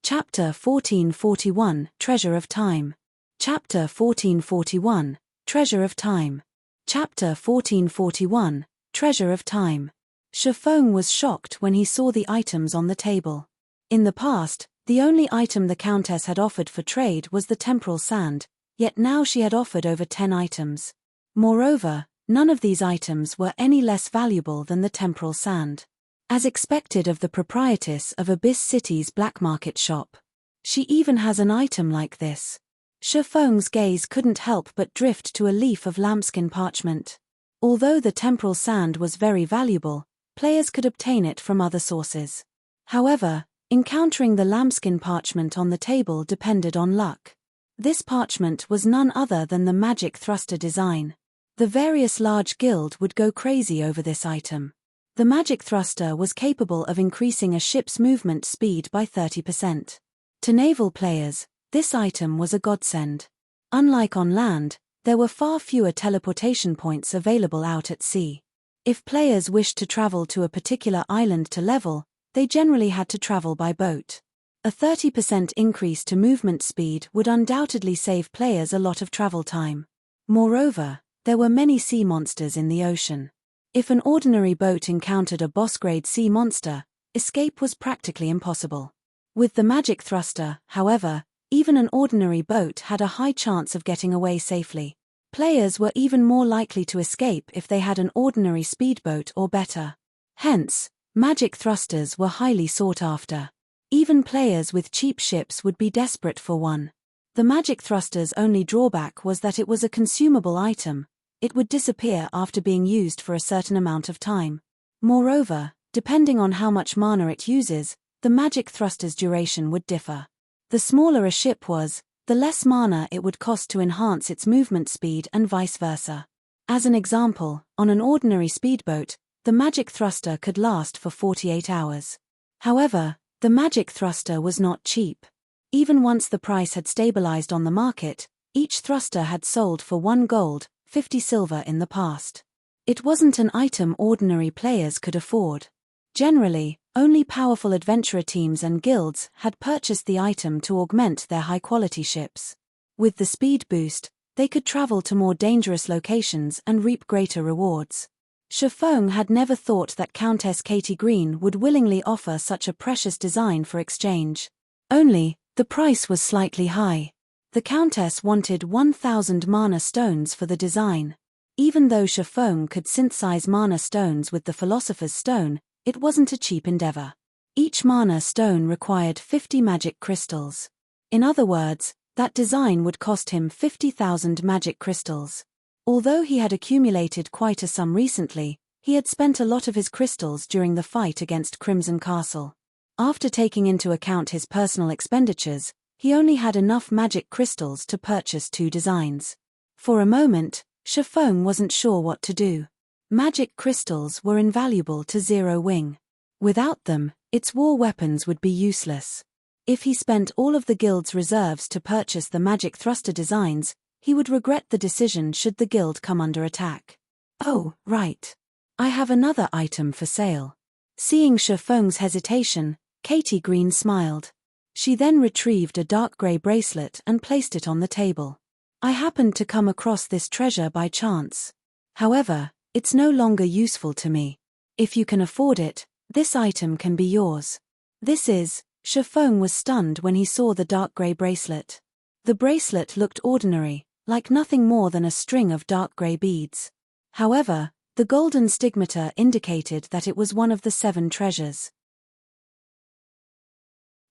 Chapter 1441, Treasure of Time. Chapter 1441, Treasure of Time. Chapter 1441, Treasure of Time. Shifeng was shocked when he saw the items on the table. In the past, the only item the Countess had offered for trade was the temporal sand, yet now she had offered over 10 items. Moreover, none of these items were any less valuable than the temporal sand. As expected of the proprietress of Abyss City's black market shop. She even has an item like this. Shifeng's gaze couldn't help but drift to a leaf of lambskin parchment. Although the temporal sand was very valuable, players could obtain it from other sources. However, encountering the lambskin parchment on the table depended on luck. This parchment was none other than the magic thruster design. The various large guild would go crazy over this item. The magic thruster was capable of increasing a ship's movement speed by 30%. To naval players, this item was a godsend. Unlike on land, there were far fewer teleportation points available out at sea. If players wished to travel to a particular island to level, they generally had to travel by boat. A 30% increase to movement speed would undoubtedly save players a lot of travel time. Moreover, there were many sea monsters in the ocean. If an ordinary boat encountered a boss-grade sea monster, escape was practically impossible. With the magic thruster, however, even an ordinary boat had a high chance of getting away safely. Players were even more likely to escape if they had an ordinary speedboat or better. Hence, magic thrusters were highly sought after. Even players with cheap ships would be desperate for one. The magic thruster's only drawback was that it was a consumable item. It would disappear after being used for a certain amount of time. Moreover, depending on how much mana it uses, the magic thruster's duration would differ. The smaller a ship was, the less mana it would cost to enhance its movement speed and vice versa. As an example, on an ordinary speedboat, the magic thruster could last for 48 hours. However, the magic thruster was not cheap. Even once the price had stabilized on the market, each thruster had sold for 1 gold, 50 silver in the past. It wasn't an item ordinary players could afford. Generally, only powerful adventurer teams and guilds had purchased the item to augment their high-quality ships. With the speed boost, they could travel to more dangerous locations and reap greater rewards. Shifeng had never thought that Countess Katie Green would willingly offer such a precious design for exchange. Only, the price was slightly high. The Countess wanted 1,000 mana stones for the design. Even though Shifeng could synthesize mana stones with the Philosopher's Stone, it wasn't a cheap endeavor. Each mana stone required 50 magic crystals. In other words, that design would cost him 50,000 magic crystals. Although he had accumulated quite a sum recently, he had spent a lot of his crystals during the fight against Crimson Castle. After taking into account his personal expenditures, he only had enough magic crystals to purchase 2 designs. For a moment, Shifeng wasn't sure what to do. Magic crystals were invaluable to Zero Wing. Without them, its war weapons would be useless. If he spent all of the guild's reserves to purchase the magic thruster designs, he would regret the decision should the guild come under attack. Oh, right. I have another item for sale. Seeing Shifeng's hesitation, Katie Green smiled. She then retrieved a dark grey bracelet and placed it on the table. I happened to come across this treasure by chance. However, it's no longer useful to me. If you can afford it, this item can be yours. Shifeng was stunned when he saw the dark grey bracelet. The bracelet looked ordinary, like nothing more than a string of dark grey beads. However, the golden stigmata indicated that it was one of the 7 treasures.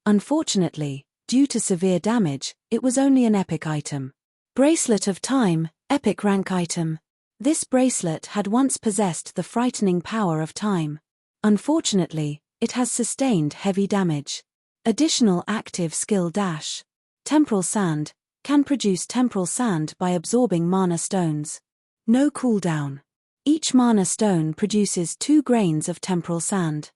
Unfortunately, due to severe damage, it was only an epic item. Bracelet of Time, epic rank item. This bracelet had once possessed the frightening power of time. Unfortunately, it has sustained heavy damage. Additional active skill dash. Temporal Sand, can produce temporal sand by absorbing mana stones. No cooldown. Each mana stone produces 2 grains of temporal sand.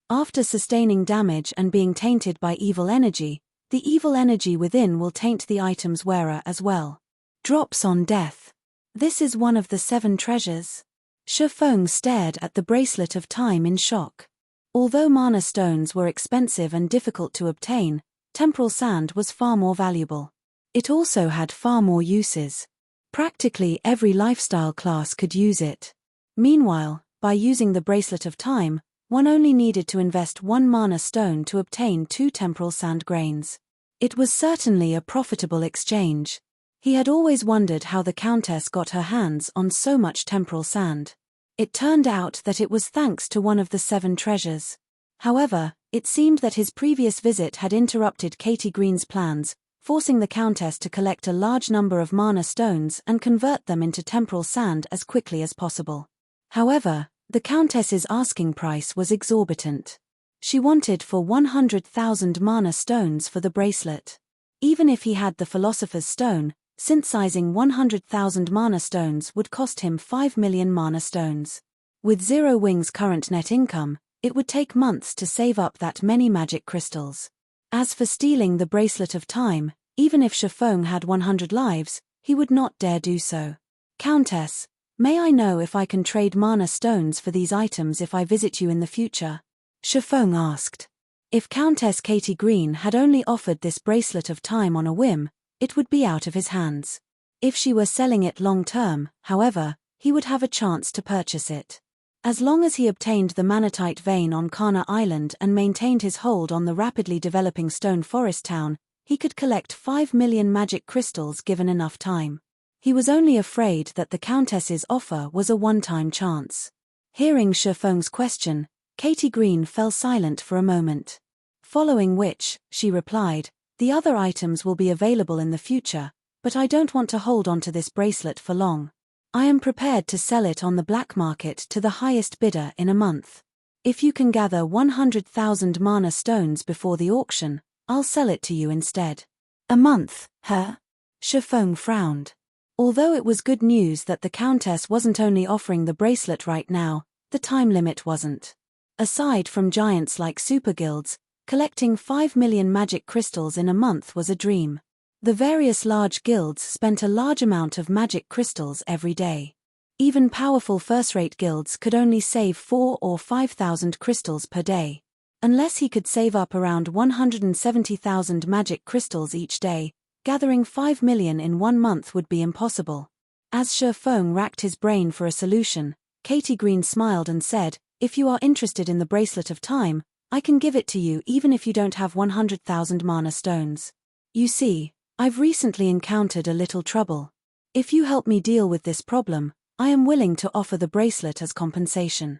After sustaining damage and being tainted by evil energy, the evil energy within will taint the item's wearer as well. Drops on death. This is one of the 7 treasures. Shifeng stared at the Bracelet of Time in shock. Although mana stones were expensive and difficult to obtain, temporal sand was far more valuable. It also had far more uses. Practically every lifestyle class could use it. Meanwhile, by using the Bracelet of Time, one only needed to invest 1 mana stone to obtain 2 temporal sand grains. It was certainly a profitable exchange. He had always wondered how the Countess got her hands on so much temporal sand. It turned out that it was thanks to one of the 7 treasures. However, it seemed that his previous visit had interrupted Katie Green's plans, forcing the Countess to collect a large number of mana stones and convert them into temporal sand as quickly as possible. However, the Countess's asking price was exorbitant. She wanted for 100,000 mana stones for the bracelet. Even if he had the Philosopher's Stone, synthesizing 100,000 mana stones would cost him 5 million mana stones. With Zero Wing's current net income, it would take months to save up that many magic crystals. As for stealing the Bracelet of Time, even if Shifeng had 100 lives, he would not dare do so. Countess, may I know if I can trade mana stones for these items if I visit you in the future? Shifeng asked. If Countess Katie Green had only offered this Bracelet of Time on a whim, it would be out of his hands. If she were selling it long-term, however, he would have a chance to purchase it. As long as he obtained the manatite vein on Kana Island and maintained his hold on the rapidly developing Stone Forest town, he could collect 5 million magic crystals given enough time. He was only afraid that the Countess's offer was a one-time chance. Hearing Shifeng's question, Katie Green fell silent for a moment. Following which, she replied, "The other items will be available in the future, but I don't want to hold on to this bracelet for long. I am prepared to sell it on the black market to the highest bidder in a month. If you can gather 100,000 mana stones before the auction, I'll sell it to you instead." A month, huh? Shifeng frowned. Although it was good news that the Countess wasn't only offering the bracelet right now, the time limit wasn't. Aside from giants like super guilds, collecting 5 million magic crystals in a month was a dream. The various large guilds spent a large amount of magic crystals every day. Even powerful first-rate guilds could only save 4 or 5,000 crystals per day. Unless he could save up around 170,000 magic crystals each day, gathering 5 million in 1 month would be impossible. As Shifeng racked his brain for a solution, Katie Green smiled and said, "If you are interested in the Bracelet of Time, I can give it to you even if you don't have 100,000 mana stones. You see, I've recently encountered a little trouble. If you help me deal with this problem, I am willing to offer the bracelet as compensation."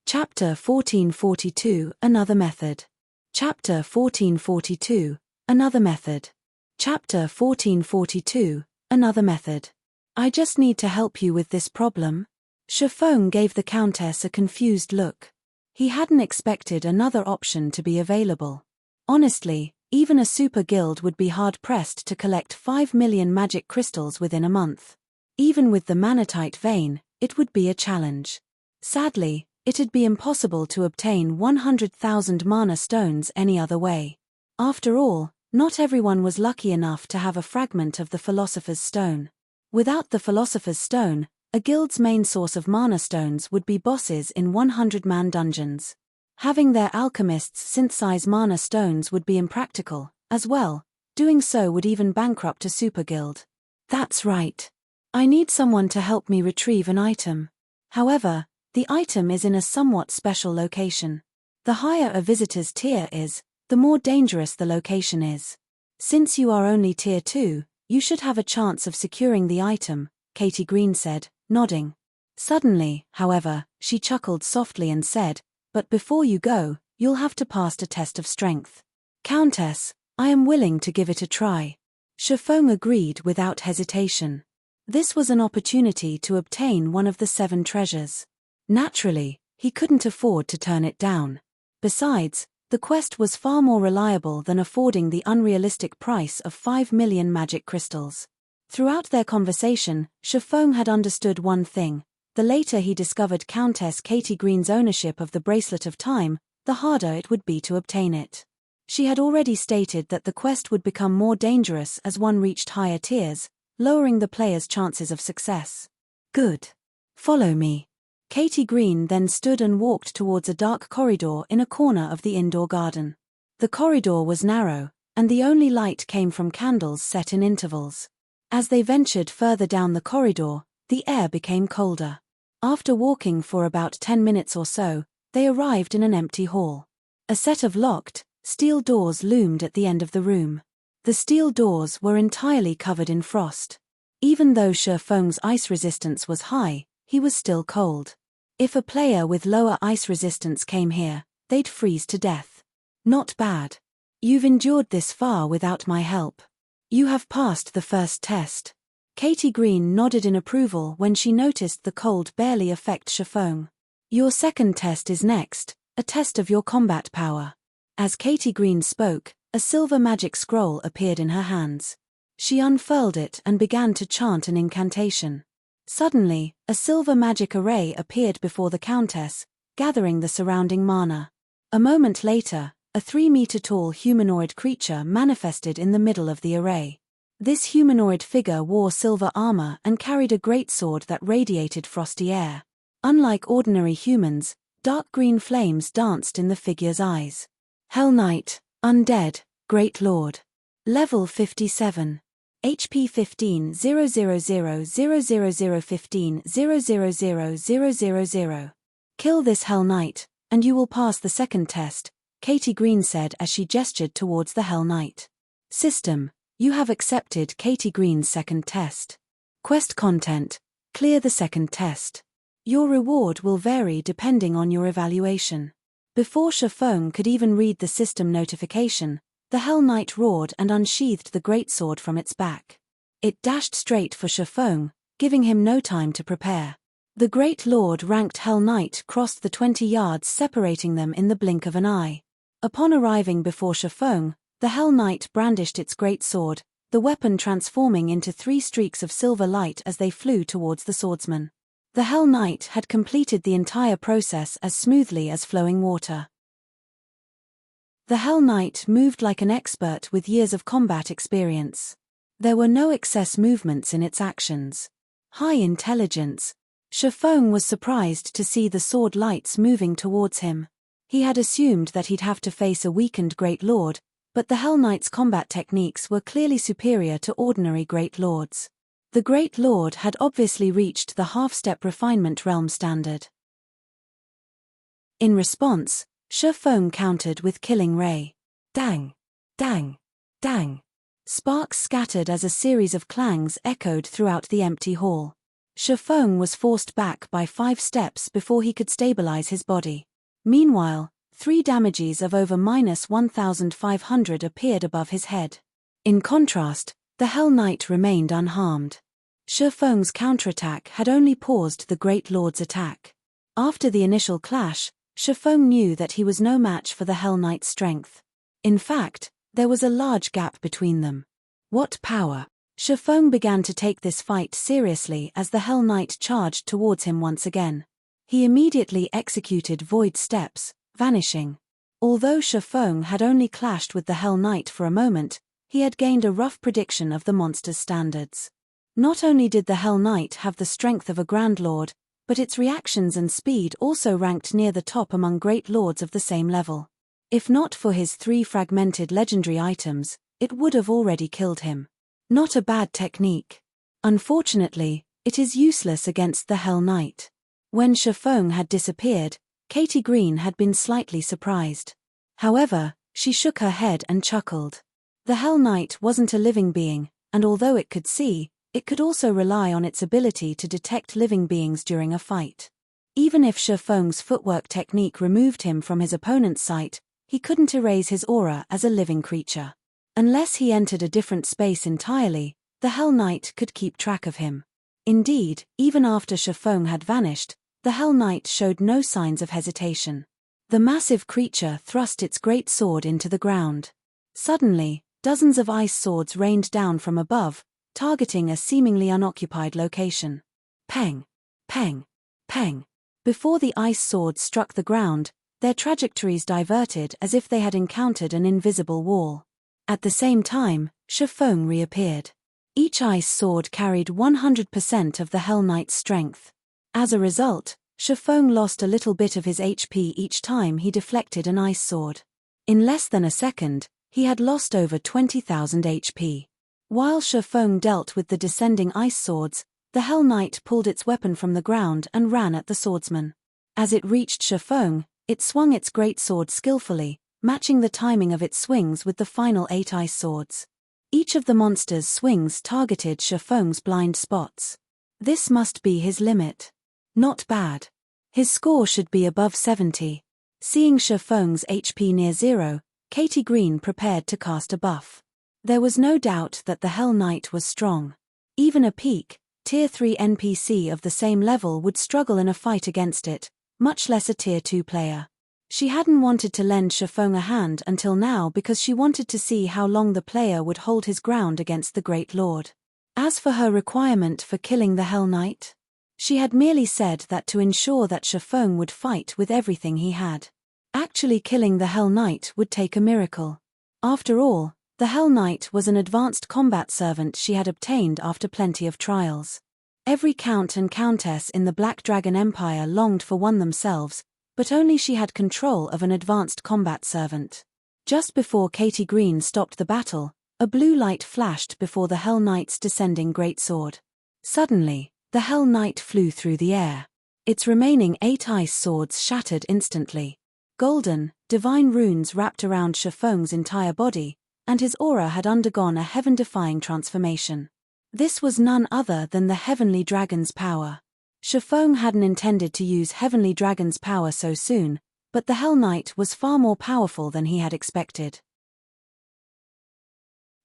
Chapter 1442, Another Method. Chapter 1442, Another Method. Chapter 1442, Another Method. I just need to help you with this problem. Shifeng gave the Countess a confused look. He hadn't expected another option to be available. Honestly, even a super guild would be hard-pressed to collect 5 million magic crystals within a month. Even with the manatite vein, it would be a challenge. Sadly, it'd be impossible to obtain 100,000 mana stones any other way. After all, not everyone was lucky enough to have a fragment of the Philosopher's Stone. Without the Philosopher's Stone, a guild's main source of mana stones would be bosses in 100-man dungeons. Having their alchemists synthesize mana stones would be impractical, as well. Doing so would even bankrupt a super guild. That's right. I need someone to help me retrieve an item. However, the item is in a somewhat special location. The higher a visitor's tier is, the more dangerous the location is. Since you are only tier 2, you should have a chance of securing the item, Katie Green said, nodding. Suddenly, however, she chuckled softly and said, "But before you go, you'll have to pass a test of strength." "Countess, I am willing to give it a try." Shifeng agreed without hesitation. This was an opportunity to obtain one of the 7 treasures. Naturally, he couldn't afford to turn it down. Besides, the quest was far more reliable than affording the unrealistic price of 5 million magic crystals. Throughout their conversation, Shifeng had understood one thing. The later he discovered Countess Katie Green's ownership of the Bracelet of Time, the harder it would be to obtain it. She had already stated that the quest would become more dangerous as one reached higher tiers, lowering the player's chances of success. "Good. Follow me." Katie Green then stood and walked towards a dark corridor in a corner of the indoor garden. The corridor was narrow, and the only light came from candles set in intervals. As they ventured further down the corridor, the air became colder. After walking for about 10 minutes or so, they arrived in an empty hall. A set of locked, steel doors loomed at the end of the room. The steel doors were entirely covered in frost. Even though Shifeng's ice resistance was high, he was still cold. If a player with lower ice resistance came here, they'd freeze to death. "Not bad. You've endured this far without my help. You have passed the first test." Katie Green nodded in approval when she noticed the cold barely affect Shifeng. "Your second test is next, a test of your combat power." As Katie Green spoke, a silver magic scroll appeared in her hands. She unfurled it and began to chant an incantation. Suddenly, a silver magic array appeared before the Countess, gathering the surrounding mana. A moment later, a 3-meter-tall humanoid creature manifested in the middle of the array. This humanoid figure wore silver armor and carried a greatsword that radiated frosty air. Unlike ordinary humans, dark green flames danced in the figure's eyes. Hell Knight, Undead, Great Lord. Level 57. HP 15 0000015 0000000. Kill this Hell Knight, and you will pass the second test, Katie Green said as she gestured towards the Hell Knight. System: you have accepted Katie Green's second test. Quest content: clear the second test. Your reward will vary depending on your evaluation. Before Shifeng could even read the system notification, the Hell Knight roared and unsheathed the greatsword from its back. It dashed straight for Shifeng, giving him no time to prepare. The Great Lord ranked Hell Knight crossed the 20 yards separating them in the blink of an eye. Upon arriving before Shifeng, the Hell Knight brandished its greatsword, the weapon transforming into 3 streaks of silver light as they flew towards the swordsman. The Hell Knight had completed the entire process as smoothly as flowing water. The Hell Knight moved like an expert with years of combat experience. There were no excess movements in its actions. High intelligence. Shifeng was surprised to see the sword lights moving towards him. He had assumed that he'd have to face a weakened Great Lord, but the Hell Knight's combat techniques were clearly superior to ordinary Great Lords. The Great Lord had obviously reached the half-step refinement realm standard. In response, Shifeng countered with Killing Ray. Dang! Dang! Dang! Sparks scattered as a series of clangs echoed throughout the empty hall. Shifeng was forced back by 5 steps before he could stabilize his body. Meanwhile, 3 damages of over -1,500 appeared above his head. In contrast, the Hell Knight remained unharmed. Shifeng's counterattack had only paused the Great Lord's attack. After the initial clash, Shifeng knew that he was no match for the Hell Knight's strength. In fact, there was a large gap between them. What power! Shifeng began to take this fight seriously as the Hell Knight charged towards him once again. He immediately executed void steps, vanishing. Although Shifeng had only clashed with the Hell Knight for a moment, he had gained a rough prediction of the monster's standards. Not only did the Hell Knight have the strength of a Grand Lord, but its reactions and speed also ranked near the top among Great Lords of the same level. If not for his 3 fragmented legendary items, it would have already killed him. Not a bad technique. Unfortunately, it is useless against the Hell Knight. When Shifeng had disappeared, Katie Green had been slightly surprised. However, she shook her head and chuckled. The Hell Knight wasn't a living being, and although it could see, It could also rely on its ability to detect living beings during a fight. Even if Shifeng's footwork technique removed him from his opponent's sight, he couldn't erase his aura as a living creature. Unless he entered a different space entirely, the Hell Knight could keep track of him. Indeed, even after Shifeng had vanished, the Hell Knight showed no signs of hesitation. The massive creature thrust its great sword into the ground. Suddenly, dozens of ice swords rained down from above, targeting a seemingly unoccupied location. Peng! Peng! Peng! Before the ice swords struck the ground, their trajectories diverted as if they had encountered an invisible wall. At the same time, Shifeng reappeared. Each ice sword carried 100% of the Hell Knight's strength. As a result, Shifeng lost a little bit of his HP each time he deflected an ice sword. In less than a second, he had lost over 20,000 HP. While Shifeng dealt with the descending ice swords, the Hell Knight pulled its weapon from the ground and ran at the swordsman. As it reached Shifeng, it swung its great sword skillfully, matching the timing of its swings with the final 8 ice swords. Each of the monster's swings targeted Shifeng's blind spots. This must be his limit. Not bad. His score should be above 70. Seeing Shifeng's HP near zero, Katie Green prepared to cast a buff. There was no doubt that the Hell Knight was strong. Even a peak, Tier 3 NPC of the same level would struggle in a fight against it, much less a Tier 2 player. She hadn't wanted to lend Shifeng a hand until now because she wanted to see how long the player would hold his ground against the Great Lord. As for her requirement for killing the Hell Knight, she had merely said that to ensure that Shifeng would fight with everything he had. Actually killing the Hell Knight would take a miracle. After all, the Hell Knight was an advanced combat servant she had obtained after plenty of trials. Every count and countess in the Black Dragon Empire longed for one themselves, but only she had control of an advanced combat servant. Just before Katie Green stopped the battle, a blue light flashed before the Hell Knight's descending greatsword. Suddenly, the Hell Knight flew through the air. Its remaining 8 ice swords shattered instantly. Golden, divine runes wrapped around Shifeng's entire body, and his aura had undergone a heaven-defying transformation. This was none other than the Heavenly Dragon's power. Shifeng hadn't intended to use Heavenly Dragon's power so soon, but the Hell Knight was far more powerful than he had expected.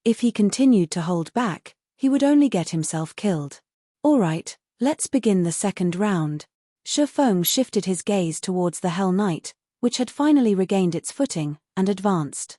If he continued to hold back, he would only get himself killed. Alright, let's begin the second round. Shifeng shifted his gaze towards the Hell Knight, which had finally regained its footing, and advanced.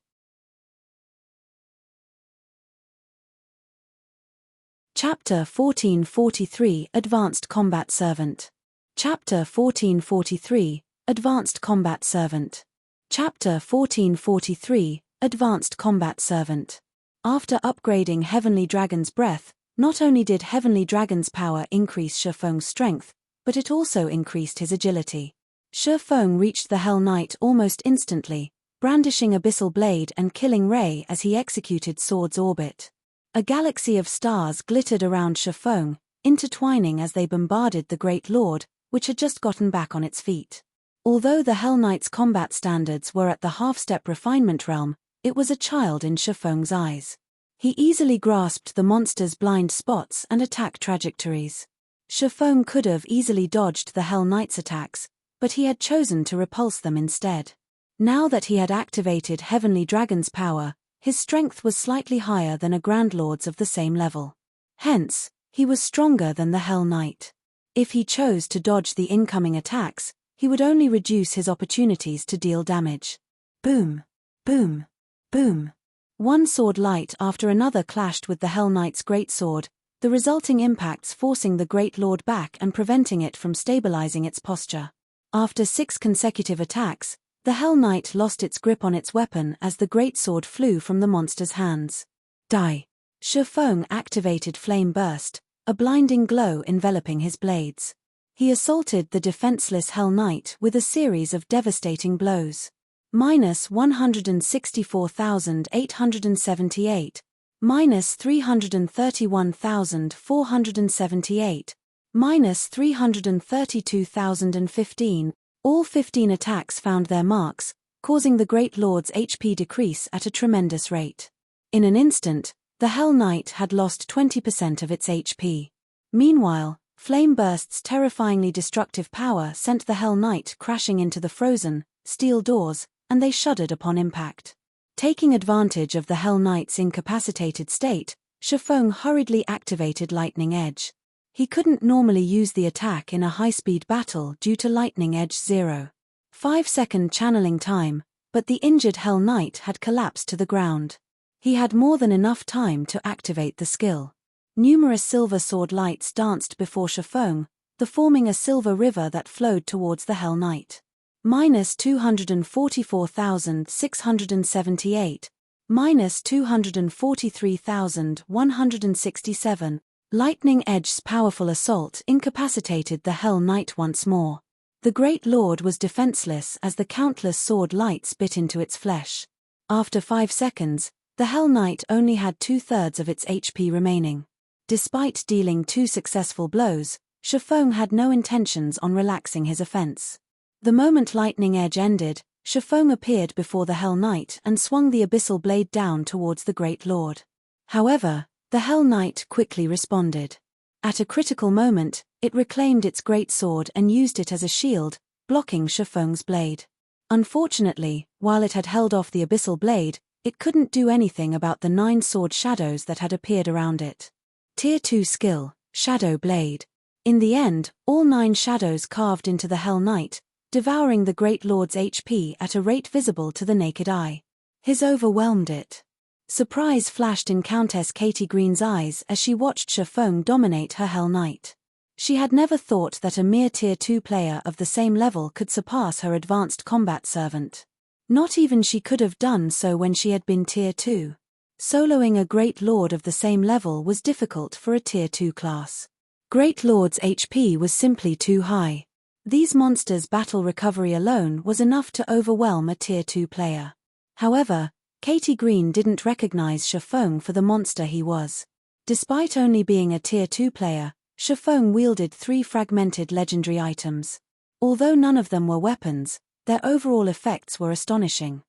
Chapter 1443 Advanced Combat Servant. Chapter 1443 Advanced Combat Servant. Chapter 1443 Advanced Combat Servant. After upgrading Heavenly Dragon's breath, not only did Heavenly Dragon's power increase Shifeng's strength, but it also increased his agility. Shifeng reached the Hell Knight almost instantly, brandishing Abyssal Blade and Killing Ray as he executed Sword's Orbit. A galaxy of stars glittered around Shifeng, intertwining as they bombarded the Great Lord, which had just gotten back on its feet. Although the Hell Knight's combat standards were at the half-step refinement realm, it was a child in Shifeng's eyes. He easily grasped the monster's blind spots and attack trajectories. Shifeng could have easily dodged the Hell Knight's attacks, but he had chosen to repulse them instead. Now that he had activated Heavenly Dragon's power, his strength was slightly higher than a Grand Lord's of the same level. Hence, he was stronger than the Hell Knight. If he chose to dodge the incoming attacks, he would only reduce his opportunities to deal damage. Boom! Boom! Boom! One sword light after another clashed with the Hell Knight's greatsword, the resulting impacts forcing the Great Lord back and preventing it from stabilizing its posture. After 6 consecutive attacks, the Hell Knight lost its grip on its weapon as the greatsword flew from the monster's hands. Die! Shifeng activated Flame Burst, a blinding glow enveloping his blades. He assaulted the defenseless Hell Knight with a series of devastating blows. Minus 164,878, minus 331,478, minus 332,015. All 15 attacks found their marks, causing the Great Lord's HP decrease at a tremendous rate. In an instant, The Hell Knight had lost 20% of its HP. Meanwhile, Flame Burst's terrifyingly destructive power sent the Hell Knight crashing into the frozen, steel doors, and they shuddered upon impact. Taking advantage of the Hell Knight's incapacitated state, Shifeng hurriedly activated Lightning Edge. He couldn't normally use the attack in a high-speed battle due to Lightning Edge 0. 5-second channeling time, but the injured Hell Knight had collapsed to the ground. He had more than enough time to activate the skill. Numerous silver sword lights danced before Shifeng, forming a silver river that flowed towards the Hell Knight. -244,678. -243,167. Lightning Edge's powerful assault incapacitated the Hell Knight once more. The Great Lord was defenseless as the countless sword lights bit into its flesh. After 5 seconds, the Hell Knight only had 2/3 of its HP remaining. Despite dealing 2 successful blows, Shifeng had no intentions on relaxing his offense. The moment Lightning Edge ended, Shifeng appeared before the Hell Knight and swung the abyssal blade down towards the Great Lord. However, the Hell Knight quickly responded. At a critical moment, it reclaimed its great sword and used it as a shield, blocking Shifeng's blade. Unfortunately, while it had held off the abyssal blade, it couldn't do anything about the 9 sword shadows that had appeared around it. Tier 2 skill, Shadow Blade. In the end, all 9 shadows carved into the Hell Knight, devouring the Great Lord's HP at a rate visible to the naked eye. His overwhelmed it. Surprise flashed in Countess Katie Green's eyes as she watched Shifeng dominate her Hell Knight. She had never thought that a mere Tier 2 player of the same level could surpass her advanced combat servant. Not even she could have done so when she had been Tier 2. Soloing a Great Lord of the same level was difficult for a Tier 2 class. Great Lord's HP was simply too high. These monsters' battle recovery alone was enough to overwhelm a Tier 2 player. However, Katie Green didn't recognize Shifeng for the monster he was. Despite only being a Tier 2 player, Shifeng wielded 3 fragmented legendary items. Although none of them were weapons, their overall effects were astonishing.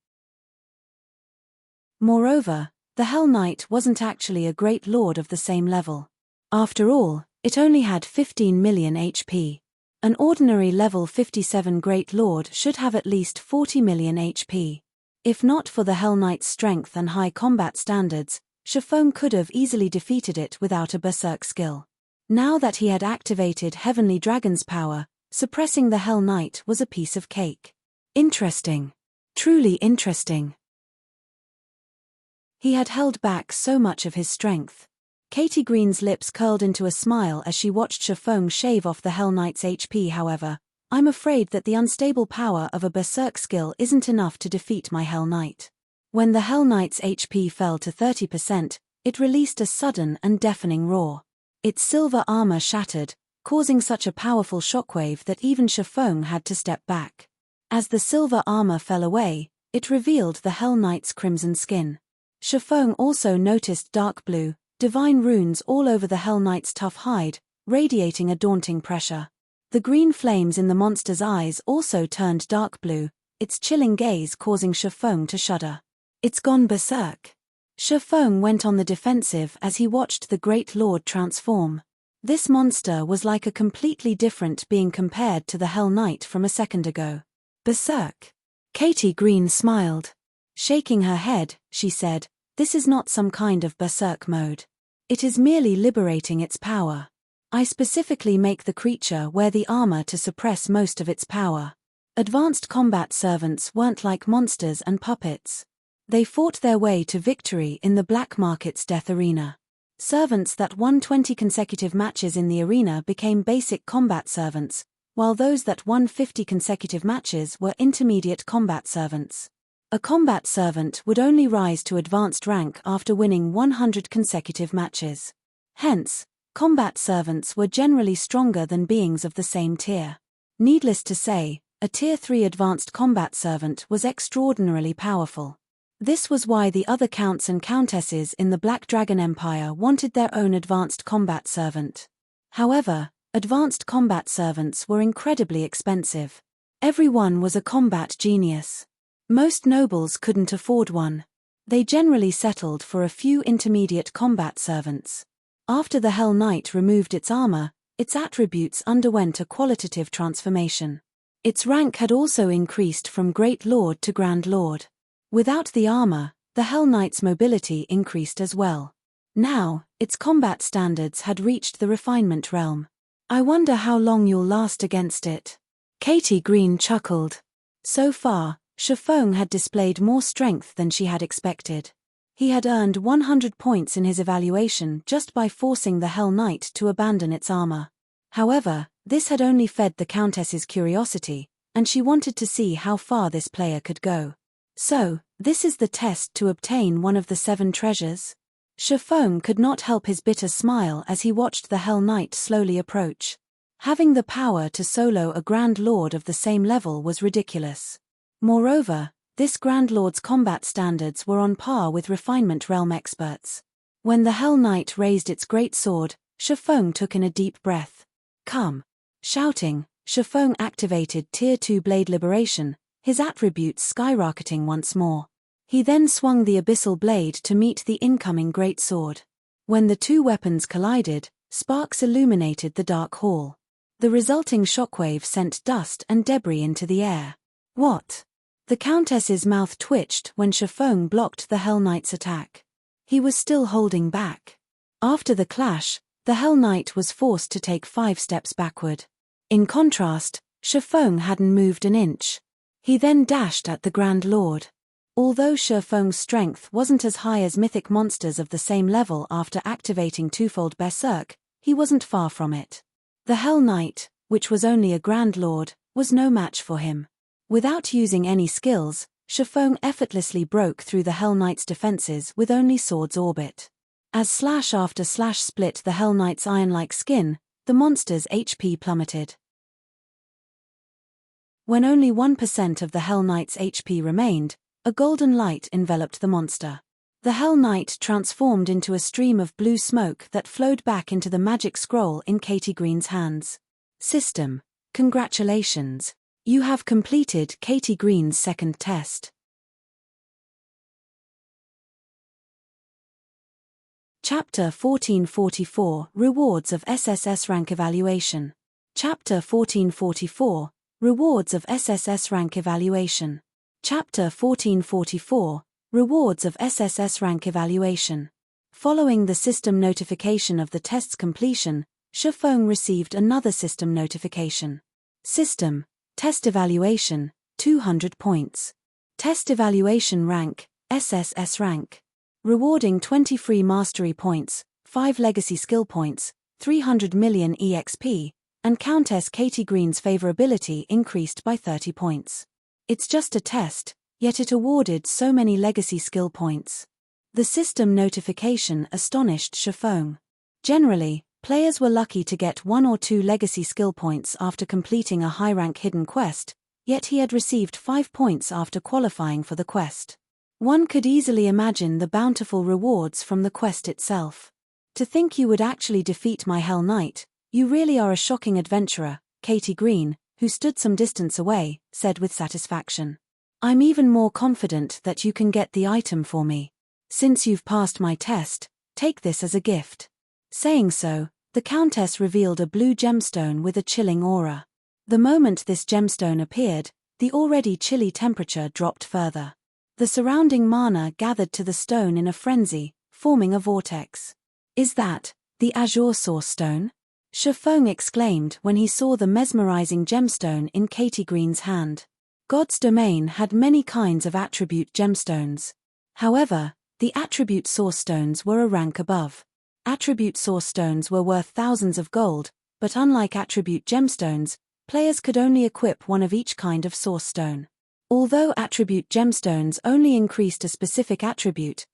Moreover, the Hell Knight wasn't actually a Great Lord of the same level. After all, it only had 15 million HP. An ordinary level 57 Great Lord should have at least 40 million HP. If not for the Hell Knight's strength and high combat standards, Shifeng could have easily defeated it without a berserk skill. Now that he had activated Heavenly Dragon's power, suppressing the Hell Knight was a piece of cake. Interesting. Truly interesting. He had held back so much of his strength. Katie Green's lips curled into a smile as she watched Shifeng shave off the Hell Knight's HP. However, I'm afraid that the unstable power of a berserk skill isn't enough to defeat my Hell Knight. When the Hell Knight's HP fell to 30%, it released a sudden and deafening roar. Its silver armor shattered, causing such a powerful shockwave that even Shifeng had to step back. As the silver armor fell away, it revealed the Hell Knight's crimson skin. Shifeng also noticed dark blue, divine runes all over the Hell Knight's tough hide, radiating a daunting pressure. The green flames in the monster's eyes also turned dark blue, its chilling gaze causing Shifeng to shudder. It's gone berserk. Shifeng went on the defensive as he watched the Great Lord transform. This monster was like a completely different being compared to the Hell Knight from a second ago. Berserk. Katie Green smiled. Shaking her head, she said, "This is not some kind of berserk mode. It is merely liberating its power. I specifically make the creature wear the armor to suppress most of its power." Advanced combat servants weren't like monsters and puppets. They fought their way to victory in the black market's death arena. Servants that won 20 consecutive matches in the arena became basic combat servants, while those that won 50 consecutive matches were intermediate combat servants. A combat servant would only rise to advanced rank after winning 100 consecutive matches. Hence, combat servants were generally stronger than beings of the same tier. Needless to say, a Tier 3 advanced combat servant was extraordinarily powerful. This was why the other counts and countesses in the Black Dragon Empire wanted their own advanced combat servant. However, advanced combat servants were incredibly expensive. Everyone was a combat genius. Most nobles couldn't afford one. They generally settled for a few intermediate combat servants. After the Hell Knight removed its armor, its attributes underwent a qualitative transformation. Its rank had also increased from Great Lord to Grand Lord. Without the armor, the Hell Knight's mobility increased as well. Now, its combat standards had reached the refinement realm. I wonder how long you'll last against it. Katie Green chuckled. So far, Shifeng had displayed more strength than she had expected. He had earned 100 points in his evaluation just by forcing the Hell Knight to abandon its armor. However, this had only fed the Countess's curiosity, and she wanted to see how far this player could go. So, this is the test to obtain one of the 7 treasures? Shifeng could not help his bitter smile as he watched the Hell Knight slowly approach. Having the power to solo a Grand Lord of the same level was ridiculous. Moreover, this Grand Lord's combat standards were on par with refinement realm experts. When the Hell Knight raised its great sword, Shifeng took in a deep breath. Come! Shouting, Shifeng activated Tier 2 Blade Liberation, his attributes skyrocketing once more. He then swung the abyssal blade to meet the incoming great sword. When the two weapons collided, sparks illuminated the dark hall. The resulting shockwave sent dust and debris into the air. What? The Countess's mouth twitched when Shifeng blocked the Hell Knight's attack. He was still holding back. After the clash, the Hell Knight was forced to take 5 steps backward. In contrast, Shifeng hadn't moved an inch. He then dashed at the Grand Lord. Although Shifeng's strength wasn't as high as mythic monsters of the same level after activating twofold Berserk, he wasn't far from it. The Hell Knight, which was only a Grand Lord, was no match for him. Without using any skills, Shifeng effortlessly broke through the Hell Knight's defenses with only sword's orbit. As slash after slash split the Hell Knight's iron-like skin, the monster's HP plummeted. When only 1% of the Hell Knight's HP remained, a golden light enveloped the monster. The Hell Knight transformed into a stream of blue smoke that flowed back into the magic scroll in Katie Green's hands. System. Congratulations. You have completed Katie Green's second test. Chapter 1444 Rewards of SSS Rank Evaluation. Chapter 1444 Rewards of SSS Rank Evaluation. Chapter 1444 Rewards of SSS Rank Evaluation. Following the system notification of the test's completion, Shifeng received another system notification. System. Test Evaluation, 200 points. Test Evaluation Rank, SSS Rank. Rewarding 20 free Mastery Points, 5 Legacy Skill Points, 300 million EXP, and Countess Katie Green's favorability increased by 30 points. It's just a test, yet it awarded so many legacy skill points. The system notification astonished Shifeng. Generally, players were lucky to get 1 or 2 legacy skill points after completing a high-rank hidden quest, yet he had received 5 points after qualifying for the quest. One could easily imagine the bountiful rewards from the quest itself. To think you would actually defeat my Hell Knight, you really are a shocking adventurer, Katie Green, who stood some distance away, said with satisfaction. I'm even more confident that you can get the item for me. Since you've passed my test, take this as a gift. Saying so, the Countess revealed a blue gemstone with a chilling aura. The moment this gemstone appeared, the already chilly temperature dropped further. The surrounding mana gathered to the stone in a frenzy, forming a vortex. Is that the Azure Source Stone? Shifeng exclaimed when he saw the mesmerizing gemstone in Katie Green's hand. God's domain had many kinds of attribute gemstones. However, the attribute source stones were a rank above. Attribute source stones were worth thousands of gold, but unlike attribute gemstones, players could only equip one of each kind of source stone. Although attribute gemstones only increased a specific attribute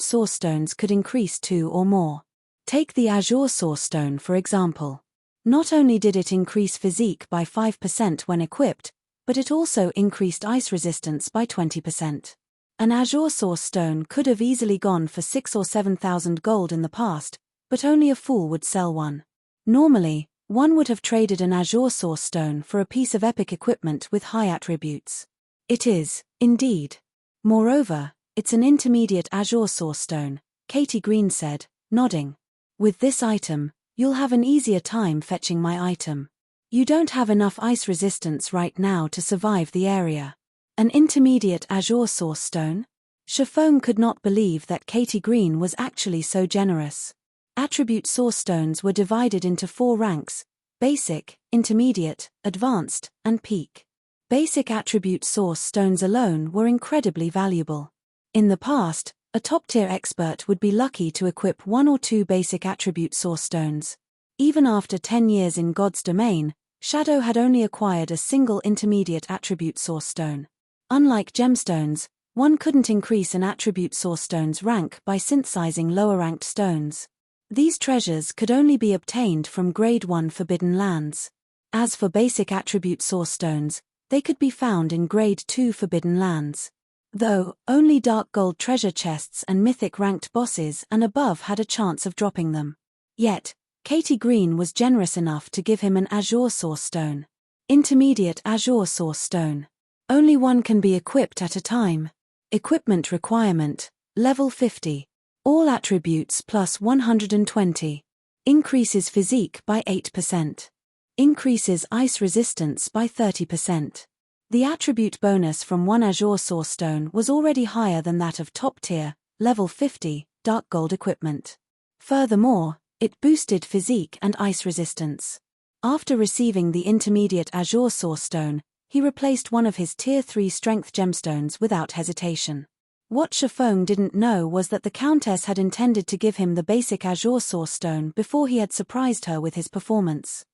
source stones could increase 2 or more. Take the Azure Source Stone for example. Not only did it increase physique by 5% when equipped, but it also increased ice resistance by 20%. An Azure Source Stone could have easily gone for 6,000 or 7,000 gold in the past, but only a fool would sell one. Normally, one would have traded an Azure Source Stone for a piece of epic equipment with high attributes. It is, indeed. Moreover, It's an intermediate azure source stone, Katie Green said, nodding. With this item, you'll have an easier time fetching my item. You don't have enough ice resistance right now to survive the area. An intermediate azure source stone? Shafong could not believe that Katie Green was actually so generous. Attribute source stones were divided into 4 ranks: basic, intermediate, advanced, and peak. Basic attribute source stones alone were incredibly valuable. In the past, a top-tier expert would be lucky to equip 1 or 2 basic attribute source stones. Even after 10 years in God's domain, Shadow had only acquired a single intermediate attribute source stone. Unlike gemstones, one couldn't increase an attribute source stone's rank by synthesizing lower-ranked stones. These treasures could only be obtained from Grade 1 forbidden lands. As for basic attribute source stones, they could be found in Grade 2 forbidden lands. Though, only dark gold treasure chests and mythic ranked bosses and above had a chance of dropping them. Yet, Katie Green was generous enough to give him an azure source stone. Intermediate azure source stone. Only one can be equipped at a time. Equipment requirement, level 50. All attributes plus 120. Increases physique by 8%. Increases ice resistance by 30%. The attribute bonus from one azure source stone was already higher than that of top tier, level 50, dark gold equipment. Furthermore, it boosted physique and ice resistance. After receiving the intermediate azure source stone, he replaced one of his tier 3 strength gemstones without hesitation. What Shafong didn't know was that the Countess had intended to give him the basic azure source stone before he had surprised her with his performance.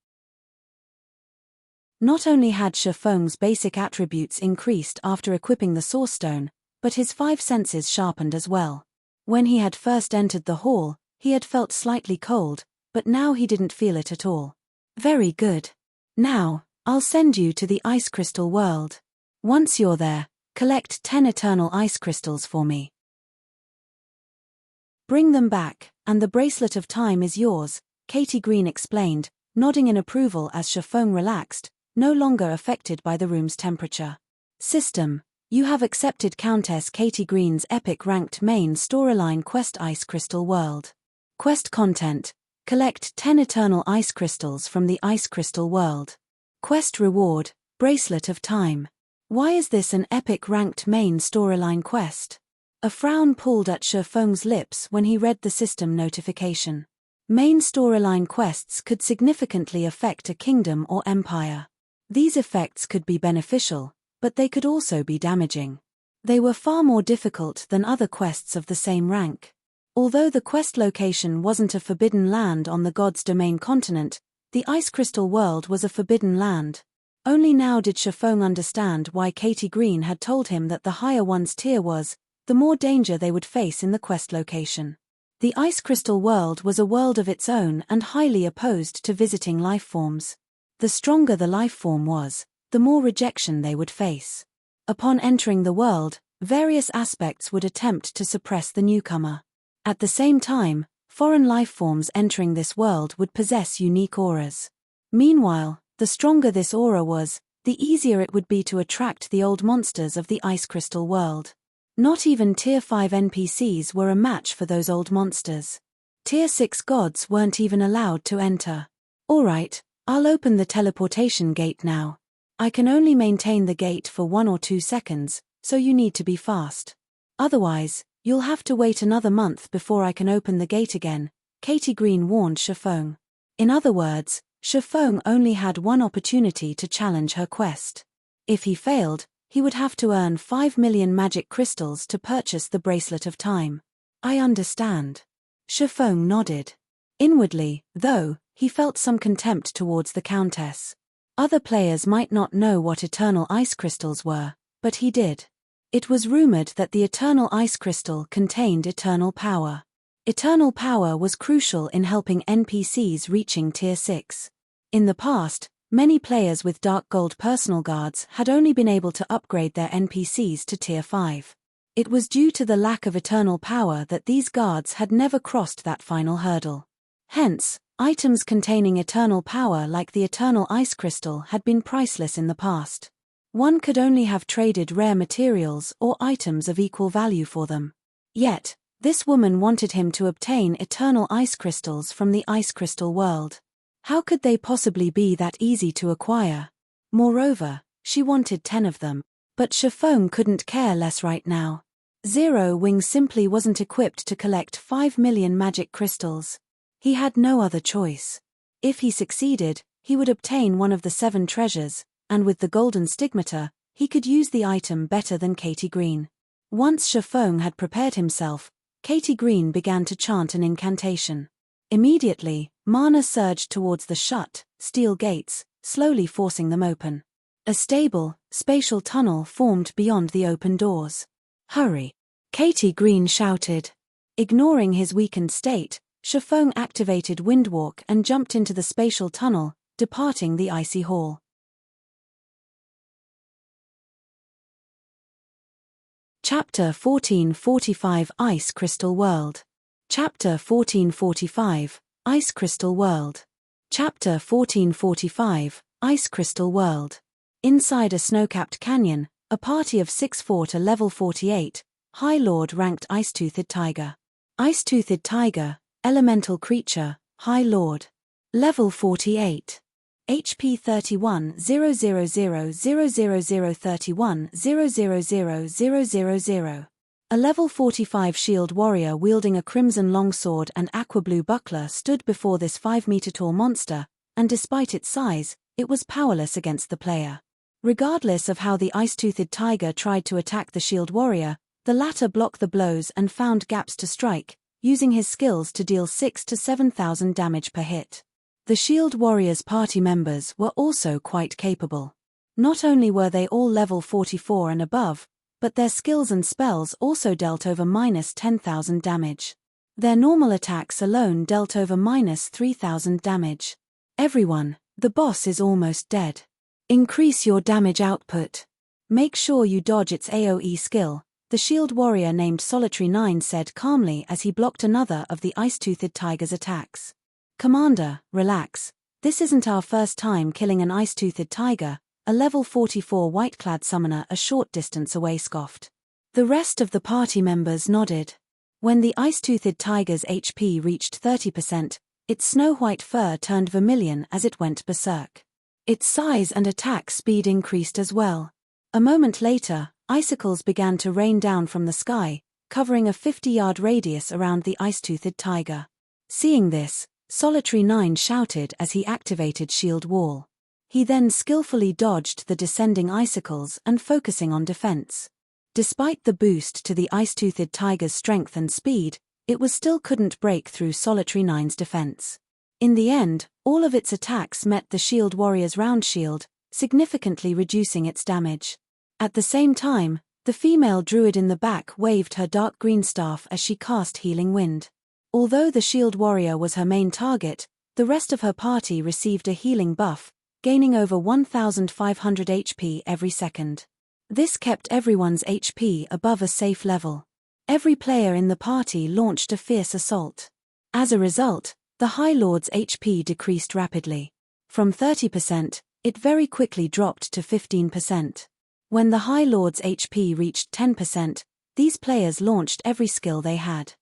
Not only had Shafong's basic attributes increased after equipping the source stone, but his 5 senses sharpened as well. When he had first entered the hall, he had felt slightly cold, but now he didn't feel it at all. Very good. Now, I'll send you to the ice crystal world. Once you're there, collect 10 eternal ice crystals for me. Bring them back, and the bracelet of time is yours, Katie Green explained, nodding in approval as Shafong relaxed, no longer affected by the room's temperature. System: you have accepted Countess Katie Green's epic ranked main storyline quest Ice Crystal World. Quest content: collect 10 eternal ice crystals from the Ice Crystal World. Quest reward: Bracelet of Time. Why is this an epic ranked main storyline quest? A frown pulled at Shafong's lips when he read the system notification. Main storyline quests could significantly affect a kingdom or empire. These effects could be beneficial, but they could also be damaging. They were far more difficult than other quests of the same rank. Although the quest location wasn't a forbidden land on the God's Domain continent, the Ice Crystal World was a forbidden land. Only now did Shafong understand why Katie Green had told him that the higher one's tier was, the more danger they would face in the quest location. The Ice Crystal World was a world of its own and highly opposed to visiting lifeforms. The stronger the lifeform was, the more rejection they would face. Upon entering the world, various aspects would attempt to suppress the newcomer. At the same time, foreign lifeforms entering this world would possess unique auras. Meanwhile, the stronger this aura was, the easier it would be to attract the old monsters of the Ice Crystal World. Not even Tier 5 NPCs were a match for those old monsters. Tier 6 gods weren't even allowed to enter. Alright, I'll open the teleportation gate now. I can only maintain the gate for 1 or 2 seconds, so you need to be fast. Otherwise, you'll have to wait another month before I can open the gate again, Katie Green warned Shafong. In other words, Shafong only had one opportunity to challenge her quest. If he failed, he would have to earn 5 million magic crystals to purchase the Bracelet of Time. I understand. Shafong nodded. Inwardly, though, he felt some contempt towards the Countess. Other players might not know what eternal ice crystals were, but he did. It was rumored that the eternal ice crystal contained eternal power. Eternal power was crucial in helping NPCs reaching Tier 6. In the past, many players with dark gold personal guards had only been able to upgrade their NPCs to Tier 5. It was due to the lack of eternal power that these guards had never crossed that final hurdle. Hence, items containing eternal power like the eternal ice crystal had been priceless in the past. One could only have traded rare materials or items of equal value for them. Yet, this woman wanted him to obtain eternal ice crystals from the ice crystal world. How could they possibly be that easy to acquire? Moreover, she wanted 10 of them. But Shifeng couldn't care less right now. Zero Wing simply wasn't equipped to collect 5 million magic crystals. He had no other choice. If he succeeded, he would obtain one of the 7 treasures, and with the golden stigmata, he could use the item better than Katie Green. Once Shifeng had prepared himself, Katie Green began to chant an incantation. Immediately, mana surged towards the shut, steel gates, slowly forcing them open. A stable, spatial tunnel formed beyond the open doors. "Hurry!" Katie Green shouted. Ignoring his weakened state, Shifeng activated Windwalk and jumped into the spatial tunnel, departing the icy hall. Chapter 1445 Ice Crystal World. Chapter 1445 Ice Crystal World. Chapter 1445 Ice Crystal World. Inside a snow-capped canyon, a party of 6 fought a level 48, High Lord ranked Ice-Toothed Tiger. Ice-Toothed Tiger, elemental creature, High Lord. Level 48. HP 31 0000031 0000000. A level 45 shield warrior wielding a crimson longsword and aqua-blue buckler stood before this 5-meter-tall monster, and despite its size, it was powerless against the player. Regardless of how the ice-toothed tiger tried to attack the shield warrior, the latter blocked the blows and found gaps to strike, using his skills to deal 6,000 to 7,000 damage per hit. The shield warrior's party members were also quite capable. Not only were they all level 44 and above, but their skills and spells also dealt over -10,000 damage. Their normal attacks alone dealt over -3,000 damage. Everyone, the boss is almost dead. Increase your damage output. Make sure you dodge its AoE skill, the shield warrior named Solitary 9 said calmly as he blocked another of the ice-toothed tiger's attacks. Commander, relax. This isn't our first time killing an ice-toothed tiger, a level 44 white-clad summoner a short distance away scoffed. The rest of the party members nodded. When the ice-toothed tiger's HP reached 30%, its snow-white fur turned vermilion as it went berserk. Its size and attack speed increased as well. A moment later, icicles began to rain down from the sky, covering a 50-yard radius around the ice-toothed tiger. Seeing this, Solitary 9 shouted as he activated Shield Wall. He then skillfully dodged the descending icicles and focusing on defense. Despite the boost to the ice-toothed tiger's strength and speed, it still couldn't break through Solitary 9's defense. In the end, all of its attacks met the shield warrior's round shield, significantly reducing its damage. At the same time, the female druid in the back waved her dark green staff as she cast Healing Wind. Although the shield warrior was her main target, the rest of her party received a healing buff, gaining over 1,500 HP every second. This kept everyone's HP above a safe level. Every player in the party launched a fierce assault. As a result, the High Lord's HP decreased rapidly. From 30%, it very quickly dropped to 15%. When the High Lord's HP reached 10%, these players launched every skill they had.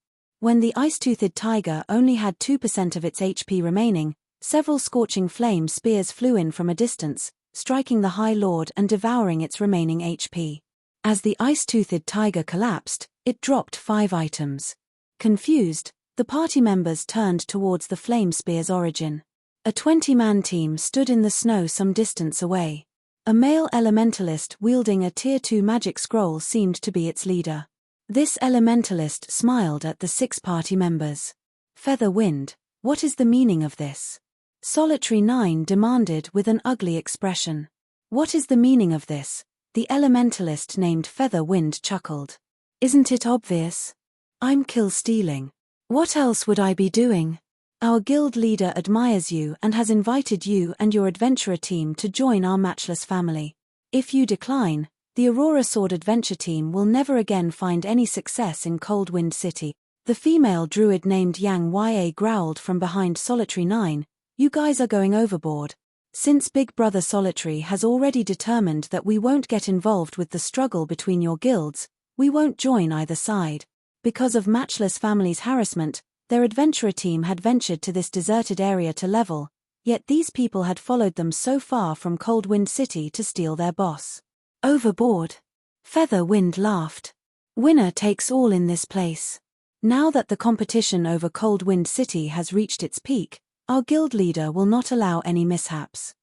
When the ice-toothed tiger only had 2% of its HP remaining, several scorching flame spears flew in from a distance, striking the High Lord and devouring its remaining HP. As the ice-toothed tiger collapsed, it dropped 5 items. Confused, the party members turned towards the flame spear's origin. A 20-man team stood in the snow some distance away. A male elementalist wielding a Tier 2 magic scroll seemed to be its leader. This elementalist smiled at the 6 party members. "Feather Wind, what is the meaning of this?" Solitary 9 demanded with an ugly expression. "What is the meaning of this?" The elementalist named Feather Wind chuckled. "Isn't it obvious? I'm kill-stealing. What else would I be doing? Our guild leader admires you and has invited you and your adventurer team to join our matchless family. If you decline, the Aurora Sword Adventure Team will never again find any success in Coldwind City." The female druid named Yang Ya growled from behind Solitary 9, "You guys are going overboard. Since Big Brother Solitary has already determined that we won't get involved with the struggle between your guilds, we won't join either side. Because of Matchless Family's harassment, their adventurer team had ventured to this deserted area to level, yet these people had followed them so far from Coldwind City to steal their boss. Overboard. Featherwind laughed. Winner takes all in this place. Now that the competition over Coldwind City has reached its peak, our guild leader will not allow any mishaps.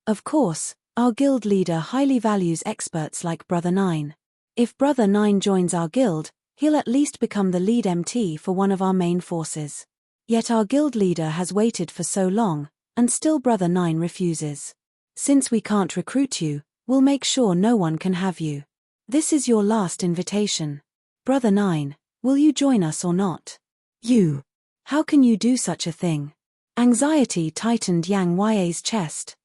Of course, our guild leader highly values experts like Brother 9. If Brother 9 joins our guild, he'll at least become the lead MT for one of our main forces. Yet our guild leader has waited for so long, and still Brother 9 refuses. Since we can't recruit you, we'll make sure no one can have you. This is your last invitation. Brother 9, will you join us or not? You. How can you do such a thing? Anxiety tightened Yang Ya's chest.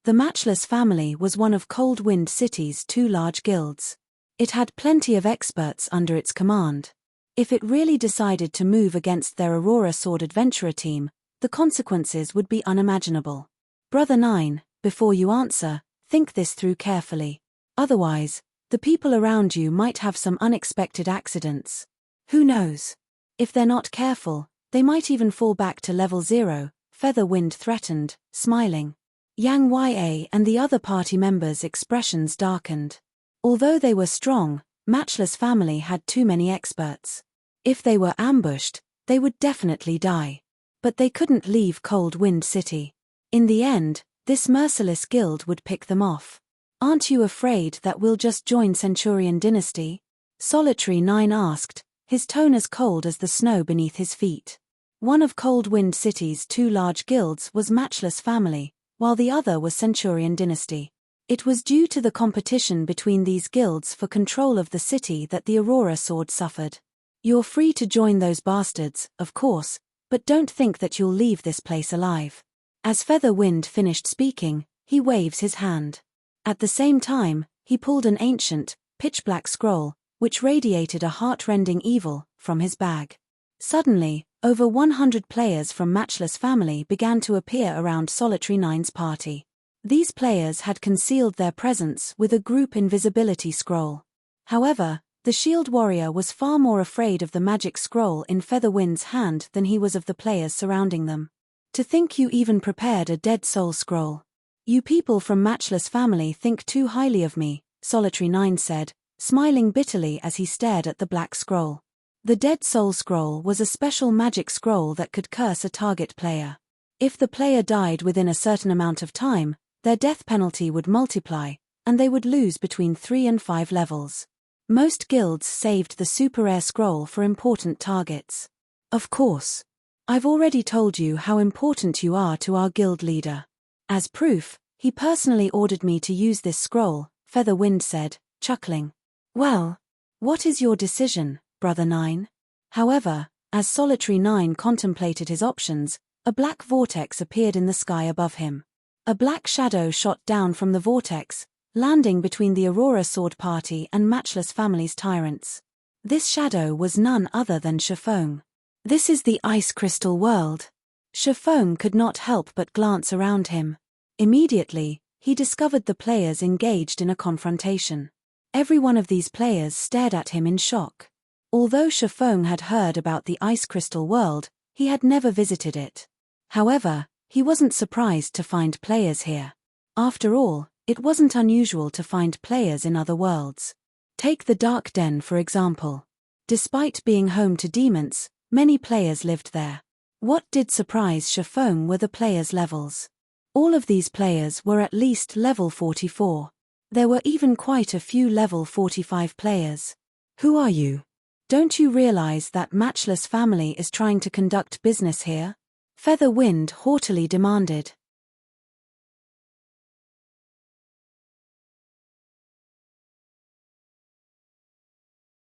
The Matchless family was one of Coldwind City's 2 large guilds. It had plenty of experts under its command. If it really decided to move against their Aurora Sword adventurer team, the consequences would be unimaginable. Brother 9, before you answer, think this through carefully. Otherwise, the people around you might have some unexpected accidents. Who knows? If they're not careful, they might even fall back to level 0, Featherwind threatened, smiling. Yang Ya and the other party members' expressions darkened. Although they were strong, Matchless family had too many experts. If they were ambushed, they would definitely die. But they couldn't leave Coldwind City. In the end, this merciless guild would pick them off. Aren't you afraid that we'll just join Centurion Dynasty? Solitary 9 asked, his tone as cold as the snow beneath his feet. One of Coldwind City's 2 large guilds was Matchless family, while the other was Centurion Dynasty. It was due to the competition between these guilds for control of the city that the Aurora Sword suffered. You're free to join those bastards, of course, but don't think that you'll leave this place alive. As Featherwind finished speaking, he waves his hand. At the same time, he pulled an ancient, pitch-black scroll, which radiated a heart-rending evil, from his bag. Suddenly, over 100 players from Matchless family began to appear around Solitary 9's party. These players had concealed their presence with a group invisibility scroll. However, the shield warrior was far more afraid of the magic scroll in Featherwind's hand than he was of the players surrounding them. To think you even prepared a dead soul scroll. You people from Matchless family think too highly of me, Solitary 9 said, smiling bitterly as he stared at the black scroll. The Dead Soul Scroll was a special magic scroll that could curse a target player. If the player died within a certain amount of time, their death penalty would multiply, and they would lose between 3 and 5 levels. Most guilds saved the super rare scroll for important targets. Of course. I've already told you how important you are to our guild leader. As proof, he personally ordered me to use this scroll, Featherwind said, chuckling. Well, what is your decision, Brother 9? However, as Solitary 9 contemplated his options, a black vortex appeared in the sky above him. A black shadow shot down from the vortex, landing between the Aurora Sword Party and Matchless family's tyrants. This shadow was none other than Shifeng. This is the Ice Crystal World. Shifeng could not help but glance around him. Immediately, he discovered the players engaged in a confrontation. Every one of these players stared at him in shock. Although Shifeng had heard about the Ice Crystal World, he had never visited it. However, he wasn't surprised to find players here. After all, it wasn't unusual to find players in other worlds. Take the Dark Den for example. Despite being home to demons, many players lived there. What did surprise Shifeng were the players' levels. All of these players were at least level 44. There were even quite a few level 45 players. Who are you? Don't you realize that Matchless family is trying to conduct business here? Featherwind haughtily demanded.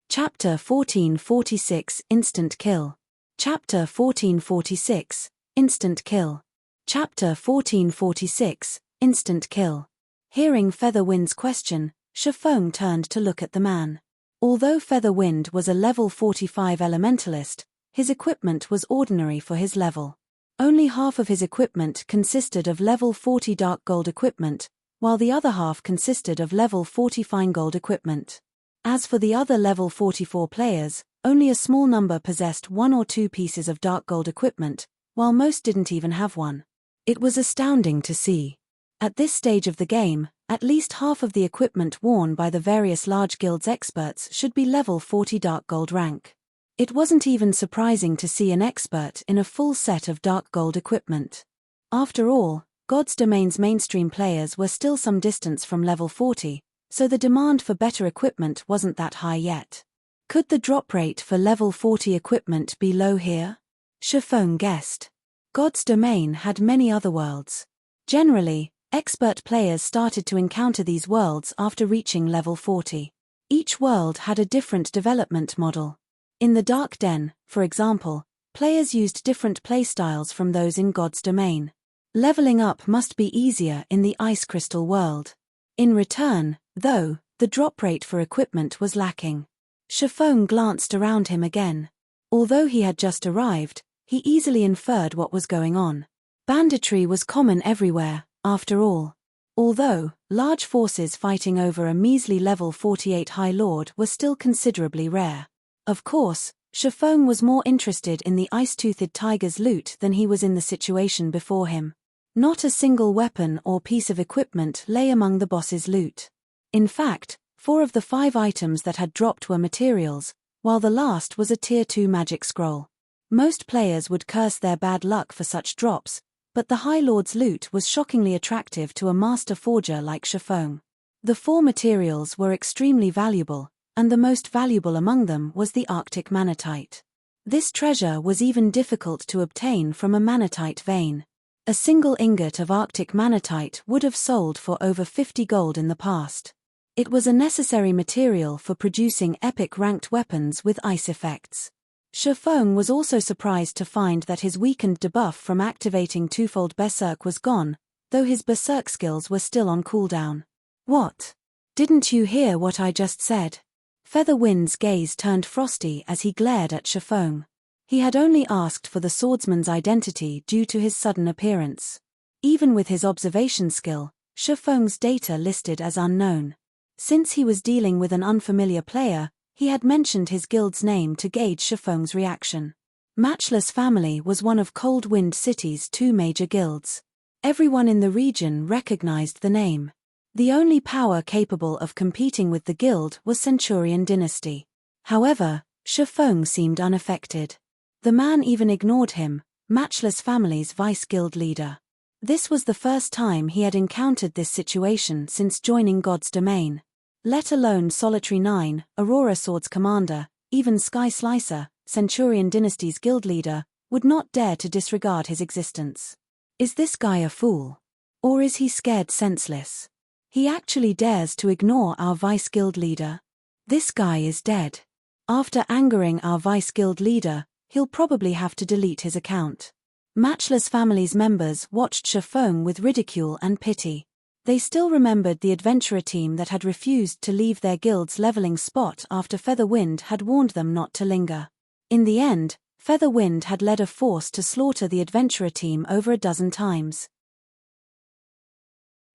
Chapter 1446 Instant Kill. Chapter 1446 Instant Kill. Chapter 1446 Instant Kill. Hearing Featherwind's question, Shifeng turned to look at the man. Although Featherwind was a level 45 elementalist, his equipment was ordinary for his level. Only half of his equipment consisted of level 40 dark gold equipment, while the other half consisted of level 40 fine gold equipment. As for the other level 44 players, only a small number possessed 1 or 2 pieces of dark gold equipment, while most didn't even have one. It was astounding to see. At this stage of the game, at least half of the equipment worn by the various large guilds experts should be level 40 dark gold rank. It wasn't even surprising to see an expert in a full set of dark gold equipment. After all, God's Domain's mainstream players were still some distance from level 40, so the demand for better equipment wasn't that high yet. Could the drop rate for level 40 equipment be low here? Shifeng guessed. God's Domain had many other worlds. Generally, expert players started to encounter these worlds after reaching level 40. Each world had a different development model. In the Dark Den, for example, players used different playstyles from those in God's Domain. Leveling up must be easier in the Ice Crystal world. In return, though, the drop rate for equipment was lacking. Shifeng glanced around him again. Although he had just arrived, he easily inferred what was going on. Banditry was common everywhere, after all. Although, large forces fighting over a measly level 48 High Lord were still considerably rare. Of course, Shifeng was more interested in the ice-toothed tiger's loot than he was in the situation before him. Not a single weapon or piece of equipment lay among the boss's loot. In fact, 4 of the 5 items that had dropped were materials, while the last was a Tier 2 magic scroll. Most players would curse their bad luck for such drops, but the High Lord's loot was shockingly attractive to a master forger like Shifeng. The 4 materials were extremely valuable, and the most valuable among them was the Arctic manatite. This treasure was even difficult to obtain from a manatite vein. A single ingot of Arctic manatite would have sold for over 50 gold in the past. It was a necessary material for producing epic ranked weapons with ice effects. Shifeng was also surprised to find that his weakened debuff from activating twofold Berserk was gone, though his Berserk skills were still on cooldown. What? Didn't you hear what I just said? Featherwind's gaze turned frosty as he glared at Shifeng. He had only asked for the swordsman's identity due to his sudden appearance. Even with his observation skill, Shifeng's data listed as unknown. Since he was dealing with an unfamiliar player, he had mentioned his guild's name to gauge Shifeng's reaction. Matchless Family was one of Cold Wind City's 2 major guilds. Everyone in the region recognized the name. The only power capable of competing with the guild was Centurion Dynasty. However, Shifeng seemed unaffected. The man even ignored him, Matchless Family's vice-guild leader. This was the first time he had encountered this situation since joining God's Domain. Let alone Solitary 9, Aurora Sword's commander, even Sky Slicer, Centurion Dynasty's guild leader, would not dare to disregard his existence. Is this guy a fool? Or is he scared senseless? He actually dares to ignore our vice-guild leader. This guy is dead. After angering our vice-guild leader, he'll probably have to delete his account. Matchless Family's members watched Shifeng with ridicule and pity. They still remembered the adventurer team that had refused to leave their guild's leveling spot after Featherwind had warned them not to linger. In the end, Featherwind had led a force to slaughter the adventurer team over a dozen times.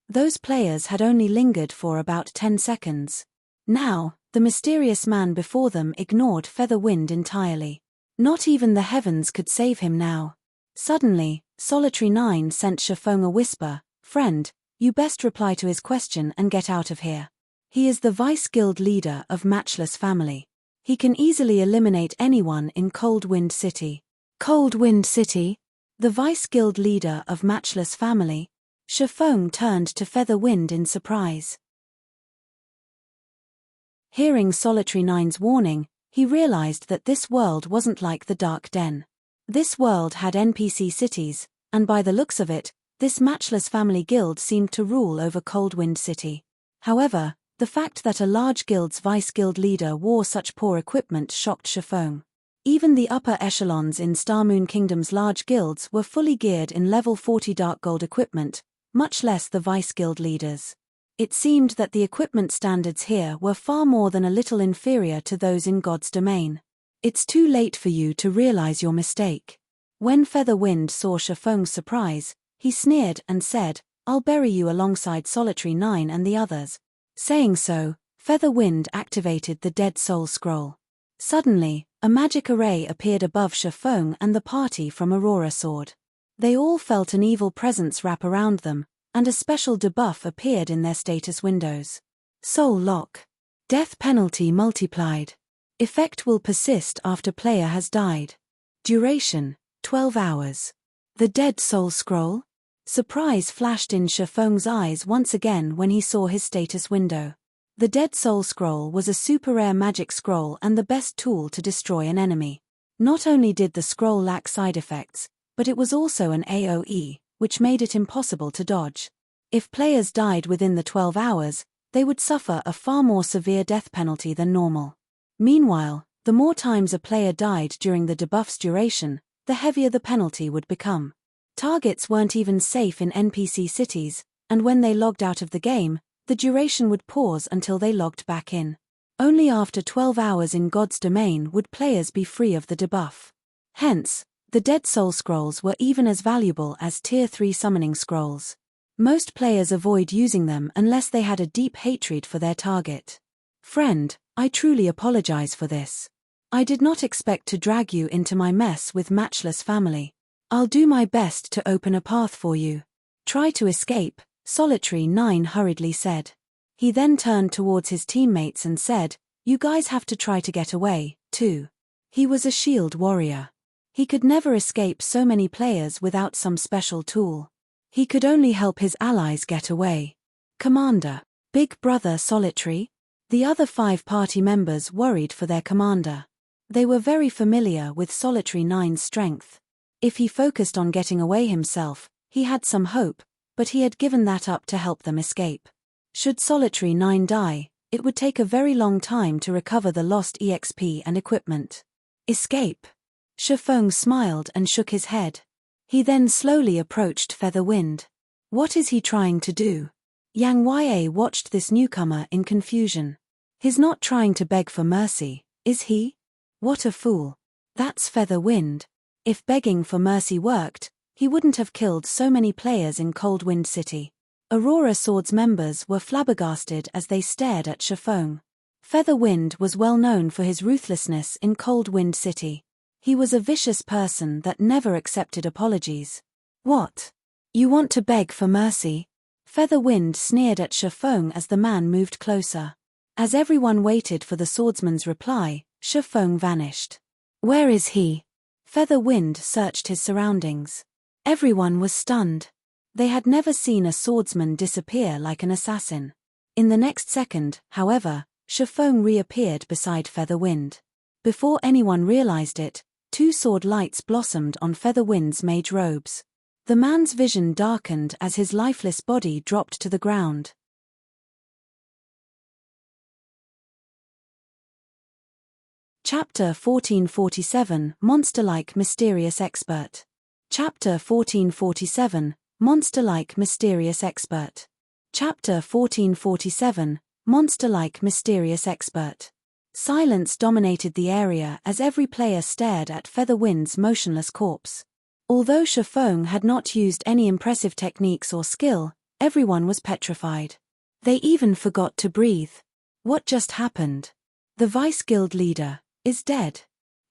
Those players had only lingered for about 10 seconds. Now, the mysterious man before them ignored Featherwind entirely. Not even the heavens could save him now. Suddenly, Solitary 9 sent Shifeng a whisper, "Friend, you best reply to his question and get out of here. He is the vice-guild leader of Matchless Family. He can easily eliminate anyone in Cold Wind City." Cold Wind City? The vice-guild leader of Matchless Family? Shifeng turned to Featherwind in surprise. Hearing Solitary 9's warning, he realized that this world wasn't like the Dark Den. This world had NPC cities, and by the looks of it, this Matchless Family guild seemed to rule over Cold Wind City. However, the fact that a large guild's vice-guild leader wore such poor equipment shocked Shifeng. Even the upper echelons in Starmoon Kingdom's large guilds were fully geared in level 40 dark gold equipment, much less the vice-guild leaders. It seemed that the equipment standards here were far more than a little inferior to those in God's Domain. It's too late for you to realize your mistake. When Featherwind saw Shifeng's surprise, he sneered and said, "I'll bury you alongside Solitary 9 and the others." Saying so, Featherwind activated the Dead Soul Scroll. Suddenly, a magic array appeared above Shifeng and the party from Aurora Sword. They all felt an evil presence wrap around them, and a special debuff appeared in their status windows. Soul Lock. Death penalty multiplied. Effect will persist after player has died. Duration, 12 hours. The Dead Soul Scroll? Surprise flashed in Shifeng's eyes once again when he saw his status window. The Dead Soul Scroll was a super rare magic scroll and the best tool to destroy an enemy. Not only did the scroll lack side effects, but it was also an AoE, which made it impossible to dodge. If players died within the 12 hours, they would suffer a far more severe death penalty than normal. Meanwhile, the more times a player died during the debuff's duration, the heavier the penalty would become. Targets weren't even safe in NPC cities, and when they logged out of the game, the duration would pause until they logged back in. Only after 12 hours in God's domain would players be free of the debuff. Hence, the Dead Soul Scrolls were even as valuable as Tier 3 summoning scrolls. Most players avoid using them unless they had a deep hatred for their target. Friend, I truly apologize for this. I did not expect to drag you into my mess with Matchless Family. I'll do my best to open a path for you. Try to escape, Solitary 9 hurriedly said. He then turned towards his teammates and said, "You guys have to try to get away, too." He was a shield warrior. He could never escape so many players without some special tool. He could only help his allies get away. Commander, Big Brother Solitary? The other 5 party members worried for their commander. They were very familiar with Solitary 9's strength. If he focused on getting away himself, he had some hope, but he had given that up to help them escape. Should Solitary 9 die, it would take a very long time to recover the lost EXP and equipment. Escape. Shifeng smiled and shook his head. He then slowly approached Featherwind. What is he trying to do? Yang Ya watched this newcomer in confusion. He's not trying to beg for mercy, is he? What a fool. That's Featherwind. If begging for mercy worked, he wouldn't have killed so many players in Coldwind City. Aurora Sword's members were flabbergasted as they stared at Shifeng. Featherwind was well known for his ruthlessness in Coldwind City. He was a vicious person that never accepted apologies. What? You want to beg for mercy? Featherwind sneered at Shifeng as the man moved closer. As everyone waited for the swordsman's reply, Shifeng vanished. Where is he? Featherwind searched his surroundings. Everyone was stunned. They had never seen a swordsman disappear like an assassin. In the next second, however, Shifeng reappeared beside Featherwind. Before anyone realized it, 2 sword lights blossomed on Featherwind's mage robes. The man's vision darkened as his lifeless body dropped to the ground. Chapter 1447, Monster-like Mysterious Expert. Chapter 1447, Monster-like Mysterious Expert. Chapter 1447, Monster-like Mysterious Expert. Silence dominated the area as every player stared at Featherwind's motionless corpse. Although Shifeng had not used any impressive techniques or skill, everyone was petrified. They even forgot to breathe. What just happened? The Vice Guild leader is dead.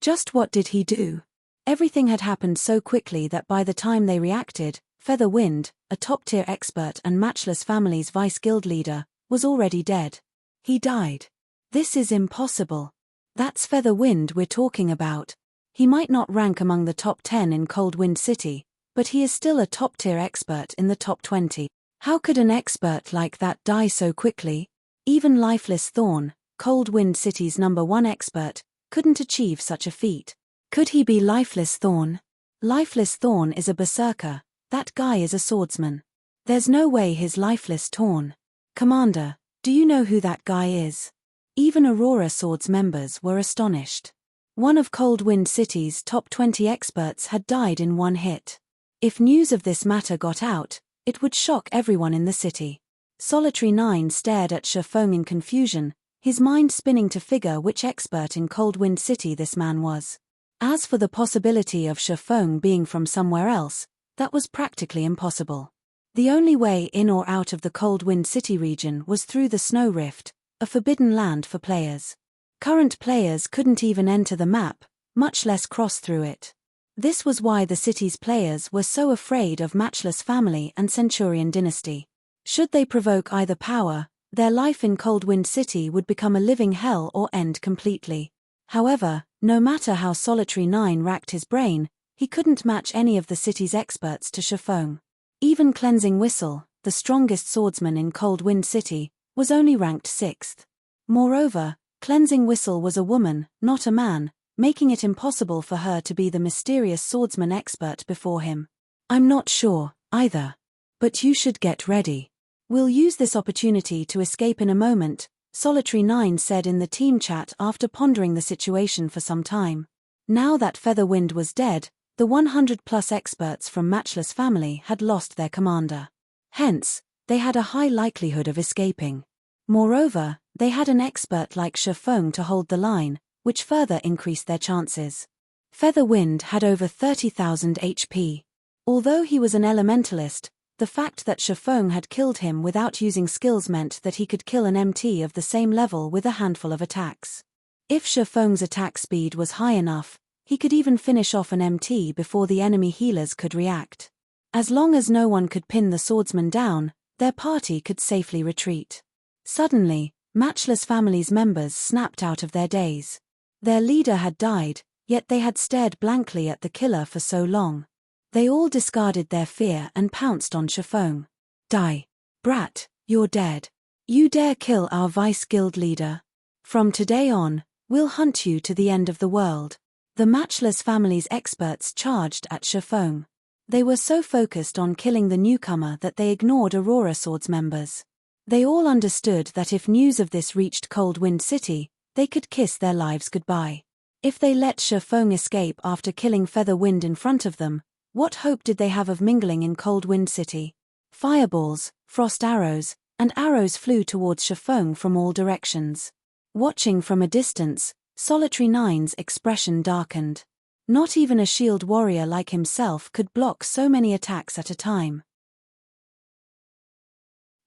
Just what did he do? Everything had happened so quickly that by the time they reacted, Featherwind, a top-tier expert and Matchless Family's Vice Guild leader, was already dead. He died. This is impossible. That's Featherwind we're talking about. He might not rank among the top 10 in Coldwind City, but he is still a top-tier expert in the top 20. How could an expert like that die so quickly? Even Lifeless Thorn, Coldwind City's #1 expert, couldn't achieve such a feat. Could he be Lifeless Thorn? Lifeless Thorn is a berserker. That guy is a swordsman. There's no way he's Lifeless Thorn. Commander, do you know who that guy is? Even Aurora Sword's members were astonished. One of Coldwind City's top 20 experts had died in one hit. If news of this matter got out, it would shock everyone in the city. Solitary 9 stared at Shifeng in confusion, his mind spinning to figure which expert in Coldwind City this man was. As for the possibility of Shifeng being from somewhere else, that was practically impossible. The only way in or out of the Cold Wind City region was through the Snow Rift, a forbidden land for players. Current players couldn't even enter the map, much less cross through it. This was why the city's players were so afraid of Matchless Family and Centurion Dynasty. Should they provoke either power, their life in Cold Wind City would become a living hell or end completely. However, no matter how Solitary 9 racked his brain, he couldn't match any of the city's experts to Shifeng. Even Cleansing Whistle, the strongest swordsman in Cold Wind City, was only ranked 6th. Moreover, Cleansing Whistle was a woman, not a man, making it impossible for her to be the mysterious swordsman expert before him. I'm not sure, either. But you should get ready. We'll use this opportunity to escape in a moment, Solitary 9 said in the team chat after pondering the situation for some time. Now that Featherwind was dead, the 100-plus experts from Matchless Family had lost their commander. Hence, they had a high likelihood of escaping. Moreover, they had an expert like Shifeng to hold the line, which further increased their chances. Featherwind had over 30,000 HP. Although he was an elementalist, the fact that Shifeng had killed him without using skills meant that he could kill an MT of the same level with a handful of attacks. If Shifeng's attack speed was high enough, he could even finish off an MT before the enemy healers could react. As long as no one could pin the swordsman down, their party could safely retreat. Suddenly, Matchless Family's members snapped out of their daze. Their leader had died, yet they had stared blankly at the killer for so long. They all discarded their fear and pounced on Shifeng. Die. Brat, you're dead. You dare kill our vice guild leader? From today on, we'll hunt you to the end of the world. The Matchless Family's experts charged at Shifeng. They were so focused on killing the newcomer that they ignored Aurora Sword's members. They all understood that if news of this reached Cold Wind City, they could kiss their lives goodbye. If they let Shifeng escape after killing Featherwind in front of them, what hope did they have of mingling in Cold Wind City? Fireballs, frost arrows, and arrows flew towards Shifeng from all directions. Watching from a distance, Solitary 9's expression darkened. Not even a shield warrior like himself could block so many attacks at a time.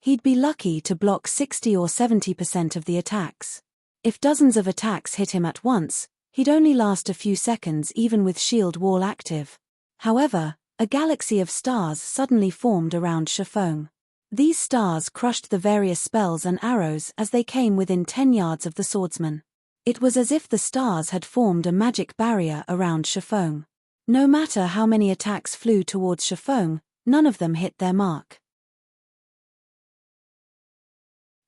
He'd be lucky to block 60 or 70% of the attacks. If dozens of attacks hit him at once, he'd only last a few seconds even with shield wall active. However, a galaxy of stars suddenly formed around Shifeng. These stars crushed the various spells and arrows as they came within 10 yards of the swordsman. It was as if the stars had formed a magic barrier around Shifeng. No matter how many attacks flew towards Shifeng, none of them hit their mark.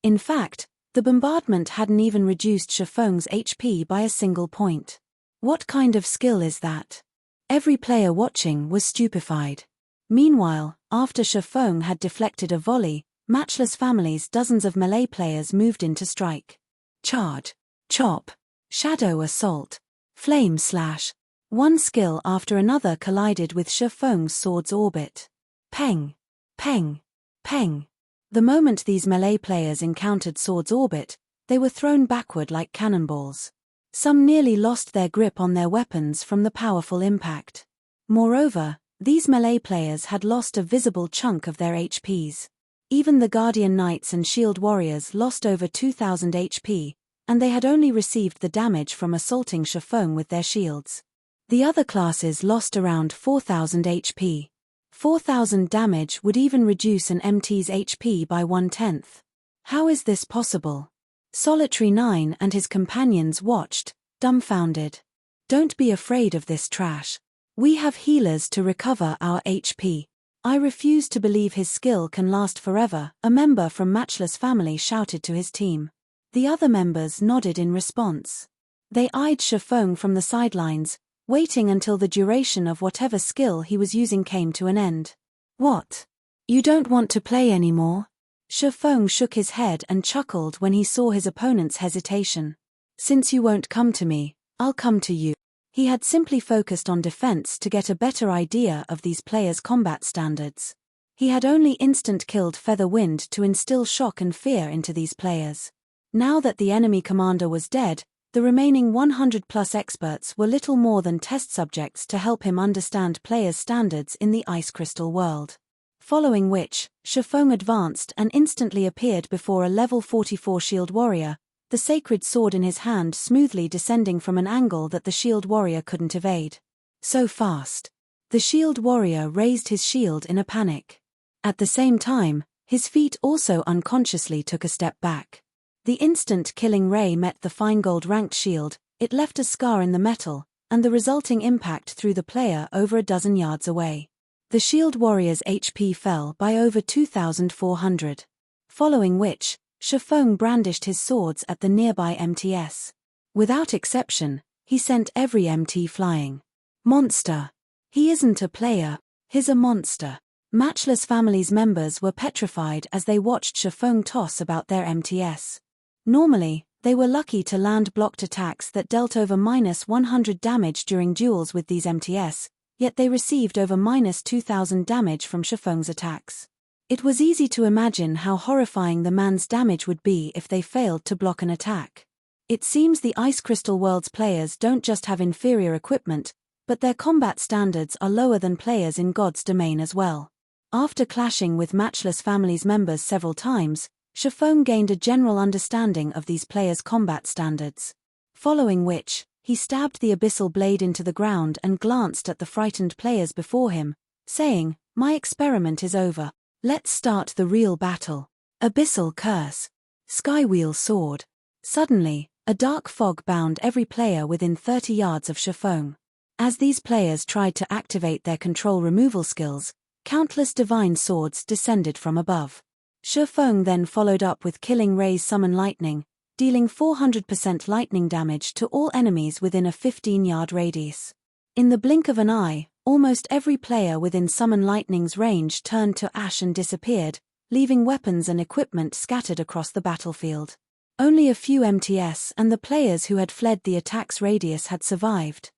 In fact, the bombardment hadn't even reduced Shifeng's HP by a single point. What kind of skill is that? Every player watching was stupefied. Meanwhile, after Shifeng had deflected a volley, Matchless Family's dozens of melee players moved in to strike. Charge, chop, shadow assault, flame slash. One skill after another collided with Shifeng's sword's orbit. Peng, peng, peng. The moment these melee players encountered sword's orbit, they were thrown backward like cannonballs. Some nearly lost their grip on their weapons from the powerful impact. Moreover, these melee players had lost a visible chunk of their HPs. Even the Guardian Knights and Shield Warriors lost over 2,000 HP, and they had only received the damage from assaulting Shifeng with their shields. The other classes lost around 4,000 HP. 4,000 damage would even reduce an MT's HP by 1/10. How is this possible? Solitary 9 and his companions watched, dumbfounded. Don't be afraid of this trash. We have healers to recover our HP. I refuse to believe his skill can last forever, a member from Matchless Family shouted to his team. The other members nodded in response. They eyed Shifeng from the sidelines, waiting until the duration of whatever skill he was using came to an end. What? You don't want to play anymore? Shifeng shook his head and chuckled when he saw his opponent's hesitation. Since you won't come to me, I'll come to you. He had simply focused on defense to get a better idea of these players' combat standards. He had only instant-killed Featherwind to instill shock and fear into these players. Now that the enemy commander was dead, The remaining 100-plus experts were little more than test subjects to help him understand players' standards in the ice crystal world. Following which, Shifeng advanced and instantly appeared before a level 44 shield warrior, the sacred sword in his hand smoothly descending from an angle that the shield warrior couldn't evade. So fast. The shield warrior raised his shield in a panic. At the same time, his feet also unconsciously took a step back. The instant killing ray met the fine gold ranked shield, it left a scar in the metal, and the resulting impact threw the player over a dozen yards away. The shield warrior's HP fell by over 2,400. Following which, Shifeng brandished his swords at the nearby MTS. Without exception, he sent every MT flying. Monster. He isn't a player, he's a monster. Matchless Family's members were petrified as they watched Shifeng toss about their MTS. Normally, they were lucky to land blocked attacks that dealt over -100 damage during duels with these MTS, yet they received over -2,000 damage from Shifeng's attacks. It was easy to imagine how horrifying the man's damage would be if they failed to block an attack. It seems the Ice Crystal World's players don't just have inferior equipment, but their combat standards are lower than players in God's domain as well. After clashing with Matchless Family's members several times, Shifeng gained a general understanding of these players' combat standards. Following which, he stabbed the abyssal blade into the ground and glanced at the frightened players before him, saying, "My experiment is over. Let's start the real battle." Abyssal curse. Skywheel sword. Suddenly, a dark fog bound every player within 30 yards of Shifeng. As these players tried to activate their control removal skills, countless divine swords descended from above. Shifeng then followed up with Killing Ray's Summon Lightning, dealing 400% lightning damage to all enemies within a 15-yard radius. In the blink of an eye, almost every player within Summon Lightning's range turned to ash and disappeared, leaving weapons and equipment scattered across the battlefield. Only a few MTS and the players who had fled the attack's radius had survived.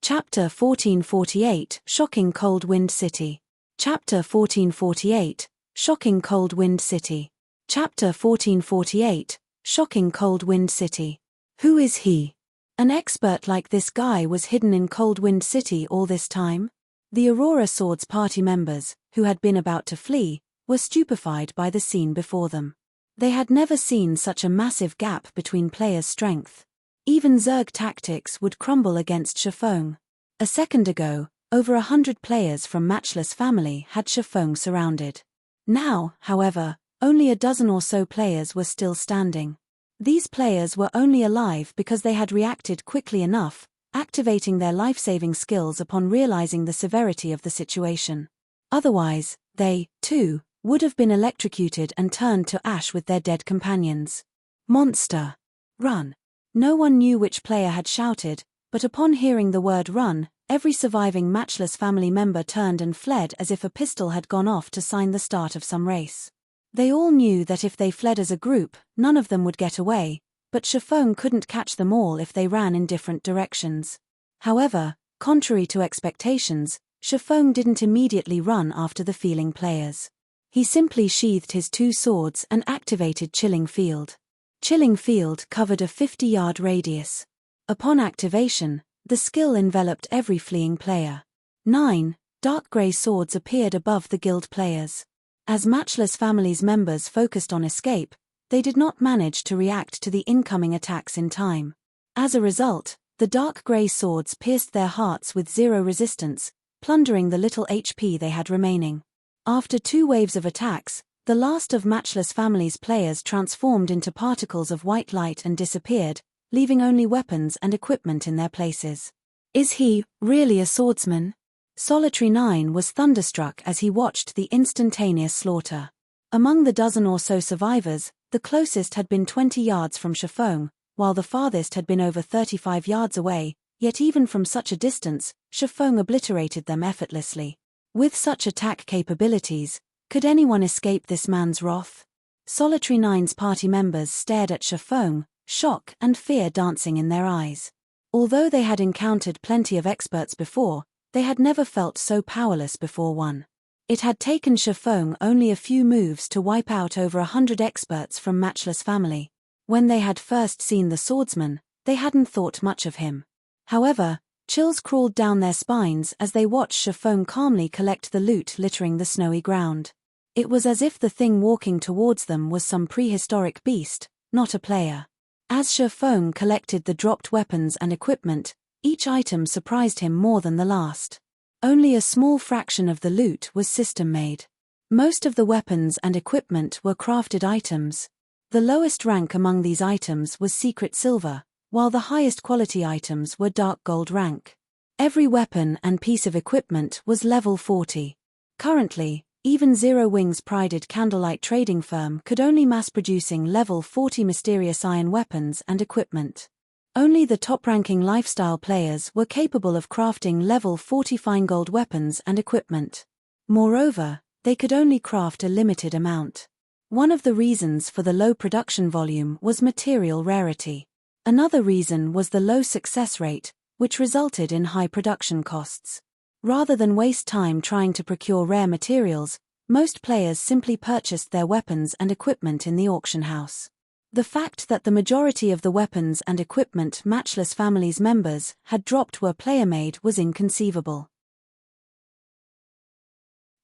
Chapter 1448, Shocking Cold Wind City. Chapter 1448, Shocking Cold Wind City. Chapter 1448, Shocking Cold Wind City. Who is he? An expert like this guy was hidden in Cold Wind City all this time? The Aurora Swords party members, who had been about to flee, were stupefied by the scene before them. They had never seen such a massive gap between players' strength. Even Zerg tactics would crumble against Shifeng. A second ago, over 100 players from Matchless Family had Shifeng surrounded. Now, however, only a dozen or so players were still standing. These players were only alive because they had reacted quickly enough, activating their life-saving skills upon realizing the severity of the situation. Otherwise, they, too, would have been electrocuted and turned to ash with their dead companions. Monster. Run. No one knew which player had shouted, but upon hearing the word run, every surviving Matchless Family member turned and fled as if a pistol had gone off to sign the start of some race. They all knew that if they fled as a group, none of them would get away, but Shifeng couldn't catch them all if they ran in different directions. However, contrary to expectations, Shifeng didn't immediately run after the feeling players. He simply sheathed his two swords and activated Chilling Field. Chilling Field covered a 50-yard radius. Upon activation, the skill enveloped every fleeing player. 9 dark grey swords appeared above the guild players. As Matchless Family's members focused on escape, they did not manage to react to the incoming attacks in time. As a result, the dark grey swords pierced their hearts with zero resistance, plundering the little HP they had remaining. After 2 waves of attacks, the last of Matchless Family's players transformed into particles of white light and disappeared, leaving only weapons and equipment in their places. Is he really a swordsman? Solitary 9 was thunderstruck as he watched the instantaneous slaughter. Among the dozen or so survivors, the closest had been 20 yards from Shifeng, while the farthest had been over 35 yards away, yet even from such a distance, Shifeng obliterated them effortlessly. With such attack capabilities, could anyone escape this man's wrath? Solitary 9's party members stared at Shifeng, shock and fear dancing in their eyes. Although they had encountered plenty of experts before, they had never felt so powerless before one. It had taken Shifeng only a few moves to wipe out over 100 experts from Matchless family. When they had first seen the swordsman, they hadn't thought much of him. However, chills crawled down their spines as they watched Shifeng calmly collect the loot littering the snowy ground. It was as if the thing walking towards them was some prehistoric beast, not a player. As Shifeng collected the dropped weapons and equipment, each item surprised him more than the last. Only a small fraction of the loot was system-made. Most of the weapons and equipment were crafted items. The lowest rank among these items was secret silver, while the highest quality items were dark gold rank. Every weapon and piece of equipment was level 40. Currently, even Zero Wing's prided candlelight trading firm could only mass-producing level 40 mysterious iron weapons and equipment. Only the top-ranking lifestyle players were capable of crafting level 40 fine gold weapons and equipment. Moreover, they could only craft a limited amount. One of the reasons for the low production volume was material rarity. Another reason was the low success rate, which resulted in high production costs. Rather than waste time trying to procure rare materials, most players simply purchased their weapons and equipment in the auction house. The fact that the majority of the weapons and equipment Matchless family's members had dropped were player-made was inconceivable.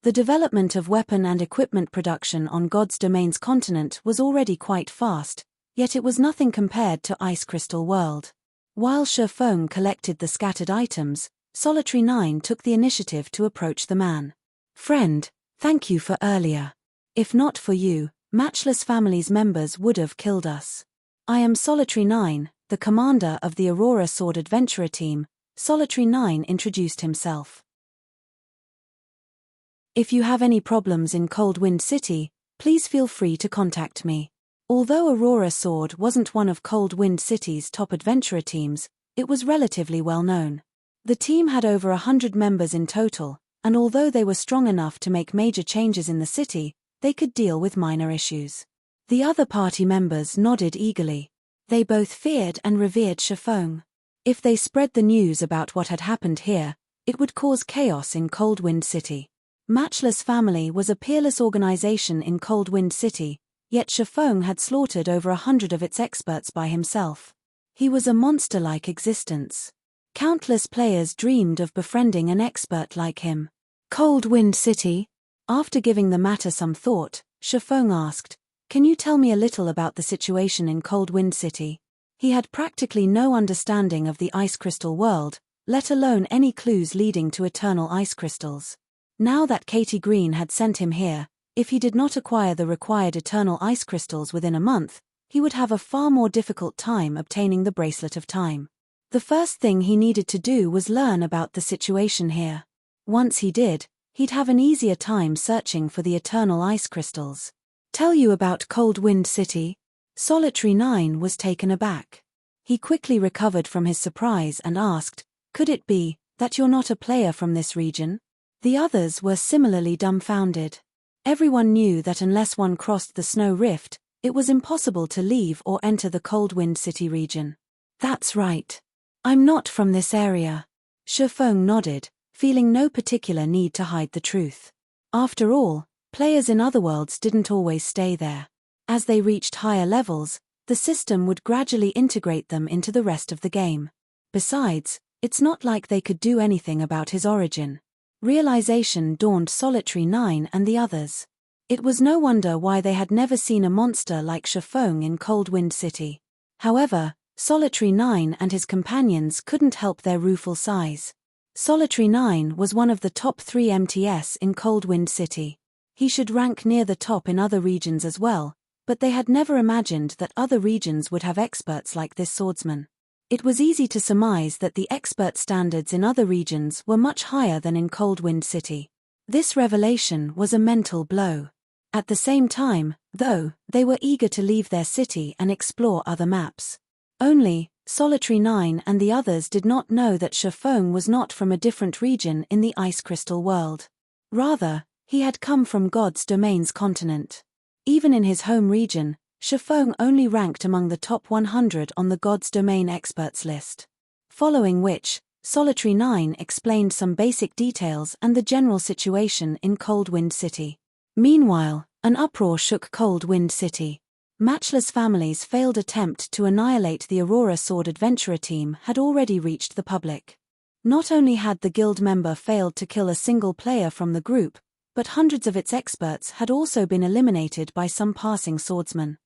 The development of weapon and equipment production on God's Domain's continent was already quite fast, yet it was nothing compared to Ice Crystal World. While Shifeng collected the scattered items, Solitary 9 took the initiative to approach the man. "Friend, thank you for earlier. If not for you, Matchless family's members would have killed us. I am Solitary 9, the commander of the Aurora Sword Adventurer team." Solitary 9 introduced himself. "If you have any problems in Cold Wind City, please feel free to contact me." Although Aurora Sword wasn't one of Cold Wind City's top adventurer teams, it was relatively well known. The team had over 100 members in total, and although they were strong enough to make major changes in the city, they could deal with minor issues. The other party members nodded eagerly. They both feared and revered Shifeng. If they spread the news about what had happened here, it would cause chaos in Cold Wind City. Matchless family was a peerless organization in Cold Wind City, yet Shifeng had slaughtered over 100 of its experts by himself. He was a monster-like existence. Countless players dreamed of befriending an expert like him. Cold Wind City? After giving the matter some thought, Shifeng asked, "Can you tell me a little about the situation in Cold Wind City?" He had practically no understanding of the ice crystal world, let alone any clues leading to eternal ice crystals. Now that Katie Green had sent him here, if he did not acquire the required eternal ice crystals within a month, he would have a far more difficult time obtaining the Bracelet of Time. The first thing he needed to do was learn about the situation here. Once he did, he'd have an easier time searching for the eternal ice crystals. "Tell you about Cold Wind City?" Solitary 9 was taken aback. He quickly recovered from his surprise and asked, "Could it be that you're not a player from this region?" The others were similarly dumbfounded. Everyone knew that unless one crossed the snow rift, it was impossible to leave or enter the Cold Wind City region. "That's right. I'm not from this area." Shifeng nodded, feeling no particular need to hide the truth. After all, players in other worlds didn't always stay there. As they reached higher levels, the system would gradually integrate them into the rest of the game. Besides, it's not like they could do anything about his origin. Realization dawned Solitary 9 and the others. It was no wonder why they had never seen a monster like Shifeng in Cold Wind City. However, Solitary 9 and his companions couldn't help their rueful sighs. Solitary 9 was one of the top 3 MTS in Cold Wind City. He should rank near the top in other regions as well, but they had never imagined that other regions would have experts like this swordsman. It was easy to surmise that the expert standards in other regions were much higher than in Cold Wind City. This revelation was a mental blow. At the same time, though, they were eager to leave their city and explore other maps. Only, Solitary 9 and the others did not know that Shifeng was not from a different region in the Ice Crystal world. Rather, he had come from God's Domain's continent. Even in his home region, Shifeng only ranked among the top 100 on the God's Domain experts list. Following which, Solitary 9 explained some basic details and the general situation in Cold Wind City. Meanwhile, an uproar shook Cold Wind City. Matchless Family's failed attempt to annihilate the Aurora Sword Adventurer team had already reached the public. Not only had the guild member failed to kill a single player from the group, but hundreds of its experts had also been eliminated by some passing swordsman.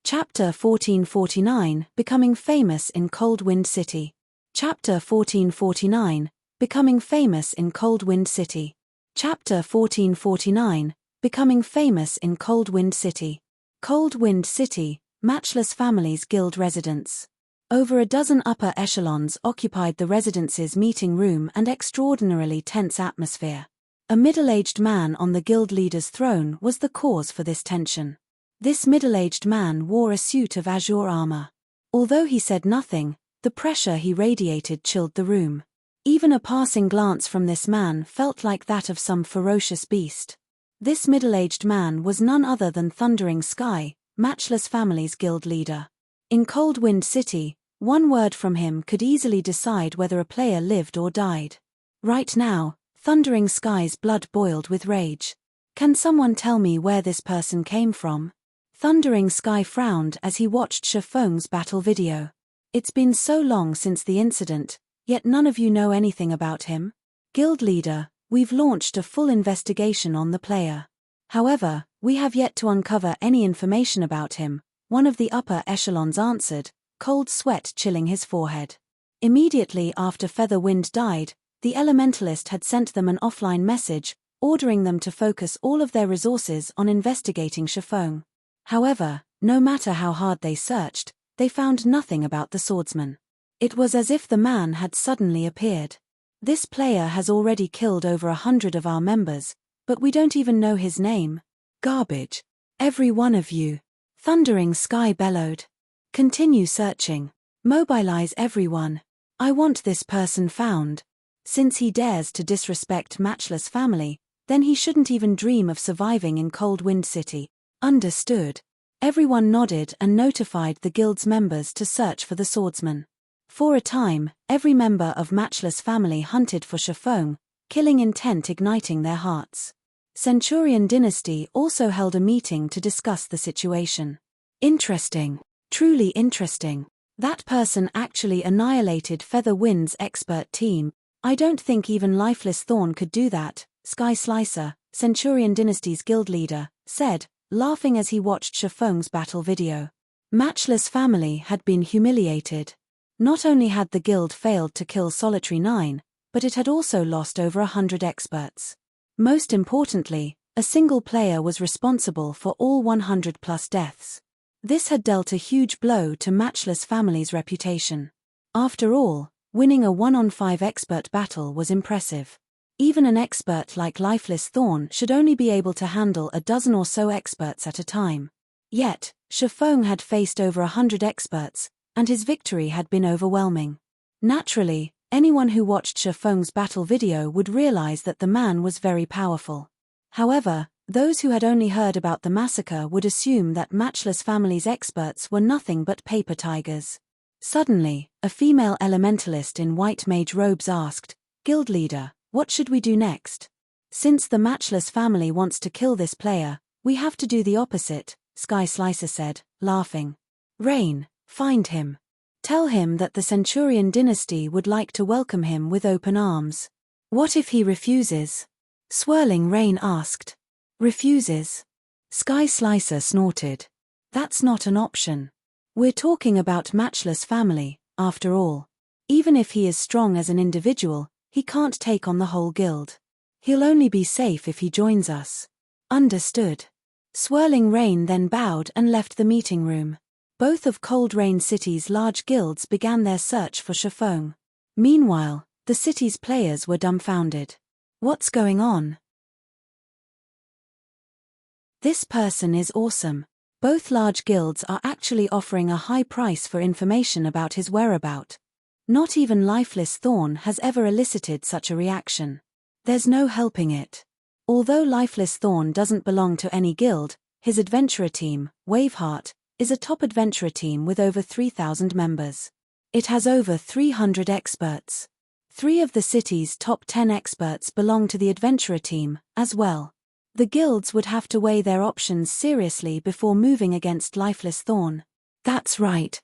Chapter 1449, Becoming Famous in Cold Wind City. Chapter 1449, Becoming Famous in Cold Wind City. Chapter 1449, Becoming Famous in Cold Wind City. Cold Wind City, Matchless Family's guild residence. Over a dozen upper echelons occupied the residence's meeting room and extraordinarily tense atmosphere. A middle-aged man on the guild leader's throne was the cause for this tension. This middle-aged man wore a suit of azure armor. Although he said nothing, the pressure he radiated chilled the room. Even a passing glance from this man felt like that of some ferocious beast. This middle-aged man was none other than Thundering Sky, Matchless Family's guild leader. In Cold Wind City, one word from him could easily decide whether a player lived or died. Right now, Thundering Sky's blood boiled with rage. Can someone tell me where this person came from? Thundering Sky frowned as he watched Shifeng's battle video. It's been so long since the incident, yet none of you know anything about him? Guild leader, we've launched a full investigation on the player. However, we have yet to uncover any information about him, one of the upper echelons answered, cold sweat chilling his forehead. Immediately after Featherwind died, the Elementalist had sent them an offline message, ordering them to focus all of their resources on investigating Shifeng. However, no matter how hard they searched, they found nothing about the swordsman. It was as if the man had suddenly appeared. This player has already killed over 100 of our members, but we don't even know his name. Garbage. Every one of you. Thundering Sky bellowed. Continue searching. Mobilize everyone. I want this person found. Since he dares to disrespect Matchless Family, then he shouldn't even dream of surviving in Cold Wind City. Understood. Everyone nodded and notified the guild's members to search for the swordsman. For a time, every member of Matchless Family hunted for Shifeng, killing intent igniting their hearts. Centurion Dynasty also held a meeting to discuss the situation. Interesting. Truly interesting. That person actually annihilated Featherwind's expert team. I don't think even Lifeless Thorn could do that, Sky Slicer, Centurion Dynasty's guild leader, said, laughing as he watched Shifeng's battle video. Matchless Family had been humiliated. Not only had the guild failed to kill Solitary 9, but it had also lost over 100 experts. Most importantly, a single player was responsible for all 100+ deaths. This had dealt a huge blow to Matchless Family's reputation. After all, winning a 1-on-5 expert battle was impressive. Even an expert like Lifeless Thorn should only be able to handle a dozen or so experts at a time. Yet, Shifeng had faced over 100 experts, and his victory had been overwhelming. Naturally, anyone who watched Shifeng's battle video would realize that the man was very powerful. However, those who had only heard about the massacre would assume that Matchless Family's experts were nothing but paper tigers. Suddenly, a female elementalist in white mage robes asked, "Guild leader, what should we do next? Since the Matchless Family wants to kill this player, we have to do the opposite," Sky Slicer said, laughing. "Rain, find him. Tell him that the Centurion Dynasty would like to welcome him with open arms." "What if he refuses?" Swirling Rain asked. "Refuses?" Sky Slicer snorted. "That's not an option. We're talking about Matchless Family, after all. Even if he is strong as an individual, he can't take on the whole guild. He'll only be safe if he joins us." "Understood." Swirling Rain then bowed and left the meeting room. Both of Cold Rain City's large guilds began their search for Shifeng. Meanwhile, the city's players were dumbfounded. What's going on? This person is awesome. Both large guilds are actually offering a high price for information about his whereabouts. Not even Lifeless Thorn has ever elicited such a reaction. There's no helping it. Although Lifeless Thorn doesn't belong to any guild, his adventurer team, Waveheart, is a top adventurer team with over 3,000 members. It has over 300 experts. 3 of the city's top 10 experts belong to the adventurer team, as well. The guilds would have to weigh their options seriously before moving against Lifeless Thorn. That's right.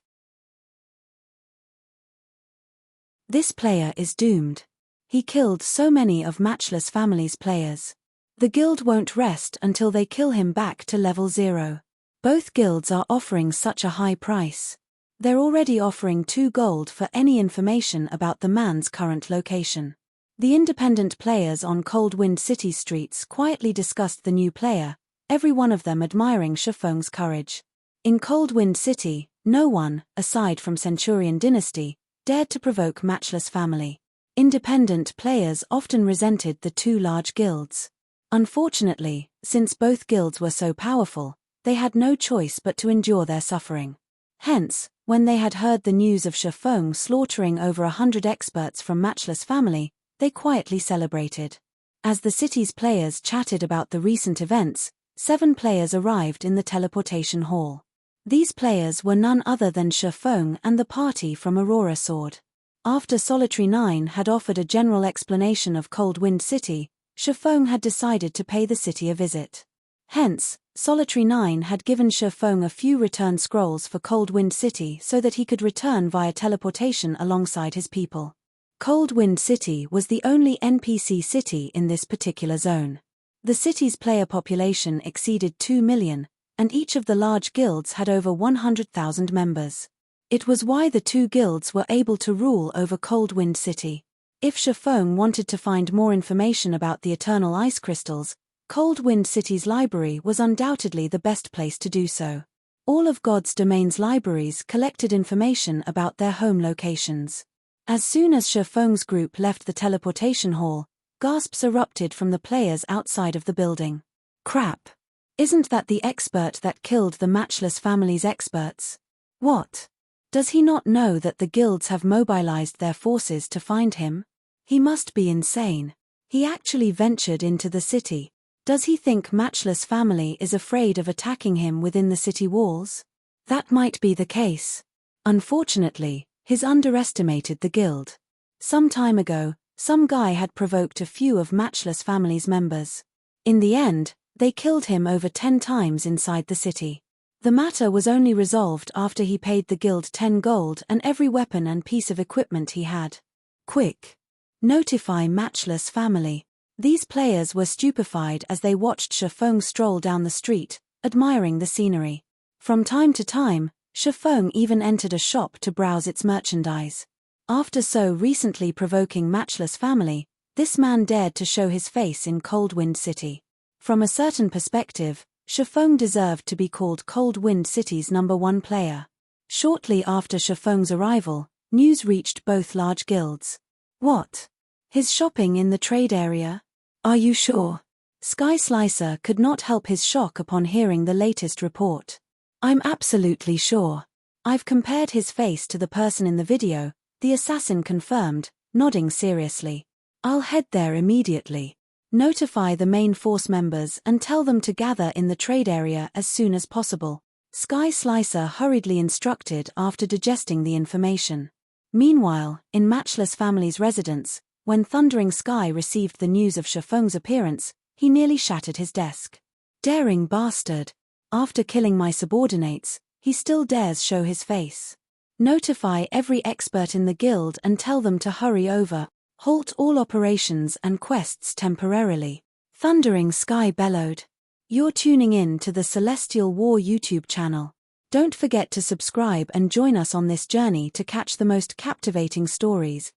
This player is doomed. He killed so many of Matchless Family's players. The guild won't rest until they kill him back to level 0. Both guilds are offering such a high price. They're already offering 2 gold for any information about the man's current location. The independent players on Coldwind City streets quietly discussed the new player, every one of them admiring Shifeng's courage. In Coldwind City, no one, aside from Centurion Dynasty, dared to provoke Matchless Family. Independent players often resented the 2 large guilds. Unfortunately, since both guilds were so powerful, they had no choice but to endure their suffering. Hence, when they had heard the news of Shifeng slaughtering over 100 experts from Matchless Family, they quietly celebrated. As the city's players chatted about the recent events, 7 players arrived in the teleportation hall. These players were none other than Shifeng and the party from Aurora Sword. After Solitary 9 had offered a general explanation of Coldwind City, Shifeng had decided to pay the city a visit. Hence, Solitary 9 had given Shifeng a few return scrolls for Coldwind City so that he could return via teleportation alongside his people. Coldwind City was the only NPC city in this particular zone. The city's player population exceeded 2 million, and each of the large guilds had over 100,000 members. It was why the 2 guilds were able to rule over Coldwind City. If Shifeng wanted to find more information about the Eternal Ice Crystals, Coldwind City's library was undoubtedly the best place to do so. All of God's Domain's libraries collected information about their home locations. As soon as Shifeng's group left the teleportation hall, gasps erupted from the players outside of the building. Crap! Isn't that the expert that killed the Matchless Family's experts? What? Does he not know that the guilds have mobilized their forces to find him? He must be insane. He actually ventured into the city. Does he think Matchless Family is afraid of attacking him within the city walls? That might be the case. Unfortunately, he's underestimated the guild. Some time ago, some guy had provoked a few of Matchless Family's members. In the end, they killed him over 10 times inside the city. The matter was only resolved after he paid the guild 10 gold and every weapon and piece of equipment he had. Quick! Notify Matchless Family. These players were stupefied as they watched Shifeng stroll down the street, admiring the scenery. From time to time, Shifeng even entered a shop to browse its merchandise. After so recently provoking Matchless Family, this man dared to show his face in Coldwind City. From a certain perspective, Shifeng deserved to be called Coldwind City's #1 player. Shortly after Shifeng's arrival, news reached both large guilds. What? His shopping in the trade area? Are you sure? Sky Slicer could not help his shock upon hearing the latest report. I'm absolutely sure. I've compared his face to the person in the video, the assassin confirmed, nodding seriously. I'll head there immediately. Notify the main force members and tell them to gather in the trade area as soon as possible. Sky Slicer hurriedly instructed after digesting the information. Meanwhile, in Matchless Family's residence, when Thundering Sky received the news of Shifeng's appearance, he nearly shattered his desk. Daring bastard. After killing my subordinates, he still dares show his face. Notify every expert in the guild and tell them to hurry over. Halt all operations and quests temporarily. Thundering Sky bellowed. You're tuning in to the Celestial War YouTube channel. Don't forget to subscribe and join us on this journey to catch the most captivating stories,